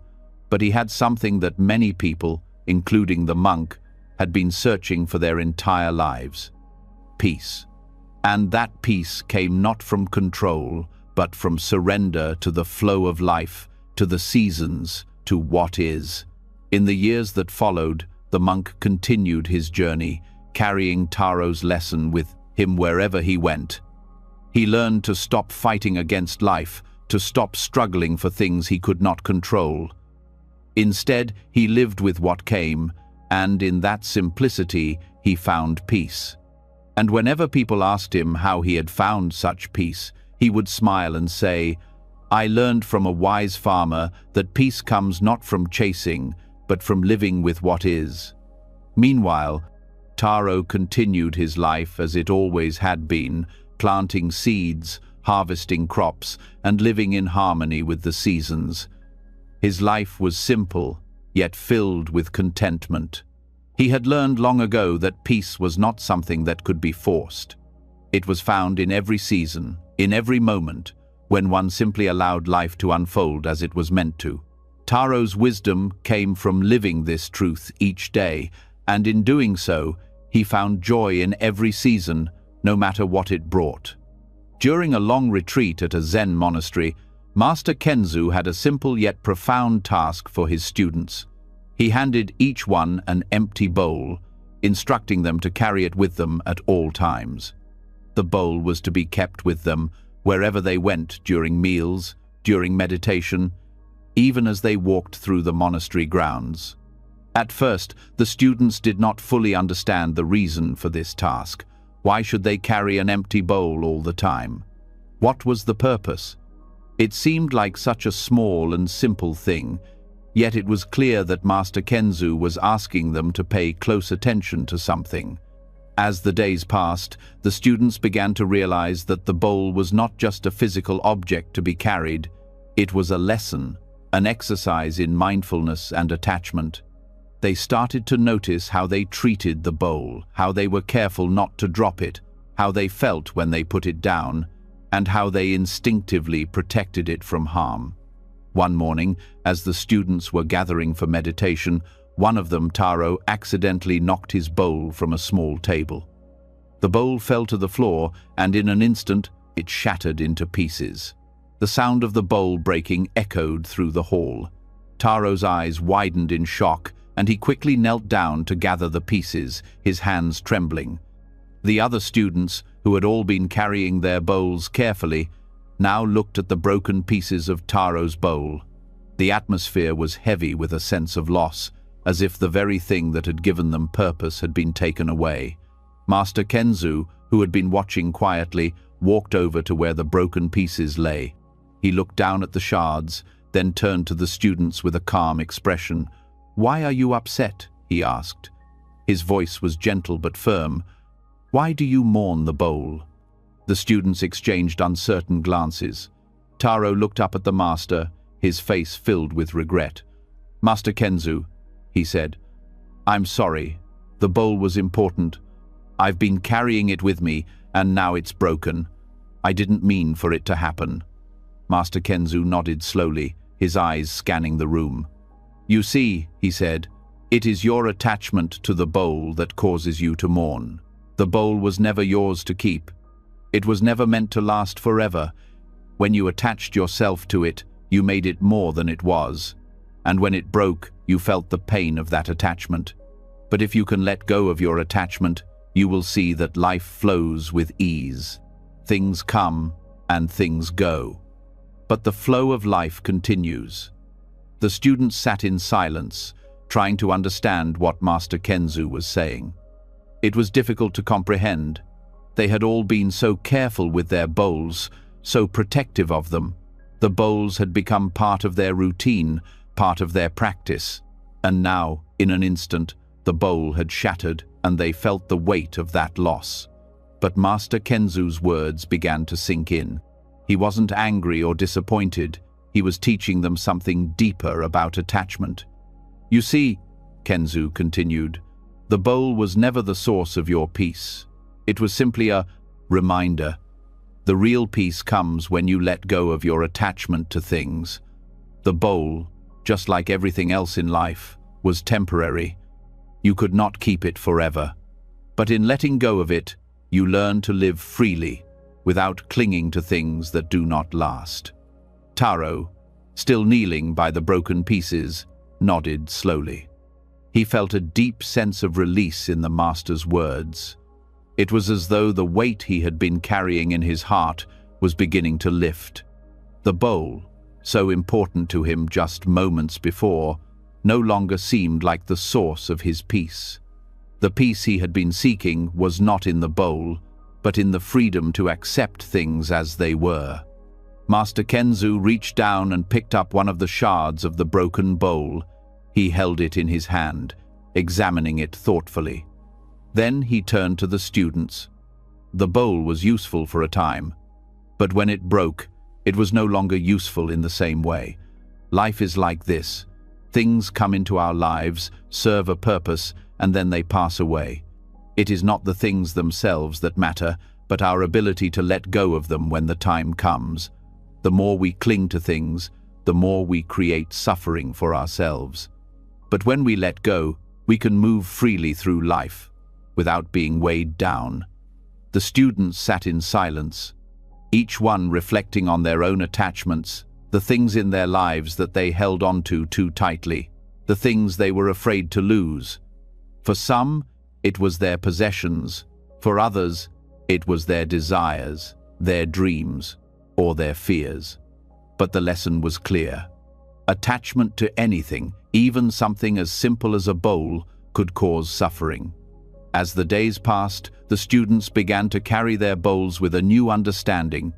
but he had something that many people, including the monk, had been searching for their entire lives: peace. And that peace came not from control, but from surrender to the flow of life, to the seasons, to what is. In the years that followed, the monk continued his journey, carrying Taro's lesson with him wherever he went. He learned to stop fighting against life, to stop struggling for things he could not control. Instead, he lived with what came, and in that simplicity, he found peace. And whenever people asked him how he had found such peace, he would smile and say, "I learned from a wise farmer that peace comes not from chasing, but from living with what is." Meanwhile, Taro continued his life as it always had been, planting seeds, harvesting crops, and living in harmony with the seasons. His life was simple, yet filled with contentment. He had learned long ago that peace was not something that could be forced. It was found in every season, in every moment, when one simply allowed life to unfold as it was meant to. Taro's wisdom came from living this truth each day, and in doing so, he found joy in every season, no matter what it brought. During a long retreat at a Zen monastery, Master Kenzu had a simple yet profound task for his students. He handed each one an empty bowl, instructing them to carry it with them at all times. The bowl was to be kept with them wherever they went during meals, during meditation, even as they walked through the monastery grounds. At first, the students did not fully understand the reason for this task. Why should they carry an empty bowl all the time? What was the purpose? It seemed like such a small and simple thing, yet it was clear that Master Kenzu was asking them to pay close attention to something. As the days passed, the students began to realize that the bowl was not just a physical object to be carried, it was a lesson, an exercise in mindfulness and attachment. They started to notice how they treated the bowl, how they were careful not to drop it, how they felt when they put it down, and how they instinctively protected it from harm. One morning, as the students were gathering for meditation, one of them, Taro, accidentally knocked his bowl from a small table. The bowl fell to the floor, and in an instant, it shattered into pieces. The sound of the bowl breaking echoed through the hall. Taro's eyes widened in shock, and he quickly knelt down to gather the pieces, his hands trembling. The other students, who had all been carrying their bowls carefully, now looked at the broken pieces of Taro's bowl. The atmosphere was heavy with a sense of loss, as if the very thing that had given them purpose had been taken away. Master Kenzu, who had been watching quietly, walked over to where the broken pieces lay. He looked down at the shards, then turned to the students with a calm expression. "Why are you upset?" he asked. His voice was gentle but firm. "Why do you mourn the bowl?" The students exchanged uncertain glances. Taro looked up at the master, his face filled with regret. "Master Kenzu," he said, "I'm sorry. The bowl was important. I've been carrying it with me, and now it's broken. I didn't mean for it to happen." Master Kenzu nodded slowly, his eyes scanning the room. "You see," he said, It is your attachment to the bowl that causes you to mourn. The bowl was never yours to keep. It was never meant to last forever. When you attached yourself to it, you made it more than it was. And when it broke, you felt the pain of that attachment. But if you can let go of your attachment, you will see that life flows with ease. Things come and things go. But the flow of life continues. The students sat in silence, trying to understand what Master Kenzu was saying. It was difficult to comprehend. They had all been so careful with their bowls, so protective of them. The bowls had become part of their routine, part of their practice. And now, in an instant, the bowl had shattered, and they felt the weight of that loss. But Master Kenzu's words began to sink in. He wasn't angry or disappointed. He was teaching them something deeper about attachment. You see, Kenzu continued, the bowl was never the source of your peace. It was simply a reminder. The real peace comes when you let go of your attachment to things. The bowl, just like everything else in life, was temporary. You could not keep it forever. But in letting go of it, you learn to live freely, without clinging to things that do not last. Taro, still kneeling by the broken pieces, nodded slowly. He felt a deep sense of release in the master's words. It was as though the weight he had been carrying in his heart was beginning to lift. The bowl, so important to him just moments before, no longer seemed like the source of his peace. The peace he had been seeking was not in the bowl, but in the freedom to accept things as they were. Master Kenzu reached down and picked up one of the shards of the broken bowl. He held it in his hand, examining it thoughtfully. Then he turned to the students. The bowl was useful for a time, but when it broke, it was no longer useful in the same way. Life is like this. Things come into our lives, serve a purpose, and then they pass away. It is not the things themselves that matter, but our ability to let go of them when the time comes. The more we cling to things, the more we create suffering for ourselves. But when we let go, we can move freely through life, without being weighed down. The students sat in silence, each one reflecting on their own attachments, the things in their lives that they held onto too tightly, the things they were afraid to lose. For some, it was their possessions. For others, it was their desires, their dreams, or their fears. But the lesson was clear. Attachment to anything, even something as simple as a bowl, could cause suffering. As the days passed, the students began to carry their bowls with a new understanding.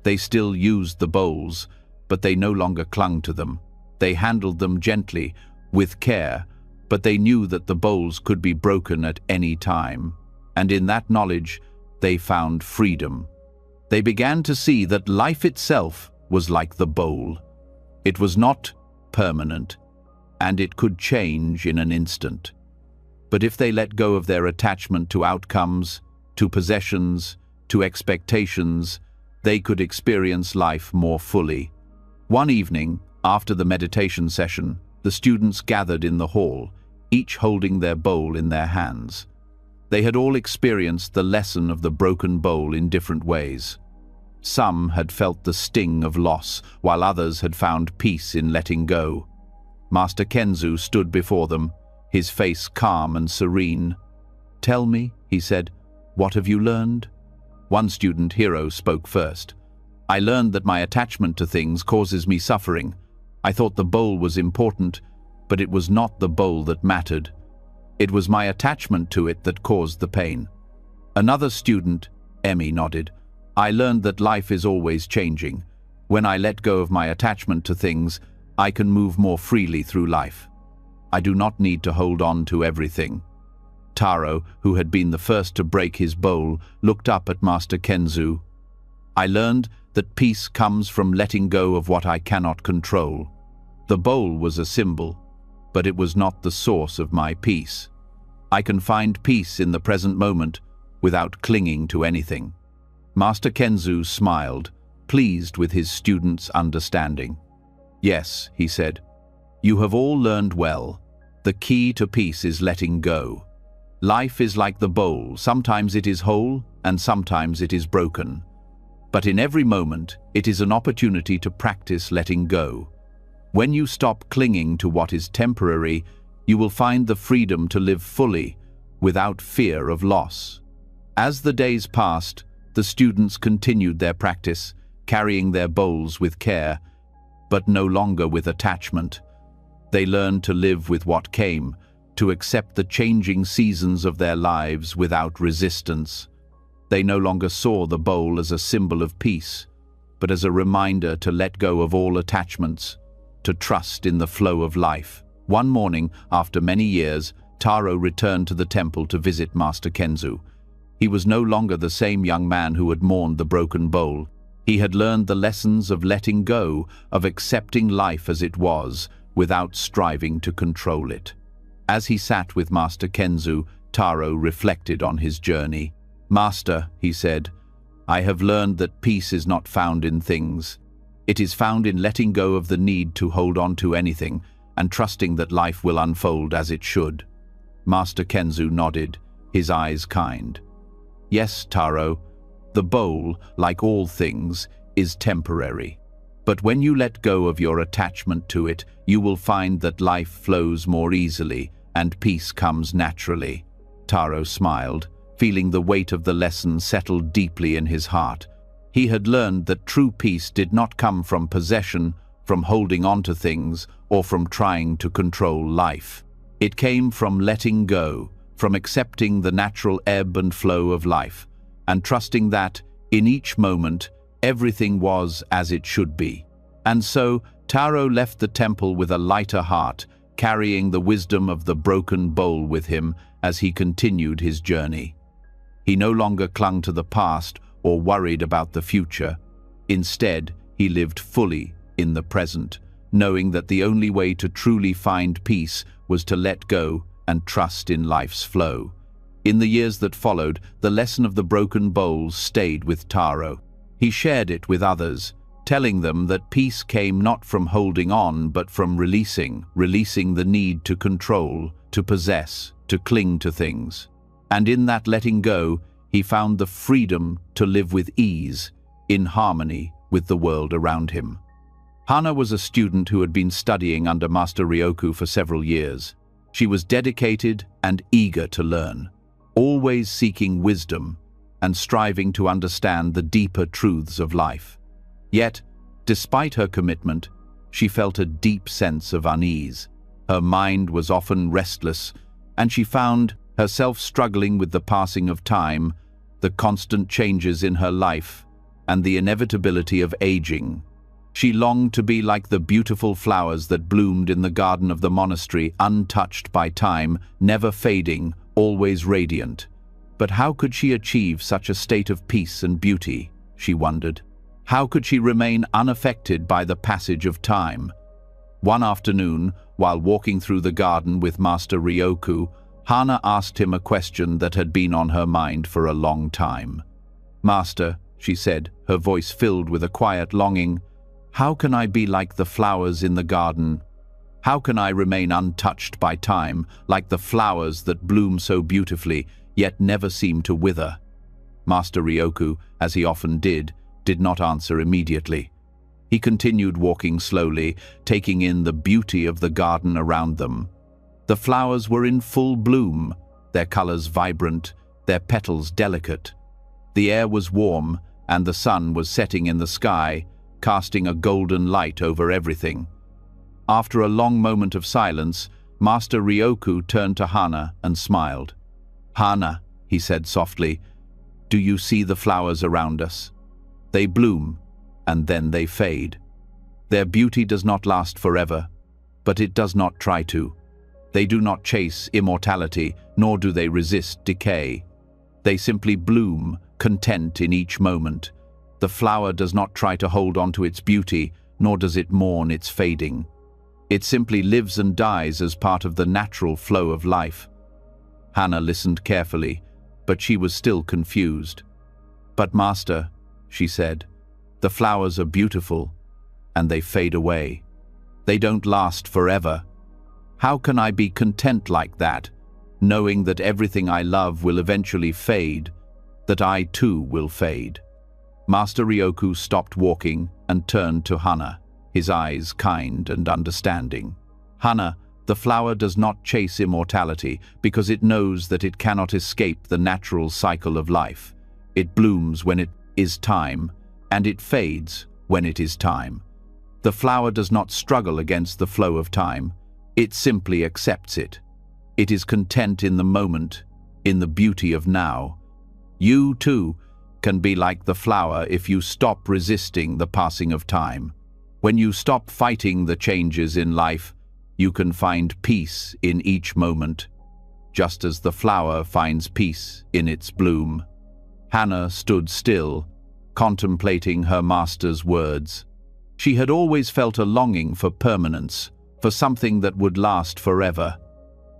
They still used the bowls, but they no longer clung to them. They handled them gently, with care, but they knew that the bowls could be broken at any time. And in that knowledge, they found freedom. They began to see that life itself was like the bowl. It was not permanent, and it could change in an instant. But if they let go of their attachment to outcomes, to possessions, to expectations, they could experience life more fully. One evening, after the meditation session, the students gathered in the hall, each holding their bowl in their hands. They had all experienced the lesson of the broken bowl in different ways. Some had felt the sting of loss, while others had found peace in letting go. Master Kenzu stood before them, his face calm and serene. "Tell me," he said, "what have you learned?" One student, Hiro, spoke first. "I learned that my attachment to things causes me suffering. I thought the bowl was important, but it was not the bowl that mattered. It was my attachment to it that caused the pain." Another student, Emmy, nodded. "I learned that life is always changing. When I let go of my attachment to things, I can move more freely through life. I do not need to hold on to everything." Taro, who had been the first to break his bowl, looked up at Master Kenzu. "I learned that peace comes from letting go of what I cannot control. The bowl was a symbol, but it was not the source of my peace. I can find peace in the present moment without clinging to anything." Master Kenzu smiled, pleased with his students' understanding. "Yes," he said, "you have all learned well. The key to peace is letting go. Life is like the bowl. Sometimes it is whole and sometimes it is broken. But in every moment, it is an opportunity to practice letting go. When you stop clinging to what is temporary, you will find the freedom to live fully, without fear of loss. As the days passed, the students continued their practice, carrying their bowls with care, but no longer with attachment. They learned to live with what came, to accept the changing seasons of their lives without resistance. They no longer saw the bowl as a symbol of peace, but as a reminder to let go of all attachments, to trust in the flow of life. One morning, after many years, Taro returned to the temple to visit Master Kenzu. He was no longer the same young man who had mourned the broken bowl. He had learned the lessons of letting go, of accepting life as it was, without striving to control it. As he sat with Master Kenzu, Taro reflected on his journey. "Master," he said, "I have learned that peace is not found in things. It is found in letting go of the need to hold on to anything and trusting that life will unfold as it should." Master Kenzu nodded, his eyes kind. "Yes, Taro, the bowl, like all things, is temporary. But when you let go of your attachment to it, you will find that life flows more easily and peace comes naturally." Taro smiled, feeling the weight of the lesson settle deeply in his heart. He had learned that true peace did not come from possession, from holding on to things, or from trying to control life. It came from letting go, from accepting the natural ebb and flow of life, and trusting that, in each moment, everything was as it should be. And so, Taro left the temple with a lighter heart, carrying the wisdom of the broken bowl with him as he continued his journey. He no longer clung to the past or worried about the future. Instead, he lived fully in the present, knowing that the only way to truly find peace was to let go and trust in life's flow. In the years that followed, the lesson of the broken bowls stayed with Taro. He shared it with others, telling them that peace came not from holding on, but from releasing the need to control, to possess, to cling to things. And in that letting go, he found the freedom to live with ease, in harmony with the world around him. Hana was a student who had been studying under Master Ryoku for several years. She was dedicated and eager to learn, always seeking wisdom and striving to understand the deeper truths of life. Yet, despite her commitment, she felt a deep sense of unease. Her mind was often restless, and she found herself struggling with the passing of time, the constant changes in her life, and the inevitability of aging. She longed to be like the beautiful flowers that bloomed in the garden of the monastery, untouched by time, never fading, always radiant. But how could she achieve such a state of peace and beauty, she wondered? How could she remain unaffected by the passage of time? One afternoon, while walking through the garden with Master Ryoku, Hana asked him a question that had been on her mind for a long time. "Master," she said, her voice filled with a quiet longing, "how can I be like the flowers in the garden? How can I remain untouched by time, like the flowers that bloom so beautifully, yet never seem to wither?" Master Ryoku, as he often did not answer immediately. He continued walking slowly, taking in the beauty of the garden around them. The flowers were in full bloom, their colors vibrant, their petals delicate. The air was warm, and the sun was setting in the sky, casting a golden light over everything. After a long moment of silence, Master Ryoku turned to Hana and smiled. "Hana," he said softly, "do you see the flowers around us? They bloom, and then they fade. Their beauty does not last forever, but it does not try to. They do not chase immortality, nor do they resist decay. They simply bloom, content in each moment. The flower does not try to hold on to its beauty, nor does it mourn its fading. It simply lives and dies as part of the natural flow of life." Hana listened carefully, but she was still confused. "But Master," she said, "the flowers are beautiful, and they fade away. They don't last forever. How can I be content like that, knowing that everything I love will eventually fade, that I too will fade? Master Ryoku stopped walking and turned to Hana, his eyes kind and understanding. Hana, the flower does not chase immortality because it knows that it cannot escape the natural cycle of life. It blooms when it is time, and it fades when it is time. The flower does not struggle against the flow of time. It simply accepts it. It is content in the moment, in the beauty of now. You, too, can be like the flower if you stop resisting the passing of time. When you stop fighting the changes in life, you can find peace in each moment, just as the flower finds peace in its bloom. Hana stood still, contemplating her master's words. She had always felt a longing for permanence, for something that would last forever.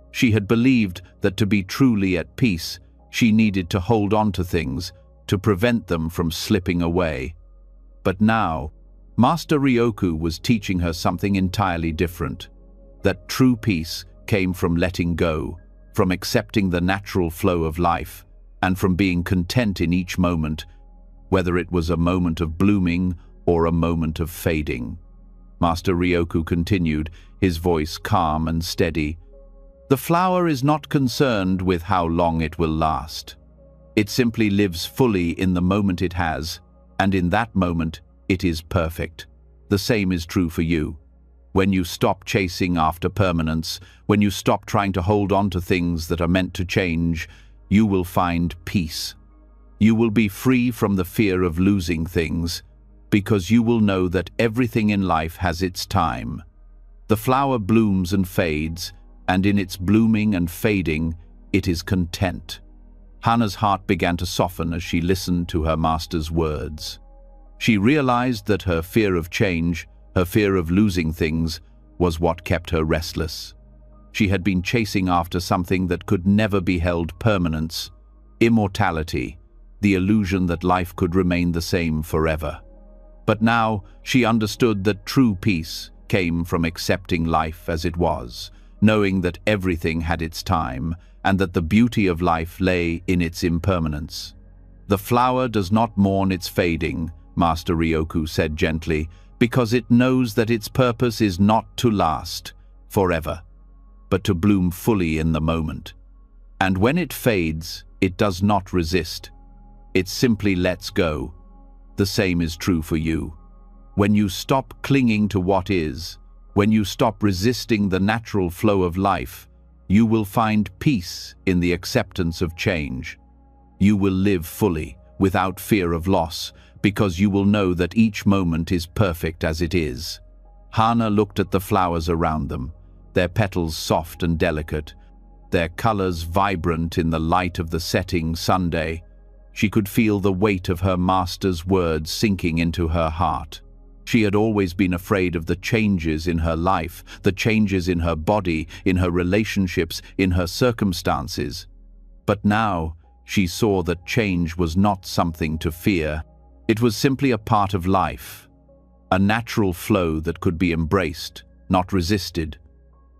She had believed that to be truly at peace, she needed to hold on to things, to prevent them from slipping away. But now, Master Ryoku was teaching her something entirely different. That true peace came from letting go, from accepting the natural flow of life, and from being content in each moment, whether it was a moment of blooming or a moment of fading. Master Ryoku continued, his voice calm and steady. The flower is not concerned with how long it will last. It simply lives fully in the moment it has, and in that moment, it is perfect. The same is true for you. When you stop chasing after permanence, when you stop trying to hold on to things that are meant to change, you will find peace. You will be free from the fear of losing things, because you will know that everything in life has its time. The flower blooms and fades, and in its blooming and fading, it is content. Hana's heart began to soften as she listened to her master's words. She realized that her fear of change, her fear of losing things, was what kept her restless. She had been chasing after something that could never be held permanence, immortality, the illusion that life could remain the same forever. But now she understood that true peace came from accepting life as it was, knowing that everything had its time, and that the beauty of life lay in its impermanence. The flower does not mourn its fading, Master Ryoku said gently, because it knows that its purpose is not to last forever, but to bloom fully in the moment. And when it fades, it does not resist. It simply lets go. The same is true for you. When you stop clinging to what is, when you stop resisting the natural flow of life, you will find peace in the acceptance of change. You will live fully, without fear of loss, because you will know that each moment is perfect as it is. Hana looked at the flowers around them, their petals soft and delicate, their colors vibrant in the light of the setting Sunday. She could feel the weight of her master's words sinking into her heart. She had always been afraid of the changes in her life, the changes in her body, in her relationships, in her circumstances. But now she saw that change was not something to fear. It was simply a part of life, a natural flow that could be embraced, not resisted.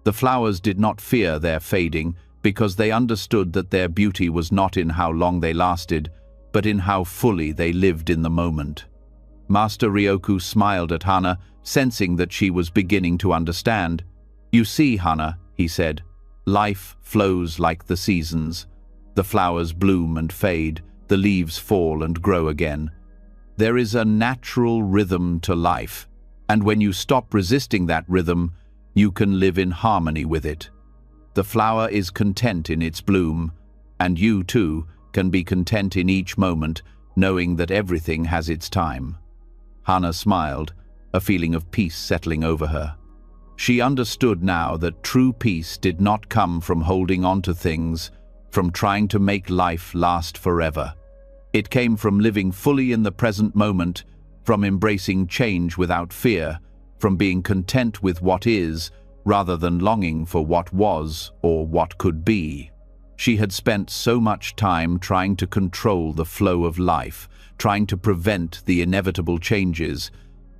The flowers did not fear their fading because they understood that their beauty was not in how long they lasted, but in how fully they lived in the moment. Master Ryoku smiled at Hana, sensing that she was beginning to understand. "You see, Hana," he said, "life flows like the seasons. The flowers bloom and fade, the leaves fall and grow again. There is a natural rhythm to life, and when you stop resisting that rhythm, you can live in harmony with it. The flower is content in its bloom, and you, too, can be content in each moment, knowing that everything has its time." Hana smiled, a feeling of peace settling over her. She understood now that true peace did not come from holding on to things, from trying to make life last forever. It came from living fully in the present moment, from embracing change without fear, from being content with what is, rather than longing for what was or what could be. She had spent so much time trying to control the flow of life, trying to prevent the inevitable changes,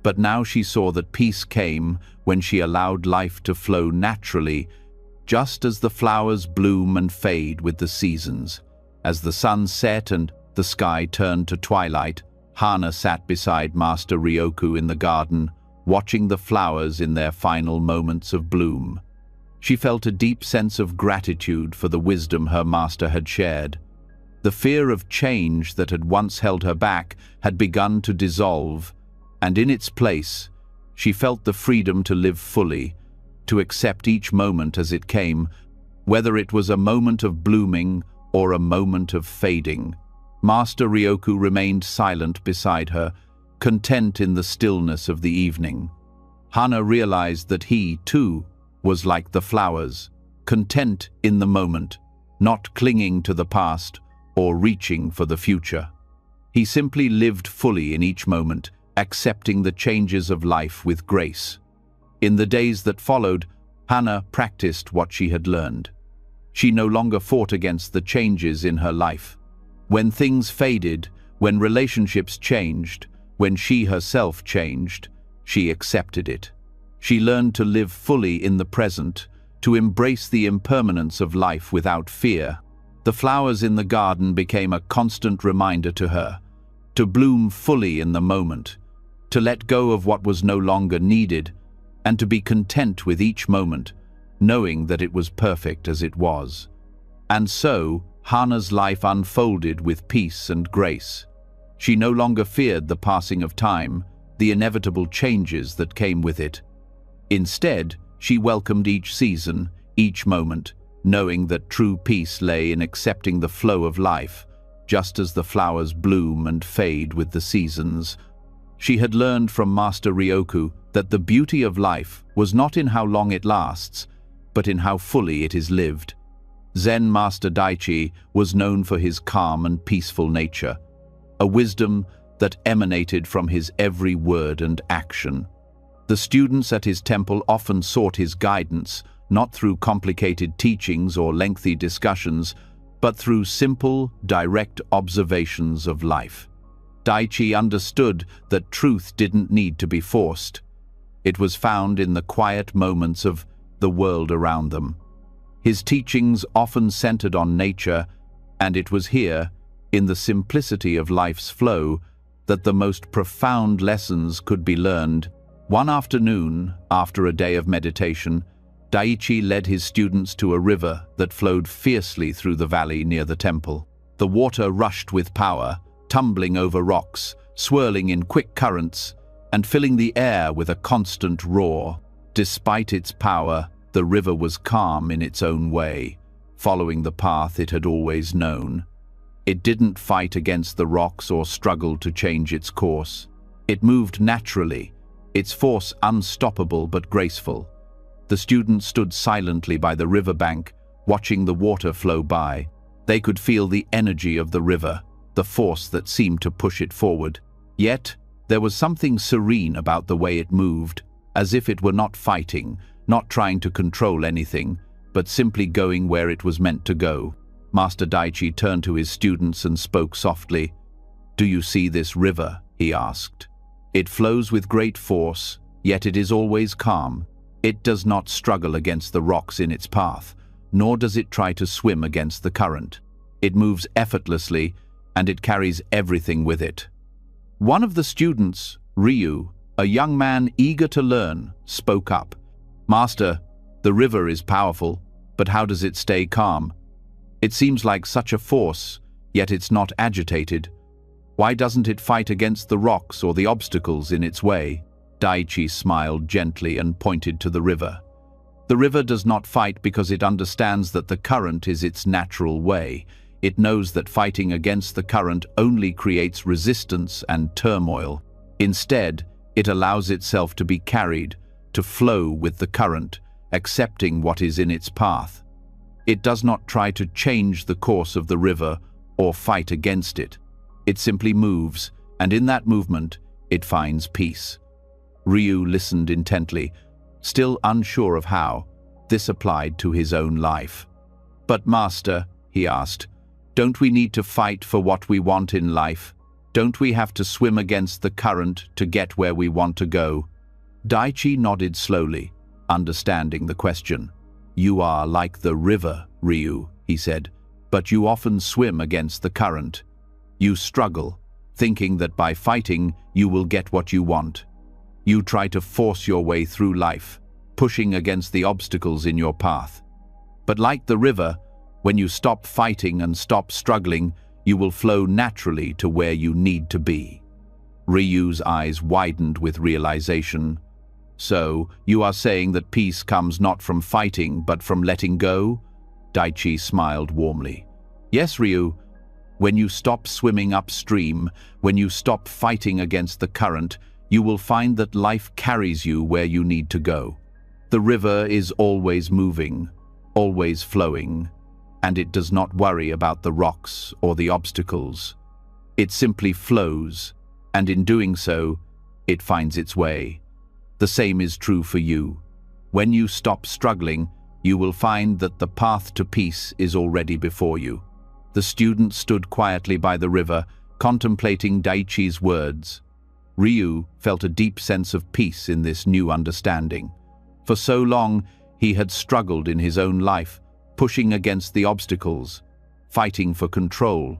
but now she saw that peace came when she allowed life to flow naturally, just as the flowers bloom and fade with the seasons. As the sun set and the sky turned to twilight, Hana sat beside Master Ryoku in the garden, watching the flowers in their final moments of bloom. She felt a deep sense of gratitude for the wisdom her master had shared. The fear of change that had once held her back had begun to dissolve, and in its place, she felt the freedom to live fully, to accept each moment as it came, whether it was a moment of blooming or a moment of fading. Master Ryoku remained silent beside her, content in the stillness of the evening. Hana realized that he, too, was like the flowers, content in the moment, not clinging to the past or reaching for the future. He simply lived fully in each moment, accepting the changes of life with grace. In the days that followed, Hana practiced what she had learned. She no longer fought against the changes in her life. When things faded, when relationships changed, when she herself changed, she accepted it. She learned to live fully in the present, to embrace the impermanence of life without fear. The flowers in the garden became a constant reminder to her, to bloom fully in the moment, to let go of what was no longer needed, and to be content with each moment, knowing that it was perfect as it was. And so, Hana's life unfolded with peace and grace. She no longer feared the passing of time, the inevitable changes that came with it. Instead, she welcomed each season, each moment, knowing that true peace lay in accepting the flow of life, just as the flowers bloom and fade with the seasons. She had learned from Master Ryoku that the beauty of life was not in how long it lasts, but in how fully it is lived. Zen Master Daichi was known for his calm and peaceful nature, a wisdom that emanated from his every word and action. The students at his temple often sought his guidance, not through complicated teachings or lengthy discussions, but through simple, direct observations of life. Daichi understood that truth didn't need to be forced. It was found in the quiet moments of the world around them. His teachings often centered on nature, and it was here, in the simplicity of life's flow, that the most profound lessons could be learned. One afternoon, after a day of meditation, Daichi led his students to a river that flowed fiercely through the valley near the temple. The water rushed with power, tumbling over rocks, swirling in quick currents, and filling the air with a constant roar. Despite its power, the river was calm in its own way, following the path it had always known. It didn't fight against the rocks or struggle to change its course. It moved naturally, its force unstoppable but graceful. The students stood silently by the riverbank, watching the water flow by. They could feel the energy of the river, the force that seemed to push it forward. Yet, there was something serene about the way it moved, as if it were not fighting, not trying to control anything, but simply going where it was meant to go. Master Daichi turned to his students and spoke softly. "Do you see this river?" he asked. "It flows with great force, yet it is always calm. It does not struggle against the rocks in its path, nor does it try to swim against the current. It moves effortlessly, and it carries everything with it." One of the students, Ryu, a young man eager to learn, spoke up. "Master, the river is powerful, but how does it stay calm? It seems like such a force, yet it's not agitated. Why doesn't it fight against the rocks or the obstacles in its way?" Daichi smiled gently and pointed to the river. "The river does not fight because it understands that the current is its natural way. It knows that fighting against the current only creates resistance and turmoil. Instead, it allows itself to be carried, to flow with the current, accepting what is in its path. It does not try to change the course of the river or fight against it. It simply moves, and in that movement, it finds peace." Ryu listened intently, still unsure of how this applied to his own life. "But Master," he asked, "don't we need to fight for what we want in life? Don't we have to swim against the current to get where we want to go?" Daichi nodded slowly, understanding the question. "You are like the river, Ryu," he said, "but you often swim against the current. You struggle, thinking that by fighting you will get what you want. You try to force your way through life, pushing against the obstacles in your path. But like the river, when you stop fighting and stop struggling, you will flow naturally to where you need to be." Ryu's eyes widened with realization. "So, you are saying that peace comes not from fighting, but from letting go?" Daichi smiled warmly. "Yes, Ryu. When you stop swimming upstream, when you stop fighting against the current, you will find that life carries you where you need to go. The river is always moving, always flowing, and it does not worry about the rocks or the obstacles. It simply flows, and in doing so, it finds its way. The same is true for you. When you stop struggling, you will find that the path to peace is already before you." The student stood quietly by the river, contemplating Daichi's words. Ryu felt a deep sense of peace in this new understanding. For so long, he had struggled in his own life, pushing against the obstacles, fighting for control,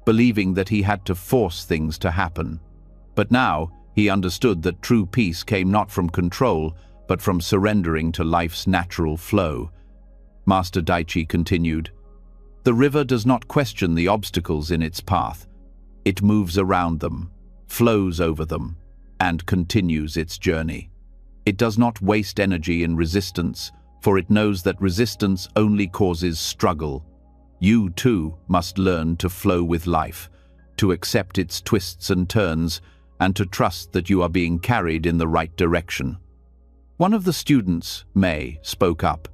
believing that he had to force things to happen. But now, he understood that true peace came not from control, but from surrendering to life's natural flow. Master Daichi continued, "The river does not question the obstacles in its path. It moves around them, flows over them, and continues its journey. It does not waste energy in resistance, for it knows that resistance only causes struggle. You, too, must learn to flow with life, to accept its twists and turns, and to trust that you are being carried in the right direction." One of the students, May, spoke up.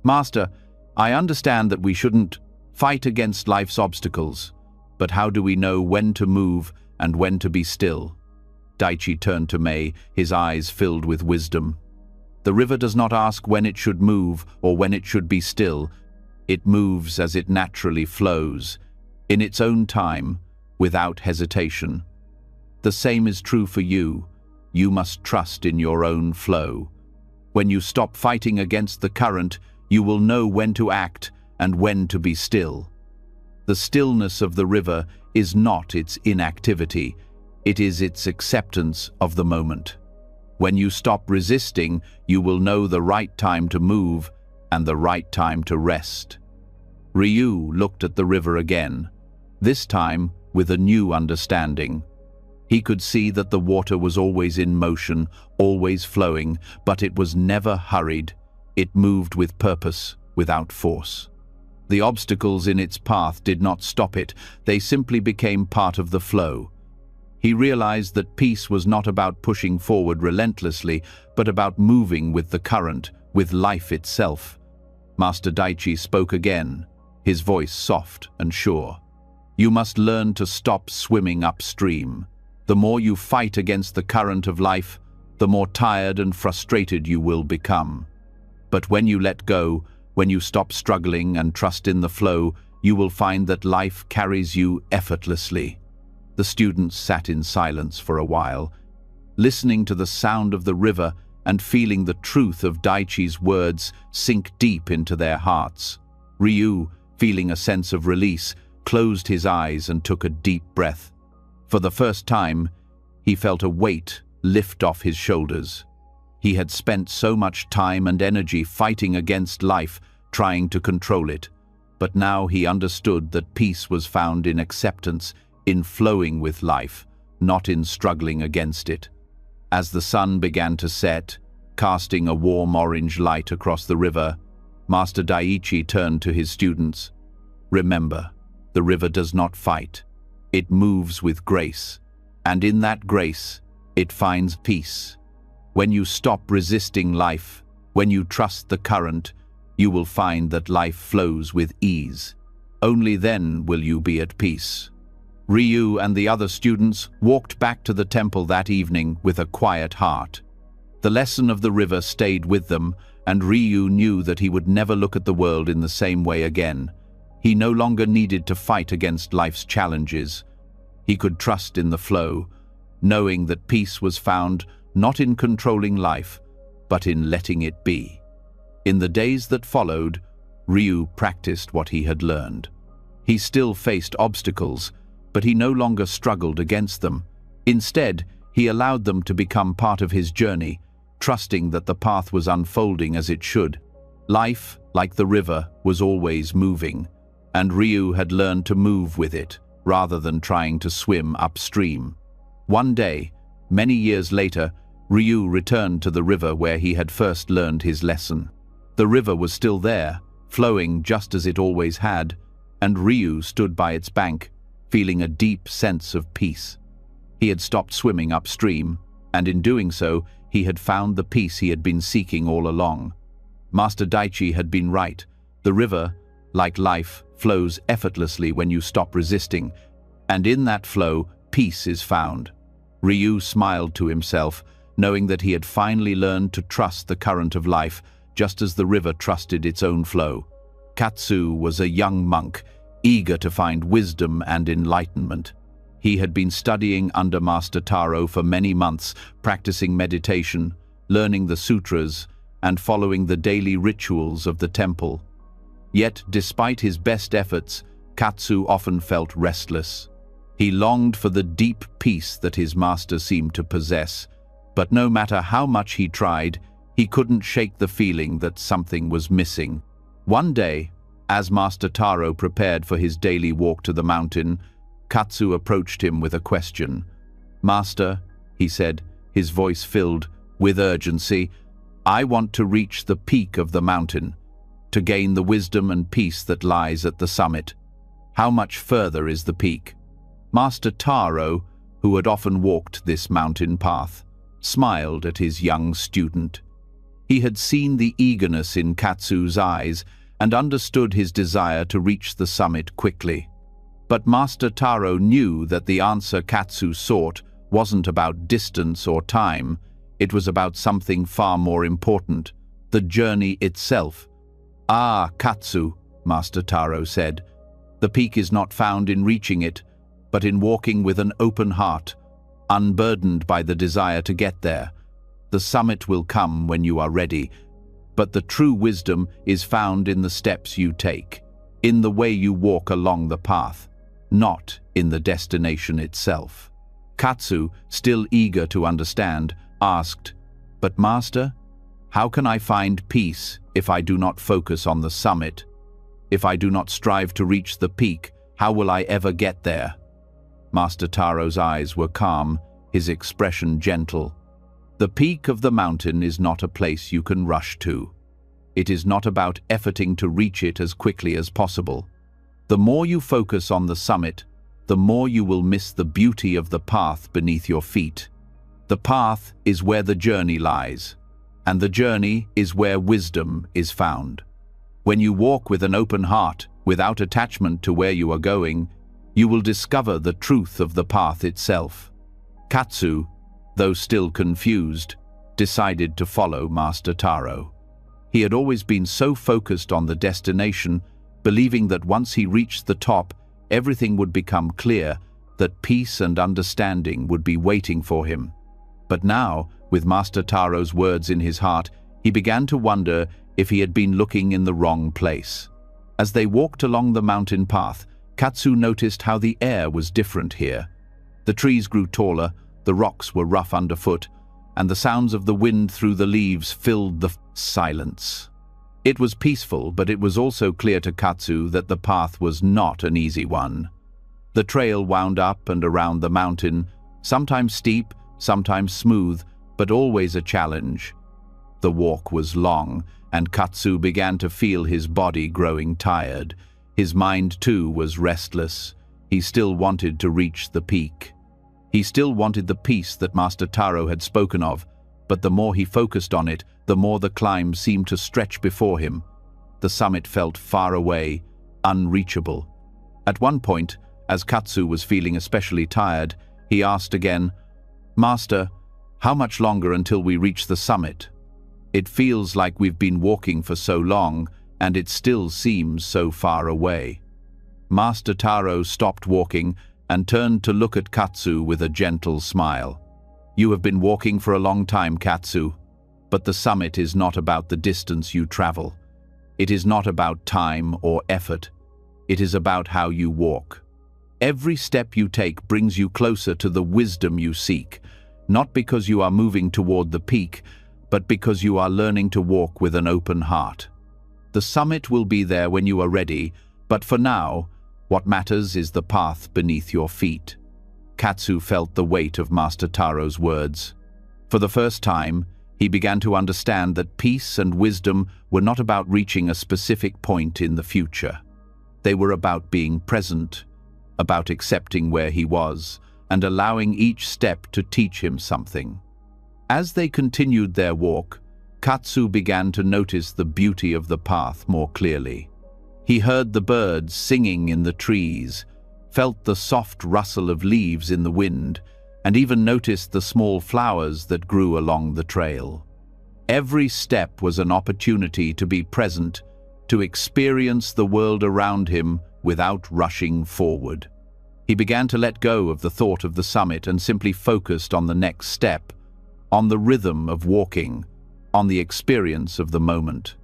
"Master, I understand that we shouldn't fight against life's obstacles, but how do we know when to move and when to be still?" Daichi turned to May, his eyes filled with wisdom. "The river does not ask when it should move or when it should be still. It moves as it naturally flows, in its own time, without hesitation. The same is true for you. You must trust in your own flow. When you stop fighting against the current, you will know when to act and when to be still. The stillness of the river is not its inactivity, it is its acceptance of the moment. When you stop resisting, you will know the right time to move and the right time to rest." Ryu looked at the river again, this time with a new understanding. He could see that the water was always in motion, always flowing, but it was never hurried. It moved with purpose, without force. The obstacles in its path did not stop it, they simply became part of the flow. He realized that peace was not about pushing forward relentlessly, but about moving with the current, with life itself. Master Daichi spoke again, his voice soft and sure. "You must learn to stop swimming upstream. The more you fight against the current of life, the more tired and frustrated you will become. But when you let go, when you stop struggling and trust in the flow, you will find that life carries you effortlessly." The students sat in silence for a while, listening to the sound of the river and feeling the truth of Daichi's words sink deep into their hearts. Ryu, feeling a sense of release, closed his eyes and took a deep breath. For the first time, he felt a weight lift off his shoulders. He had spent so much time and energy fighting against life, trying to control it. But now he understood that peace was found in acceptance, in flowing with life, not in struggling against it. As the sun began to set, casting a warm orange light across the river, Master Daichi turned to his students. "Remember, the river does not fight. It moves with grace, and in that grace, it finds peace. When you stop resisting life, when you trust the current, you will find that life flows with ease. Only then will you be at peace." Ryu and the other students walked back to the temple that evening with a quiet heart. The lesson of the river stayed with them, and Ryu knew that he would never look at the world in the same way again. He no longer needed to fight against life's challenges. He could trust in the flow, knowing that peace was found not in controlling life, but in letting it be. In the days that followed, Ryu practiced what he had learned. He still faced obstacles, but he no longer struggled against them. Instead, he allowed them to become part of his journey, trusting that the path was unfolding as it should. Life, like the river, was always moving, and Ryu had learned to move with it, rather than trying to swim upstream. One day, many years later, Ryu returned to the river where he had first learned his lesson. The river was still there, flowing just as it always had, and Ryu stood by its bank, feeling a deep sense of peace. He had stopped swimming upstream, and in doing so, he had found the peace he had been seeking all along. Master Daichi had been right. The river, like life, flows effortlessly when you stop resisting, and in that flow, peace is found. Ryu smiled to himself, knowing that he had finally learned to trust the current of life, just as the river trusted its own flow. Katsu was a young monk, eager to find wisdom and enlightenment. He had been studying under Master Taro for many months, practicing meditation, learning the sutras, and following the daily rituals of the temple. Yet, despite his best efforts, Katsu often felt restless. He longed for the deep peace that his master seemed to possess, but no matter how much he tried, he couldn't shake the feeling that something was missing. One day, as Master Taro prepared for his daily walk to the mountain, Katsu approached him with a question. "Master," he said, his voice filled with urgency, "I want to reach the peak of the mountain, to gain the wisdom and peace that lies at the summit. How much further is the peak?" Master Taro, who had often walked this mountain path, smiled at his young student. He had seen the eagerness in Katsu's eyes and understood his desire to reach the summit quickly. But Master Taro knew that the answer Katsu sought wasn't about distance or time, it was about something far more important, the journey itself. "Ah, Katsu," Master Taro said, "the peak is not found in reaching it, but in walking with an open heart, unburdened by the desire to get there. The summit will come when you are ready, but the true wisdom is found in the steps you take, in the way you walk along the path, not in the destination itself." Katsu, still eager to understand, asked, "But Master, how can I find peace if I do not focus on the summit? If I do not strive to reach the peak, how will I ever get there?" Master Taro's eyes were calm, his expression gentle. "The peak of the mountain is not a place you can rush to. It is not about efforting to reach it as quickly as possible. The more you focus on the summit, the more you will miss the beauty of the path beneath your feet. The path is where the journey lies, and the journey is where wisdom is found. When you walk with an open heart, without attachment to where you are going, you will discover the truth of the path itself." Katsu, though still confused, decided to follow Master Taro. He had always been so focused on the destination, believing that once he reached the top, everything would become clear, that peace and understanding would be waiting for him. But now, with Master Taro's words in his heart, he began to wonder if he had been looking in the wrong place. As they walked along the mountain path, Katsu noticed how the air was different here. The trees grew taller, the rocks were rough underfoot, and the sounds of the wind through the leaves filled the silence. It was peaceful, but it was also clear to Katsu that the path was not an easy one. The trail wound up and around the mountain, sometimes steep, sometimes smooth, but always a challenge. The walk was long, and Katsu began to feel his body growing tired. His mind, too, was restless. He still wanted to reach the peak. He still wanted the peace that Master Taro had spoken of, but the more he focused on it, the more the climb seemed to stretch before him. The summit felt far away, unreachable. At one point, as Katsu was feeling especially tired, he asked again, "Master, how much longer until we reach the summit? It feels like we've been walking for so long, and it still seems so far away." Master Taro stopped walking and turned to look at Katsu with a gentle smile. "You have been walking for a long time, Katsu. But the summit is not about the distance you travel. It is not about time or effort. It is about how you walk. Every step you take brings you closer to the wisdom you seek, not because you are moving toward the peak, but because you are learning to walk with an open heart. The summit will be there when you are ready, but for now, what matters is the path beneath your feet. Katsu felt the weight of Master Taro's words. For the first time, he began to understand that peace and wisdom were not about reaching a specific point in the future. They were about being present, about accepting where he was, and allowing each step to teach him something. As they continued their walk, Katsu began to notice the beauty of the path more clearly. He heard the birds singing in the trees, felt the soft rustle of leaves in the wind, and even noticed the small flowers that grew along the trail. Every step was an opportunity to be present, to experience the world around him without rushing forward. He began to let go of the thought of the summit and simply focused on the next step, on the rhythm of walking, on the experience of the moment.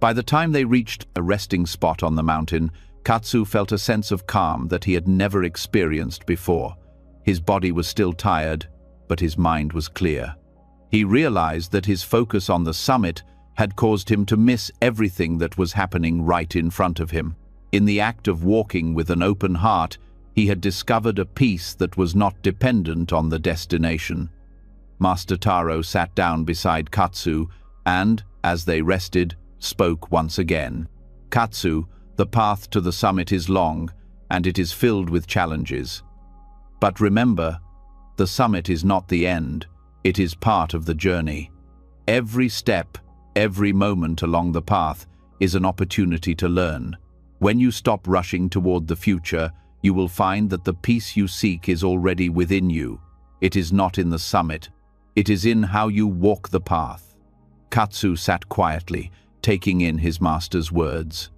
By the time they reached a resting spot on the mountain, Katsu felt a sense of calm that he had never experienced before. His body was still tired, but his mind was clear. He realized that his focus on the summit had caused him to miss everything that was happening right in front of him. In the act of walking with an open heart, he had discovered a peace that was not dependent on the destination. Master Taro sat down beside Katsu and, as they rested, spoke once again. Katsu, the path to the summit is long, and it is filled with challenges. But remember, the summit is not the end, it is part of the journey. Every step, every moment along the path is an opportunity to learn. When you stop rushing toward the future, you will find that the peace you seek is already within you. It is not in the summit, it is in how you walk the path. Katsu sat quietly, taking in his master's words.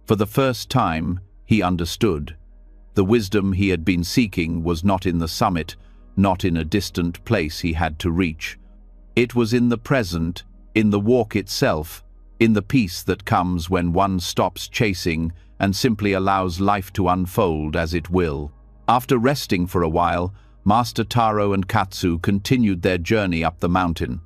For the first time, he understood. The wisdom he had been seeking was not in the summit, not in a distant place he had to reach. It was in the present, in the walk itself, in the peace that comes when one stops chasing and simply allows life to unfold as it will. After resting for a while, Master Taro and Katsu continued their journey up the mountain.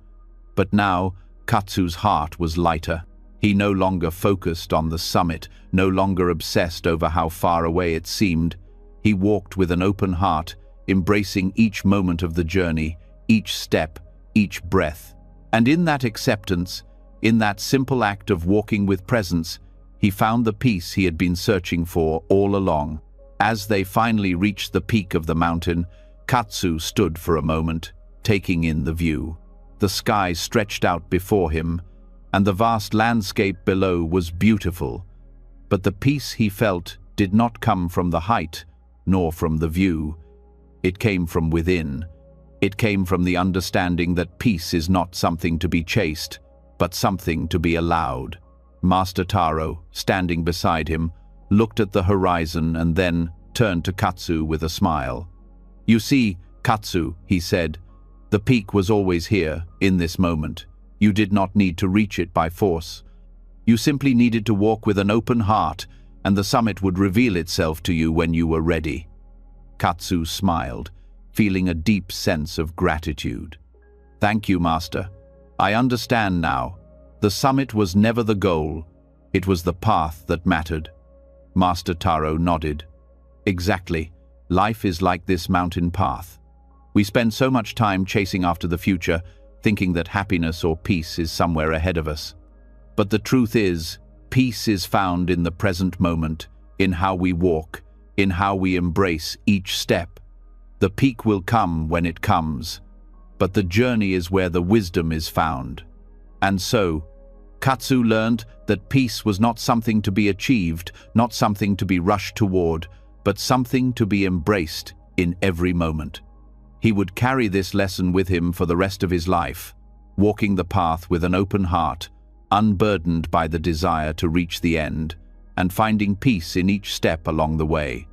But now, Katsu's heart was lighter. He no longer focused on the summit, no longer obsessed over how far away it seemed. He walked with an open heart, embracing each moment of the journey, each step, each breath. And in that acceptance, in that simple act of walking with presence, he found the peace he had been searching for all along. As they finally reached the peak of the mountain, Katsu stood for a moment, taking in the view. The sky stretched out before him, and the vast landscape below was beautiful. But the peace he felt did not come from the height, nor from the view. It came from within. It came from the understanding that peace is not something to be chased, but something to be allowed. Master Taro, standing beside him, looked at the horizon and then turned to Katsu with a smile. "You see, Katsu," he said, "the peak was always here, in this moment. You did not need to reach it by force. You simply needed to walk with an open heart, and the summit would reveal itself to you when you were ready." Katsu smiled, feeling a deep sense of gratitude. "Thank you, Master. I understand now. The summit was never the goal. It was the path that mattered." Master Taro nodded. "Exactly. Life is like this mountain path. We spend so much time chasing after the future, thinking that happiness or peace is somewhere ahead of us. But the truth is, peace is found in the present moment, in how we walk, in how we embrace each step. The peak will come when it comes, but the journey is where the wisdom is found." And so, Katsu learned that peace was not something to be achieved, not something to be rushed toward, but something to be embraced in every moment. He would carry this lesson with him for the rest of his life, walking the path with an open heart, unburdened by the desire to reach the end, and finding peace in each step along the way.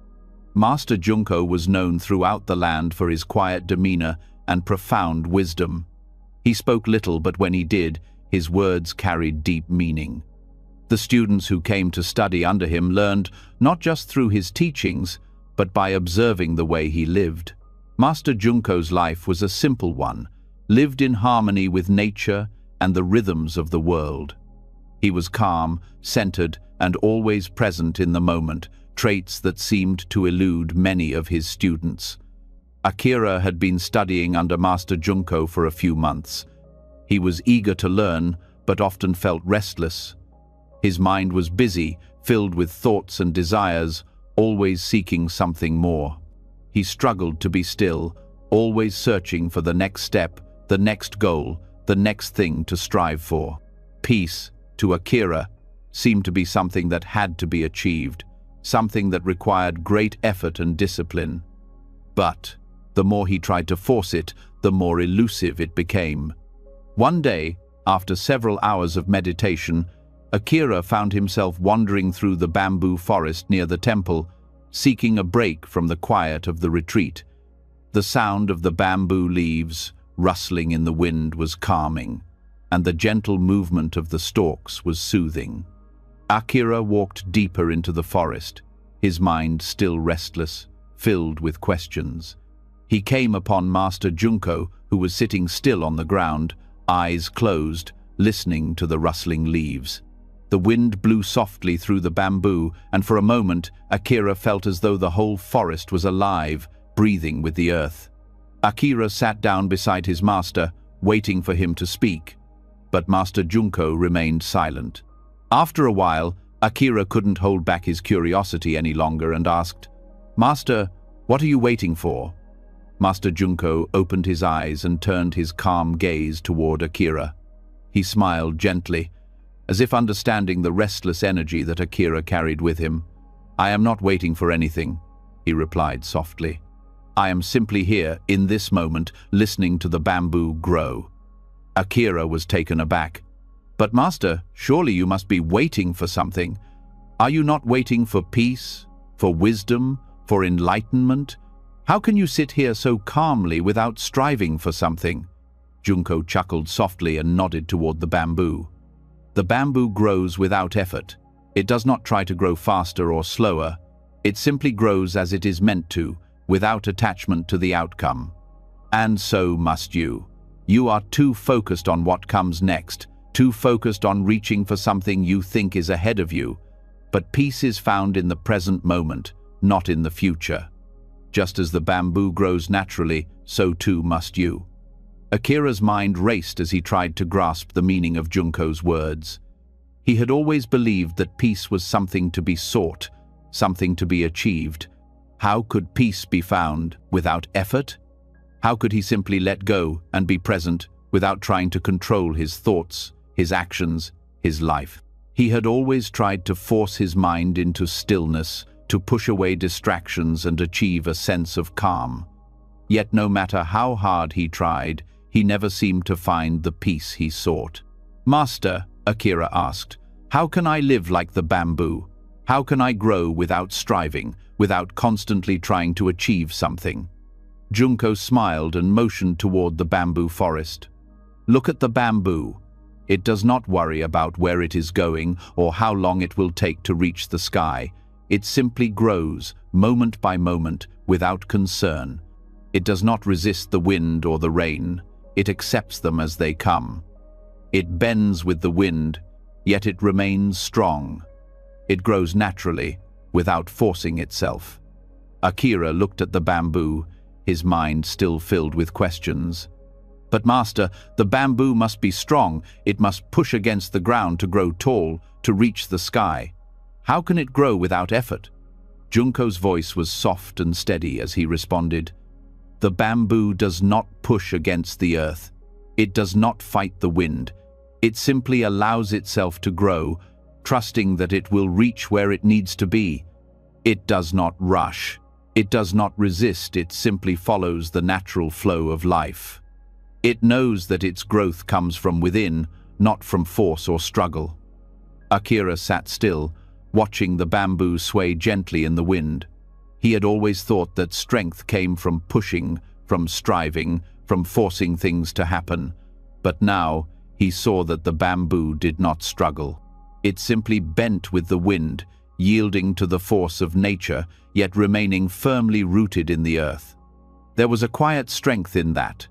Master Junko was known throughout the land for his quiet demeanor and profound wisdom. He spoke little, but when he did, his words carried deep meaning. The students who came to study under him learned not just through his teachings, but by observing the way he lived. Master Junko's life was a simple one, lived in harmony with nature and the rhythms of the world. He was calm, centered, and always present in the moment, traits that seemed to elude many of his students. Akira had been studying under Master Junko for a few months. He was eager to learn, but often felt restless. His mind was busy, filled with thoughts and desires, always seeking something more. He struggled to be still, always searching for the next step, the next goal, the next thing to strive for. Peace, to Akira, seemed to be something that had to be achieved, something that required great effort and discipline. But the more he tried to force it, the more elusive it became. One day, after several hours of meditation, Akira found himself wandering through the bamboo forest near the temple, seeking a break from the quiet of the retreat. The sound of the bamboo leaves rustling in the wind was calming, and the gentle movement of the stalks was soothing. Akira walked deeper into the forest, his mind still restless, filled with questions. He came upon Master Junko, who was sitting still on the ground, eyes closed, listening to the rustling leaves. The wind blew softly through the bamboo, and for a moment, Akira felt as though the whole forest was alive, breathing with the earth. Akira sat down beside his master, waiting for him to speak, but Master Junko remained silent. After a while, Akira couldn't hold back his curiosity any longer and asked, "Master, what are you waiting for?" Master Junko opened his eyes and turned his calm gaze toward Akira. He smiled gently, as if understanding the restless energy that Akira carried with him. "I am not waiting for anything," he replied softly. "I am simply here, in this moment, listening to the bamboo grow." Akira was taken aback. "But Master, surely you must be waiting for something. Are you not waiting for peace, for wisdom, for enlightenment? How can you sit here so calmly without striving for something?" Junko chuckled softly and nodded toward the bamboo. "The bamboo grows without effort. It does not try to grow faster or slower. It simply grows as it is meant to, without attachment to the outcome. And so must you. You are too focused on what comes next, too focused on reaching for something you think is ahead of you. But peace is found in the present moment, not in the future. Just as the bamboo grows naturally, so too must you." Akira's mind raced as he tried to grasp the meaning of Junko's words. He had always believed that peace was something to be sought, something to be achieved. How could peace be found without effort? How could he simply let go and be present without trying to control his thoughts, his actions, his life? He had always tried to force his mind into stillness, to push away distractions and achieve a sense of calm. Yet no matter how hard he tried, he never seemed to find the peace he sought. "Master," Akira asked, "how can I live like the bamboo? How can I grow without striving, without constantly trying to achieve something?" Junko smiled and motioned toward the bamboo forest. "Look at the bamboo. It does not worry about where it is going or how long it will take to reach the sky. It simply grows, moment by moment, without concern. It does not resist the wind or the rain. It accepts them as they come. It bends with the wind, yet it remains strong. It grows naturally, without forcing itself." Akira looked at the bamboo, his mind still filled with questions. "But Master, the bamboo must be strong. It must push against the ground to grow tall, to reach the sky. How can it grow without effort?" Junko's voice was soft and steady as he responded, "The bamboo does not push against the earth. It does not fight the wind. It simply allows itself to grow, trusting that it will reach where it needs to be. It does not rush. It does not resist. It simply follows the natural flow of life. It knows that its growth comes from within, not from force or struggle." Akira sat still, watching the bamboo sway gently in the wind. He had always thought that strength came from pushing, from striving, from forcing things to happen. But now he saw that the bamboo did not struggle. It simply bent with the wind, yielding to the force of nature, yet remaining firmly rooted in the earth. There was a quiet strength in that,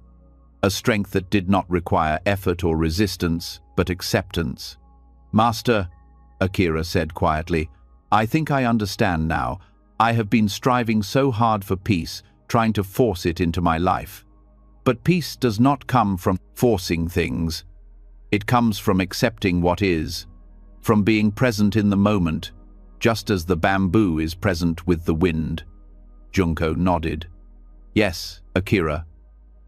a strength that did not require effort or resistance, but acceptance. "Master," Akira said quietly, "I think I understand now. I have been striving so hard for peace, trying to force it into my life. But peace does not come from forcing things. It comes from accepting what is, from being present in the moment, just as the bamboo is present with the wind." Junko nodded. "Yes, Akira,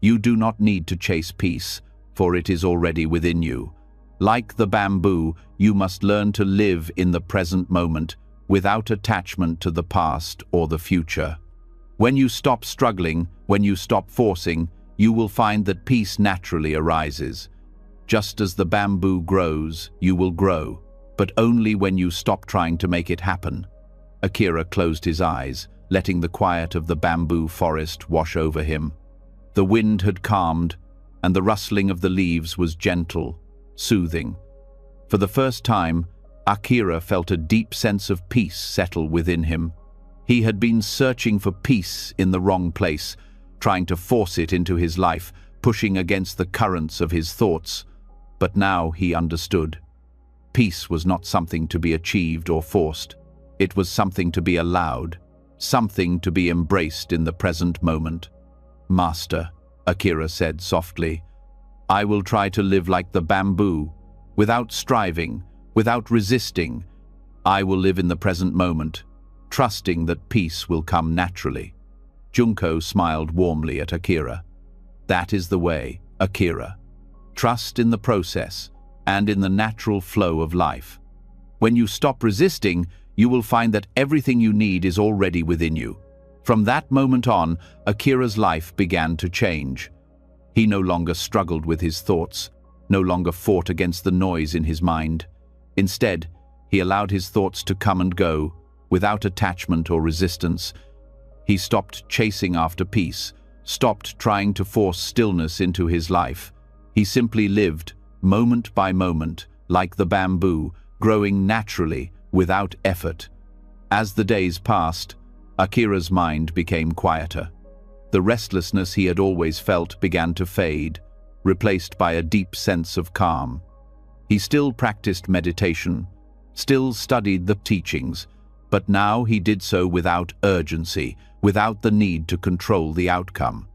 you do not need to chase peace, for it is already within you. Like the bamboo, you must learn to live in the present moment, without attachment to the past or the future. When you stop struggling, when you stop forcing, you will find that peace naturally arises. Just as the bamboo grows, you will grow, but only when you stop trying to make it happen." Akira closed his eyes, letting the quiet of the bamboo forest wash over him. The wind had calmed, and the rustling of the leaves was gentle, soothing. For the first time, Akira felt a deep sense of peace settle within him. He had been searching for peace in the wrong place, trying to force it into his life, pushing against the currents of his thoughts. But now he understood. Peace was not something to be achieved or forced. It was something to be allowed, something to be embraced in the present moment. "Master," Akira said softly, "I will try to live like the bamboo, without striving, without resisting. I will live in the present moment, trusting that peace will come naturally." Junko smiled warmly at Akira. "That is the way, Akira. Trust in the process and in the natural flow of life. When you stop resisting, you will find that everything you need is already within you." From that moment on, Akira's life began to change. He no longer struggled with his thoughts, no longer fought against the noise in his mind. Instead, he allowed his thoughts to come and go, without attachment or resistance. He stopped chasing after peace, stopped trying to force stillness into his life. He simply lived, moment by moment, like the bamboo, growing naturally, without effort. As the days passed, Akira's mind became quieter. The restlessness he had always felt began to fade, replaced by a deep sense of calm. He still practiced meditation, still studied the teachings, but now he did so without urgency, without the need to control the outcome.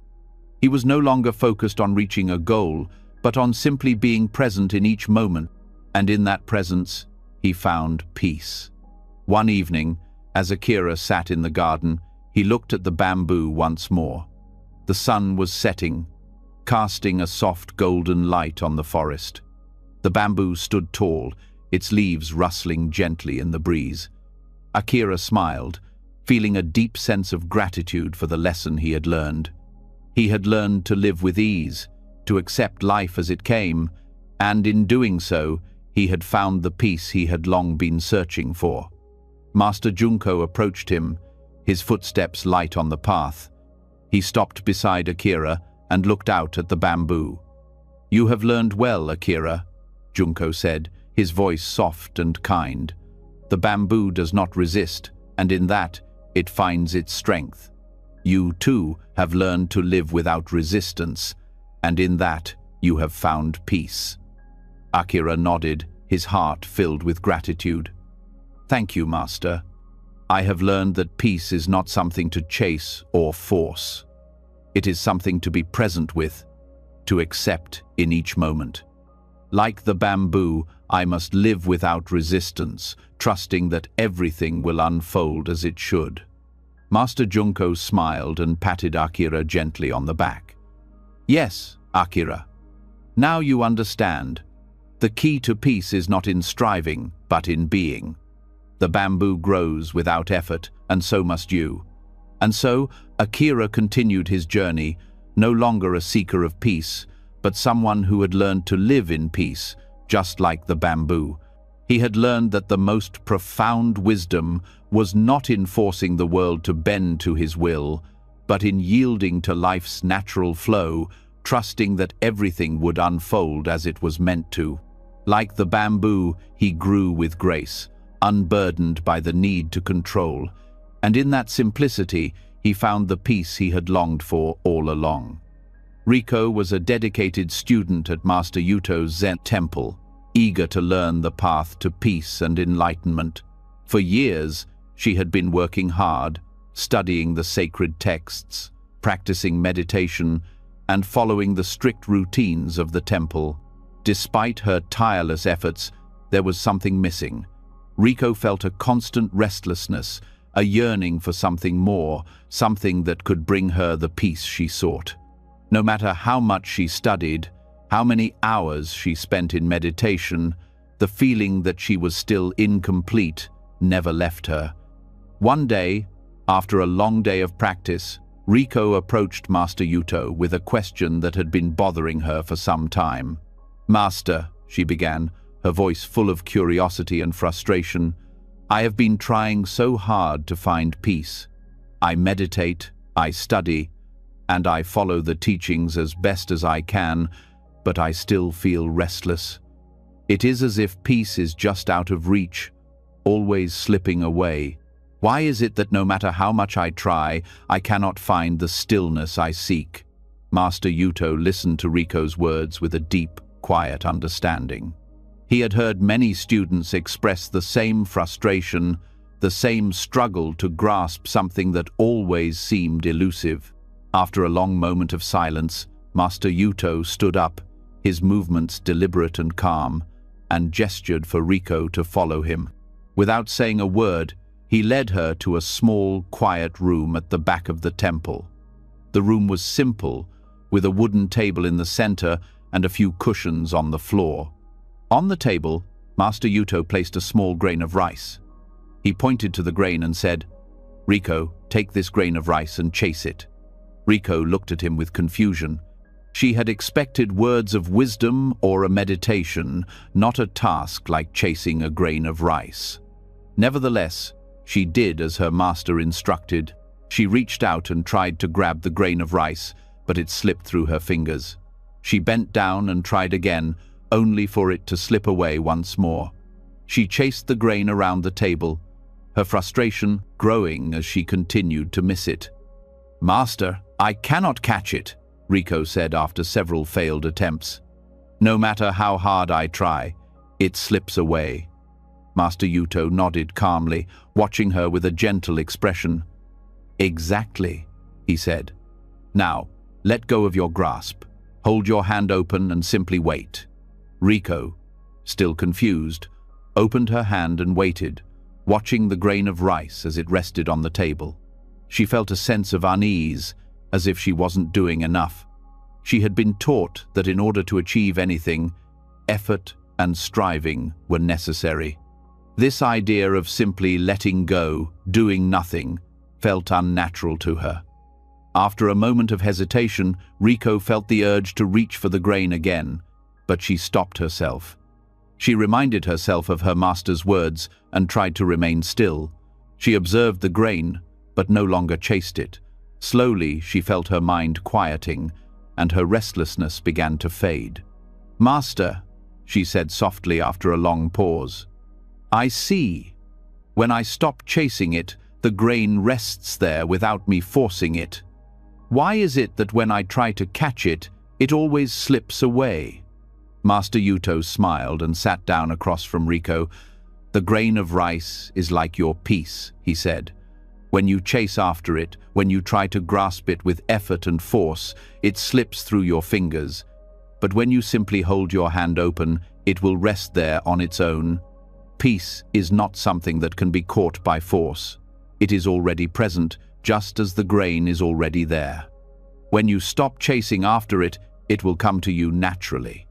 He was no longer focused on reaching a goal, but on simply being present in each moment, and in that presence, he found peace. One evening, as Akira sat in the garden, he looked at the bamboo once more. The sun was setting, casting a soft golden light on the forest. The bamboo stood tall, its leaves rustling gently in the breeze. Akira smiled, feeling a deep sense of gratitude for the lesson he had learned. He had learned to live with ease, to accept life as it came, and in doing so, he had found the peace he had long been searching for. Master Junko approached him, his footsteps light on the path. He stopped beside Akira and looked out at the bamboo. "You have learned well, Akira," Junko said, his voice soft and kind. "The bamboo does not resist, and in that, it finds its strength. You, too, have learned to live without resistance, and in that, you have found peace." Akira nodded, his heart filled with gratitude. "Thank you, Master. I have learned that peace is not something to chase or force. It is something to be present with, to accept in each moment. Like the bamboo, I must live without resistance, trusting that everything will unfold as it should." Master Junko smiled and patted Akira gently on the back. "Yes, Akira. Now you understand. The key to peace is not in striving, but in being. The bamboo grows without effort, and so must you." And so, Akira continued his journey, no longer a seeker of peace, but someone who had learned to live in peace, just like the bamboo. He had learned that the most profound wisdom was not in forcing the world to bend to his will, but in yielding to life's natural flow, trusting that everything would unfold as it was meant to. Like the bamboo, he grew with grace, unburdened by the need to control, and in that simplicity, he found the peace he had longed for all along. Riko was a dedicated student at Master Yuto's Zen temple, eager to learn the path to peace and enlightenment. For years, she had been working hard, studying the sacred texts, practicing meditation, and following the strict routines of the temple. Despite her tireless efforts, there was something missing. Riko felt a constant restlessness, a yearning for something more, something that could bring her the peace she sought. No matter how much she studied, how many hours she spent in meditation, the feeling that she was still incomplete never left her. One day, after a long day of practice, Riko approached Master Yuto with a question that had been bothering her for some time. "Master," she began, her voice full of curiosity and frustration, "I have been trying so hard to find peace. I meditate, I study, and I follow the teachings as best as I can, but I still feel restless. It is as if peace is just out of reach, always slipping away. Why is it that no matter how much I try, I cannot find the stillness I seek?" Master Yuto listened to Riko's words with a deep, quiet understanding. He had heard many students express the same frustration, the same struggle to grasp something that always seemed elusive. After a long moment of silence, Master Yuto stood up, his movements deliberate and calm, and gestured for Riko to follow him. Without saying a word, he led her to a small, quiet room at the back of the temple. The room was simple, with a wooden table in the center and a few cushions on the floor. On the table, Master Yuto placed a small grain of rice. He pointed to the grain and said, "Riko, take this grain of rice and chase it." Riko looked at him with confusion. She had expected words of wisdom or a meditation, not a task like chasing a grain of rice. Nevertheless, she did as her master instructed. She reached out and tried to grab the grain of rice, but it slipped through her fingers. She bent down and tried again, only for it to slip away once more. She chased the grain around the table, her frustration growing as she continued to miss it. "Master, I cannot catch it," Riko said after several failed attempts. "No matter how hard I try, it slips away." Master Yuto nodded calmly, watching her with a gentle expression. "Exactly," he said. "Now, let go of your grasp. Hold your hand open and simply wait." Riko, still confused, opened her hand and waited, watching the grain of rice as it rested on the table. She felt a sense of unease, as if she wasn't doing enough. She had been taught that in order to achieve anything, effort and striving were necessary. This idea of simply letting go, doing nothing, felt unnatural to her. After a moment of hesitation, Riko felt the urge to reach for the grain again, but she stopped herself. She reminded herself of her master's words and tried to remain still. She observed the grain, but no longer chased it. Slowly, she felt her mind quieting, and her restlessness began to fade. "Master," she said softly after a long pause, "I see. When I stop chasing it, the grain rests there without me forcing it. Why is it that when I try to catch it, it always slips away?" Master Yuto smiled and sat down across from Riko. "The grain of rice is like your peace," he said. "When you chase after it, when you try to grasp it with effort and force, it slips through your fingers. But when you simply hold your hand open, it will rest there on its own. Peace is not something that can be caught by force. It is already present, just as the grain is already there. When you stop chasing after it, it will come to you naturally."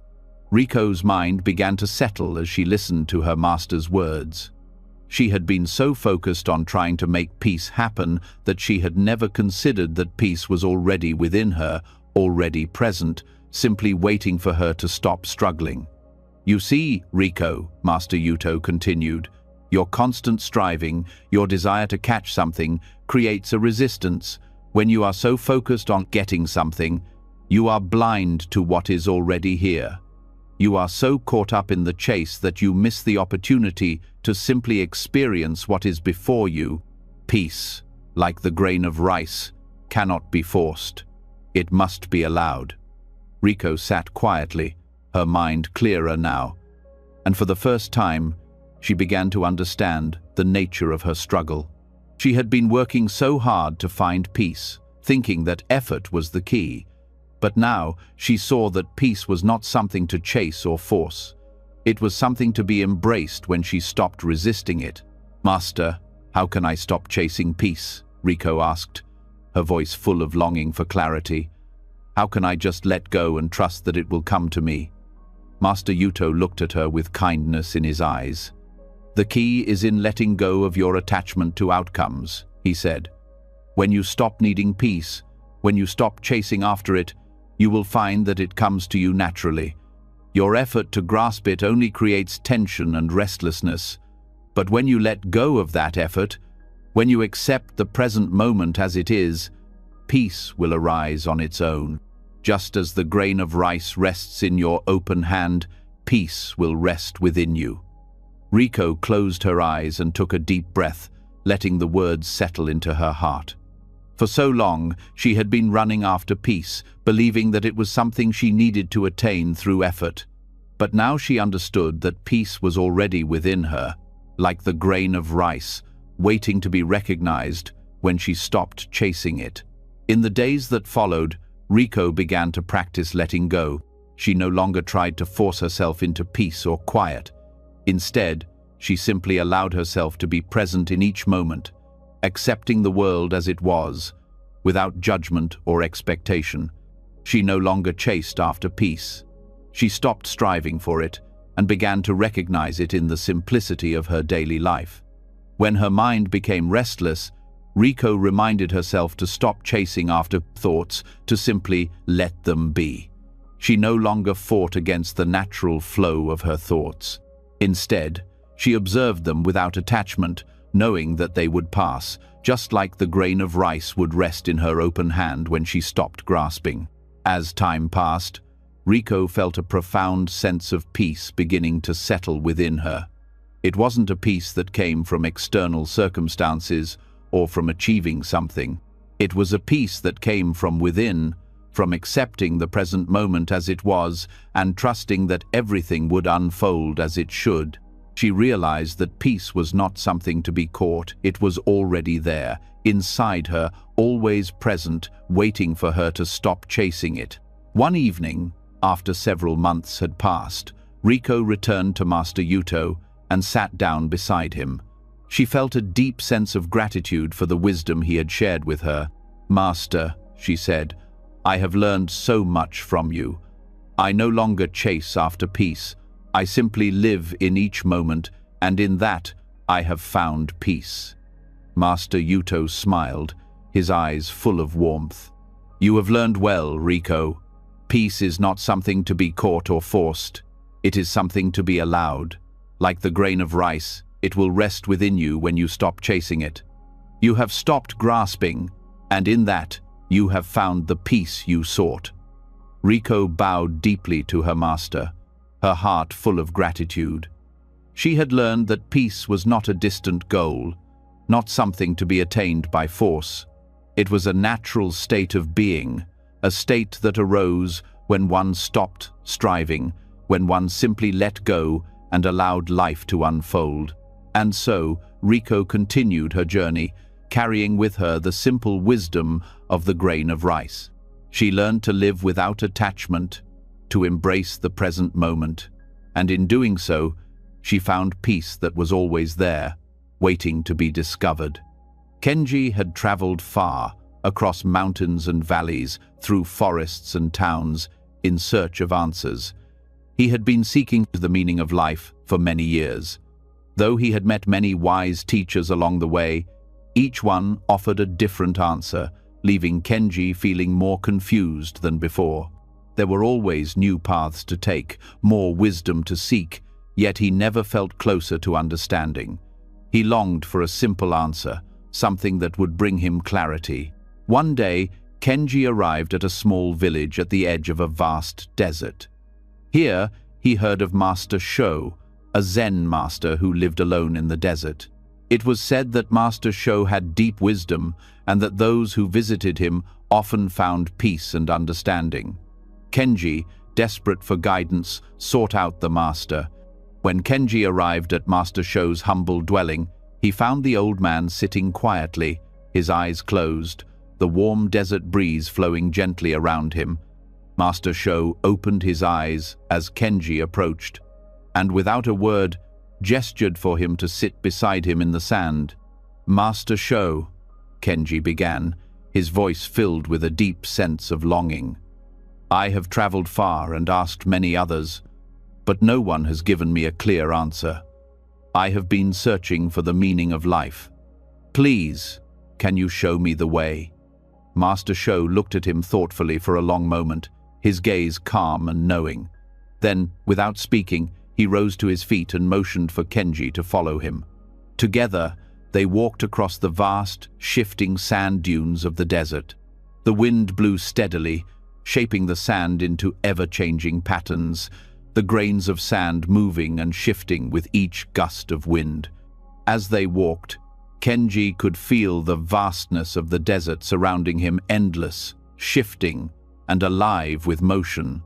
Riko's mind began to settle as she listened to her master's words. She had been so focused on trying to make peace happen that she had never considered that peace was already within her, already present, simply waiting for her to stop struggling. "You see, Riko," Master Yuto continued, "your constant striving, your desire to catch something, creates a resistance. When you are so focused on getting something, You are blind to what is already here. You are so caught up in the chase that you miss the opportunity to simply experience what is before you. Peace, like the grain of rice, cannot be forced. It must be allowed. Riko sat quietly, her mind clearer now, and for the first time, she began to understand the nature of her struggle. She had been working so hard to find peace, thinking that effort was the key. But now she saw that peace was not something to chase or force. It was something to be embraced when she stopped resisting it. "Master, how can I stop chasing peace?" Riko asked, her voice full of longing for clarity. "How can I just let go and trust that it will come to me?" Master Yuto looked at her with kindness in his eyes. "The key is in letting go of your attachment to outcomes," he said. "When you stop needing peace, when you stop chasing after it, you will find that it comes to you naturally. Your effort to grasp it only creates tension and restlessness. But when you let go of that effort, when you accept the present moment as it is, peace will arise on its own. Just as the grain of rice rests in your open hand, peace will rest within you." Riko closed her eyes and took a deep breath, letting the words settle into her heart. For so long, she had been running after peace, believing that it was something she needed to attain through effort. But now she understood that peace was already within her, like the grain of rice, waiting to be recognized when she stopped chasing it. In the days that followed, Riko began to practice letting go. She no longer tried to force herself into peace or quiet. Instead, she simply allowed herself to be present in each moment, accepting the world as it was, without judgment or expectation. She no longer chased after peace. She stopped striving for it and began to recognize it in the simplicity of her daily life. When her mind became restless, Riko reminded herself to stop chasing after thoughts, to simply let them be. She no longer fought against the natural flow of her thoughts. Instead, she observed them without attachment, knowing that they would pass, just like the grain of rice would rest in her open hand when she stopped grasping. As time passed, Riko felt a profound sense of peace beginning to settle within her. It wasn't a peace that came from external circumstances or from achieving something. It was a peace that came from within, from accepting the present moment as it was and trusting that everything would unfold as it should. She realized that peace was not something to be caught. It was already there, inside her, always present, waiting for her to stop chasing it. One evening, after several months had passed, Riko returned to Master Yuto and sat down beside him. She felt a deep sense of gratitude for the wisdom he had shared with her. "Master," she said, "I have learned so much from you. I no longer chase after peace. I simply live in each moment, and in that, I have found peace." Master Yuto smiled, his eyes full of warmth. "You have learned well, Riko. Peace is not something to be caught or forced. It is something to be allowed. Like the grain of rice, it will rest within you when you stop chasing it. You have stopped grasping, and in that, you have found the peace you sought." Riko bowed deeply to her master, her heart full of gratitude. She had learned that peace was not a distant goal, not something to be attained by force. It was a natural state of being, a state that arose when one stopped striving, when one simply let go and allowed life to unfold. And so, Riko continued her journey, carrying with her the simple wisdom of the grain of rice. She learned to live without attachment, to embrace the present moment, and in doing so, she found peace that was always there, waiting to be discovered. Kenji had traveled far, across mountains and valleys, through forests and towns, in search of answers. He had been seeking the meaning of life for many years. Though he had met many wise teachers along the way, each one offered a different answer, leaving Kenji feeling more confused than before. There were always new paths to take, more wisdom to seek, yet he never felt closer to understanding. He longed for a simple answer, something that would bring him clarity. One day, Kenji arrived at a small village at the edge of a vast desert. Here, he heard of Master Sho, a Zen master who lived alone in the desert. It was said that Master Sho had deep wisdom and that those who visited him often found peace and understanding. Kenji, desperate for guidance, sought out the master. When Kenji arrived at Master Sho's humble dwelling, he found the old man sitting quietly, his eyes closed, the warm desert breeze flowing gently around him. Master Sho opened his eyes as Kenji approached, and without a word, gestured for him to sit beside him in the sand. "Master Sho," Kenji began, his voice filled with a deep sense of longing. "I have traveled far and asked many others, but no one has given me a clear answer. I have been searching for the meaning of life. Please, can you show me the way?" Master Sho looked at him thoughtfully for a long moment, his gaze calm and knowing. Then, without speaking, he rose to his feet and motioned for Kenji to follow him. Together, they walked across the vast, shifting sand dunes of the desert. The wind blew steadily, shaping the sand into ever-changing patterns, the grains of sand moving and shifting with each gust of wind. As they walked, Kenji could feel the vastness of the desert surrounding him, endless, shifting, and alive with motion.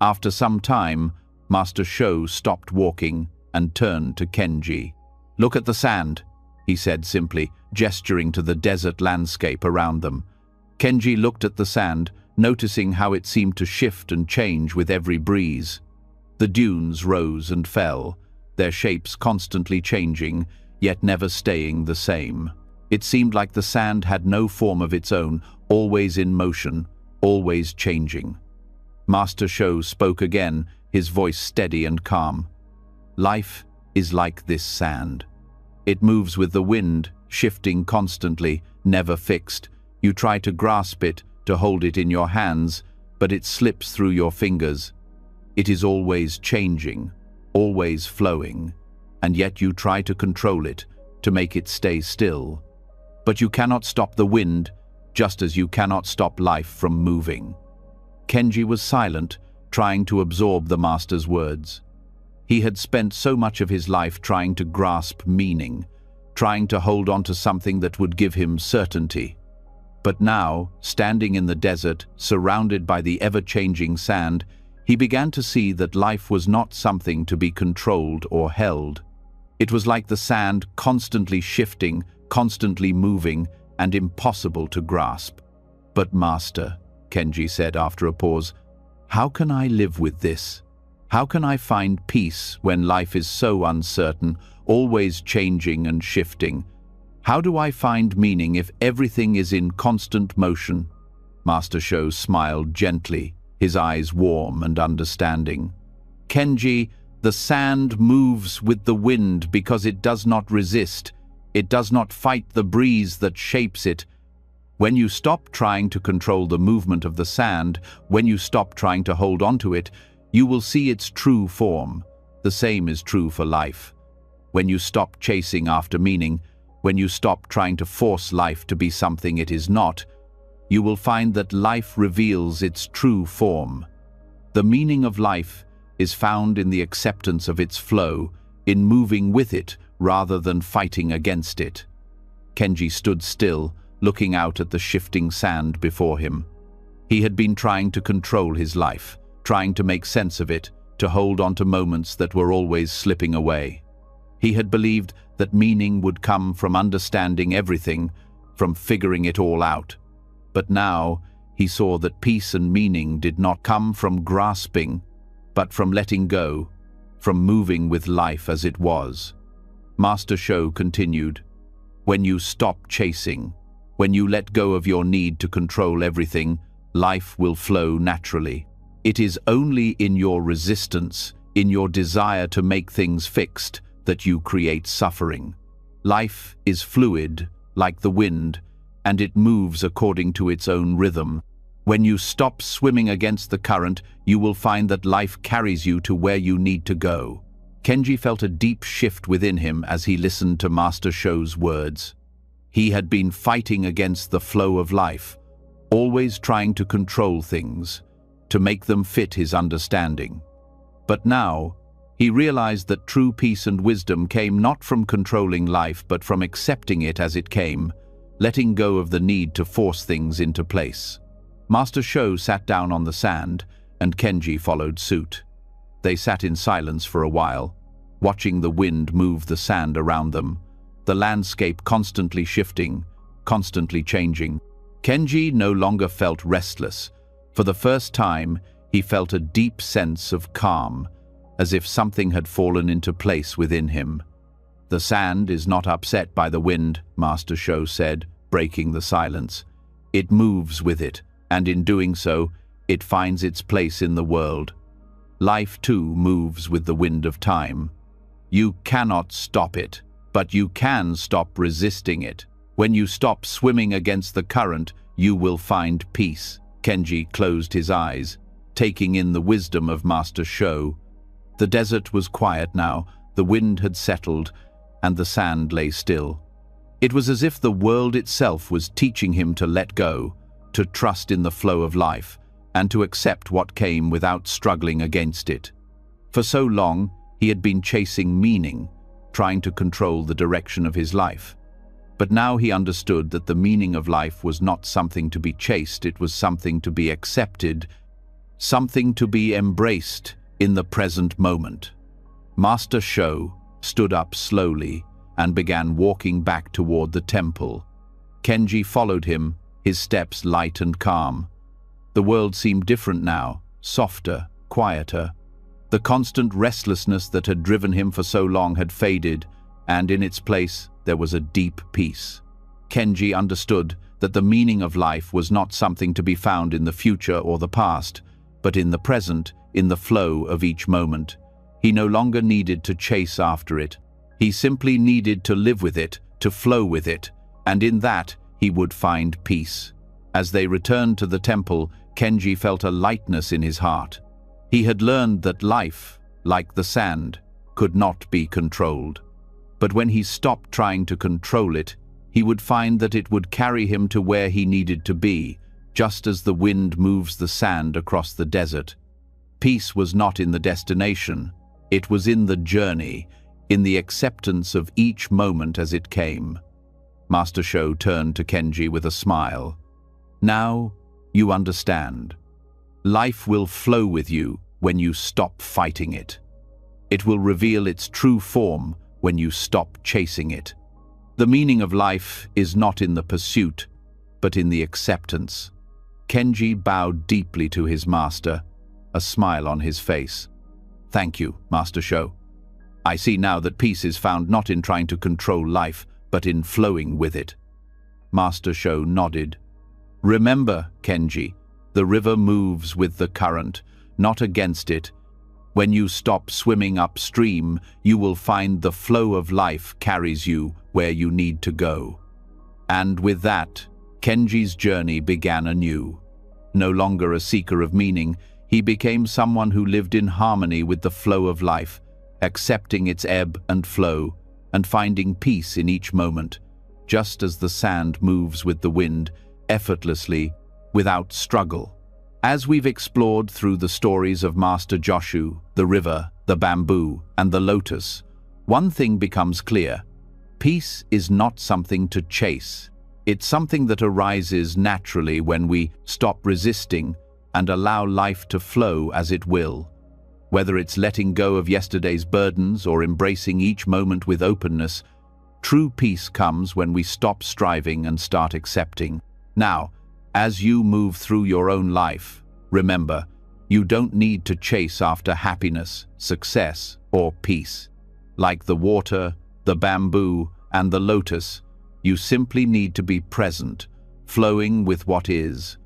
After some time, Master Sho stopped walking and turned to Kenji. "Look at the sand," he said simply, gesturing to the desert landscape around them. Kenji looked at the sand, noticing how it seemed to shift and change with every breeze. The dunes rose and fell, their shapes constantly changing, yet never staying the same. It seemed like the sand had no form of its own, always in motion, always changing. Master Sho spoke again, his voice steady and calm. "Life is like this sand. It moves with the wind, shifting constantly, never fixed. You try to grasp it, to hold it in your hands, but it slips through your fingers. It is always changing, always flowing, and yet you try to control it, to make it stay still. But you cannot stop the wind, just as you cannot stop life from moving." Kenji was silent, trying to absorb the master's words. He had spent so much of his life trying to grasp meaning, trying to hold on to something that would give him certainty. But now, standing in the desert, surrounded by the ever-changing sand, he began to see that life was not something to be controlled or held. It was like the sand, constantly shifting, constantly moving, and impossible to grasp. "But Master," Kenji said after a pause, "how can I live with this? How can I find peace when life is so uncertain, always changing and shifting? How do I find meaning if everything is in constant motion?" Master Sho smiled gently, his eyes warm and understanding. "Kenji, the sand moves with the wind because it does not resist. It does not fight the breeze that shapes it. When you stop trying to control the movement of the sand, when you stop trying to hold on to it, you will see its true form. The same is true for life. When you stop chasing after meaning, when you stop trying to force life to be something it is not, you will find that life reveals its true form. The meaning of life is found in the acceptance of its flow, in moving with it rather than fighting against it." Kenji stood still, looking out at the shifting sand before him. He had been trying to control his life, trying to make sense of it, to hold on to moments that were always slipping away. He had believed that meaning would come from understanding everything, from figuring it all out. But now he saw that peace and meaning did not come from grasping, but from letting go, from moving with life as it was. Master Sho continued, "When you stop chasing, when you let go of your need to control everything, life will flow naturally. It is only in your resistance, in your desire to make things fixed, that you create suffering. Life is fluid, like the wind, and it moves according to its own rhythm. When you stop swimming against the current, you will find that life carries you to where you need to go." Kenji felt a deep shift within him as he listened to Master Sho's words. He had been fighting against the flow of life, always trying to control things, to make them fit his understanding. But now, he realized that true peace and wisdom came not from controlling life but from accepting it as it came, letting go of the need to force things into place. Master Sho sat down on the sand, and Kenji followed suit. They sat in silence for a while, watching the wind move the sand around them, the landscape constantly shifting, constantly changing. Kenji no longer felt restless. For the first time, he felt a deep sense of calm, as if something had fallen into place within him. "The sand is not upset by the wind," Master Sho said, breaking the silence. "It moves with it, and in doing so, it finds its place in the world. Life, too, moves with the wind of time. You cannot stop it, but you can stop resisting it. When you stop swimming against the current, you will find peace." Kenji closed his eyes, taking in the wisdom of Master Sho. The desert was quiet now, the wind had settled, and the sand lay still. It was as if the world itself was teaching him to let go, to trust in the flow of life, and to accept what came without struggling against it. For so long, he had been chasing meaning, trying to control the direction of his life. But now he understood that the meaning of life was not something to be chased, it was something to be accepted, something to be embraced in the present moment. Master Sho stood up slowly and began walking back toward the temple. Kenji followed him, his steps light and calm. The world seemed different now, softer, quieter. The constant restlessness that had driven him for so long had faded, and in its place there was a deep peace. Kenji understood that the meaning of life was not something to be found in the future or the past, but in the present, in the flow of each moment. He no longer needed to chase after it. He simply needed to live with it, to flow with it, and in that he would find peace. As they returned to the temple, Kenji felt a lightness in his heart. He had learned that life, like the sand, could not be controlled. But when he stopped trying to control it, he would find that it would carry him to where he needed to be, just as the wind moves the sand across the desert. Peace was not in the destination, it was in the journey, in the acceptance of each moment as it came. Master Sho turned to Kenji with a smile. "Now you understand. Life will flow with you when you stop fighting it. It will reveal its true form when you stop chasing it. The meaning of life is not in the pursuit, but in the acceptance." Kenji bowed deeply to his master, a smile on his face. "Thank you, Master Sho. I see now that peace is found not in trying to control life, but in flowing with it." Master Sho nodded. "Remember, Kenji, the river moves with the current, not against it. When you stop swimming upstream, you will find the flow of life carries you where you need to go." And with that, Kenji's journey began anew. No longer a seeker of meaning, he became someone who lived in harmony with the flow of life, accepting its ebb and flow, and finding peace in each moment, just as the sand moves with the wind, effortlessly, without struggle. As we've explored through the stories of Master Joshu, the river, the bamboo, and the lotus, one thing becomes clear. Peace is not something to chase. It's something that arises naturally when we stop resisting and allow life to flow as it will. Whether it's letting go of yesterday's burdens or embracing each moment with openness, true peace comes when we stop striving and start accepting. Now, as you move through your own life, remember, you don't need to chase after happiness, success, or peace. Like the water, the bamboo, and the lotus, you simply need to be present, flowing with what is,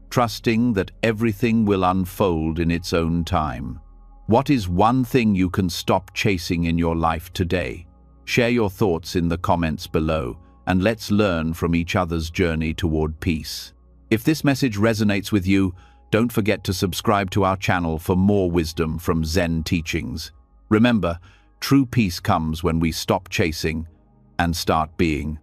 trusting that everything will unfold in its own time. What is one thing you can stop chasing in your life today? Share your thoughts in the comments below, and let's learn from each other's journey toward peace. If this message resonates with you, don't forget to subscribe to our channel for more wisdom from Zen teachings. Remember, true peace comes when we stop chasing and start being.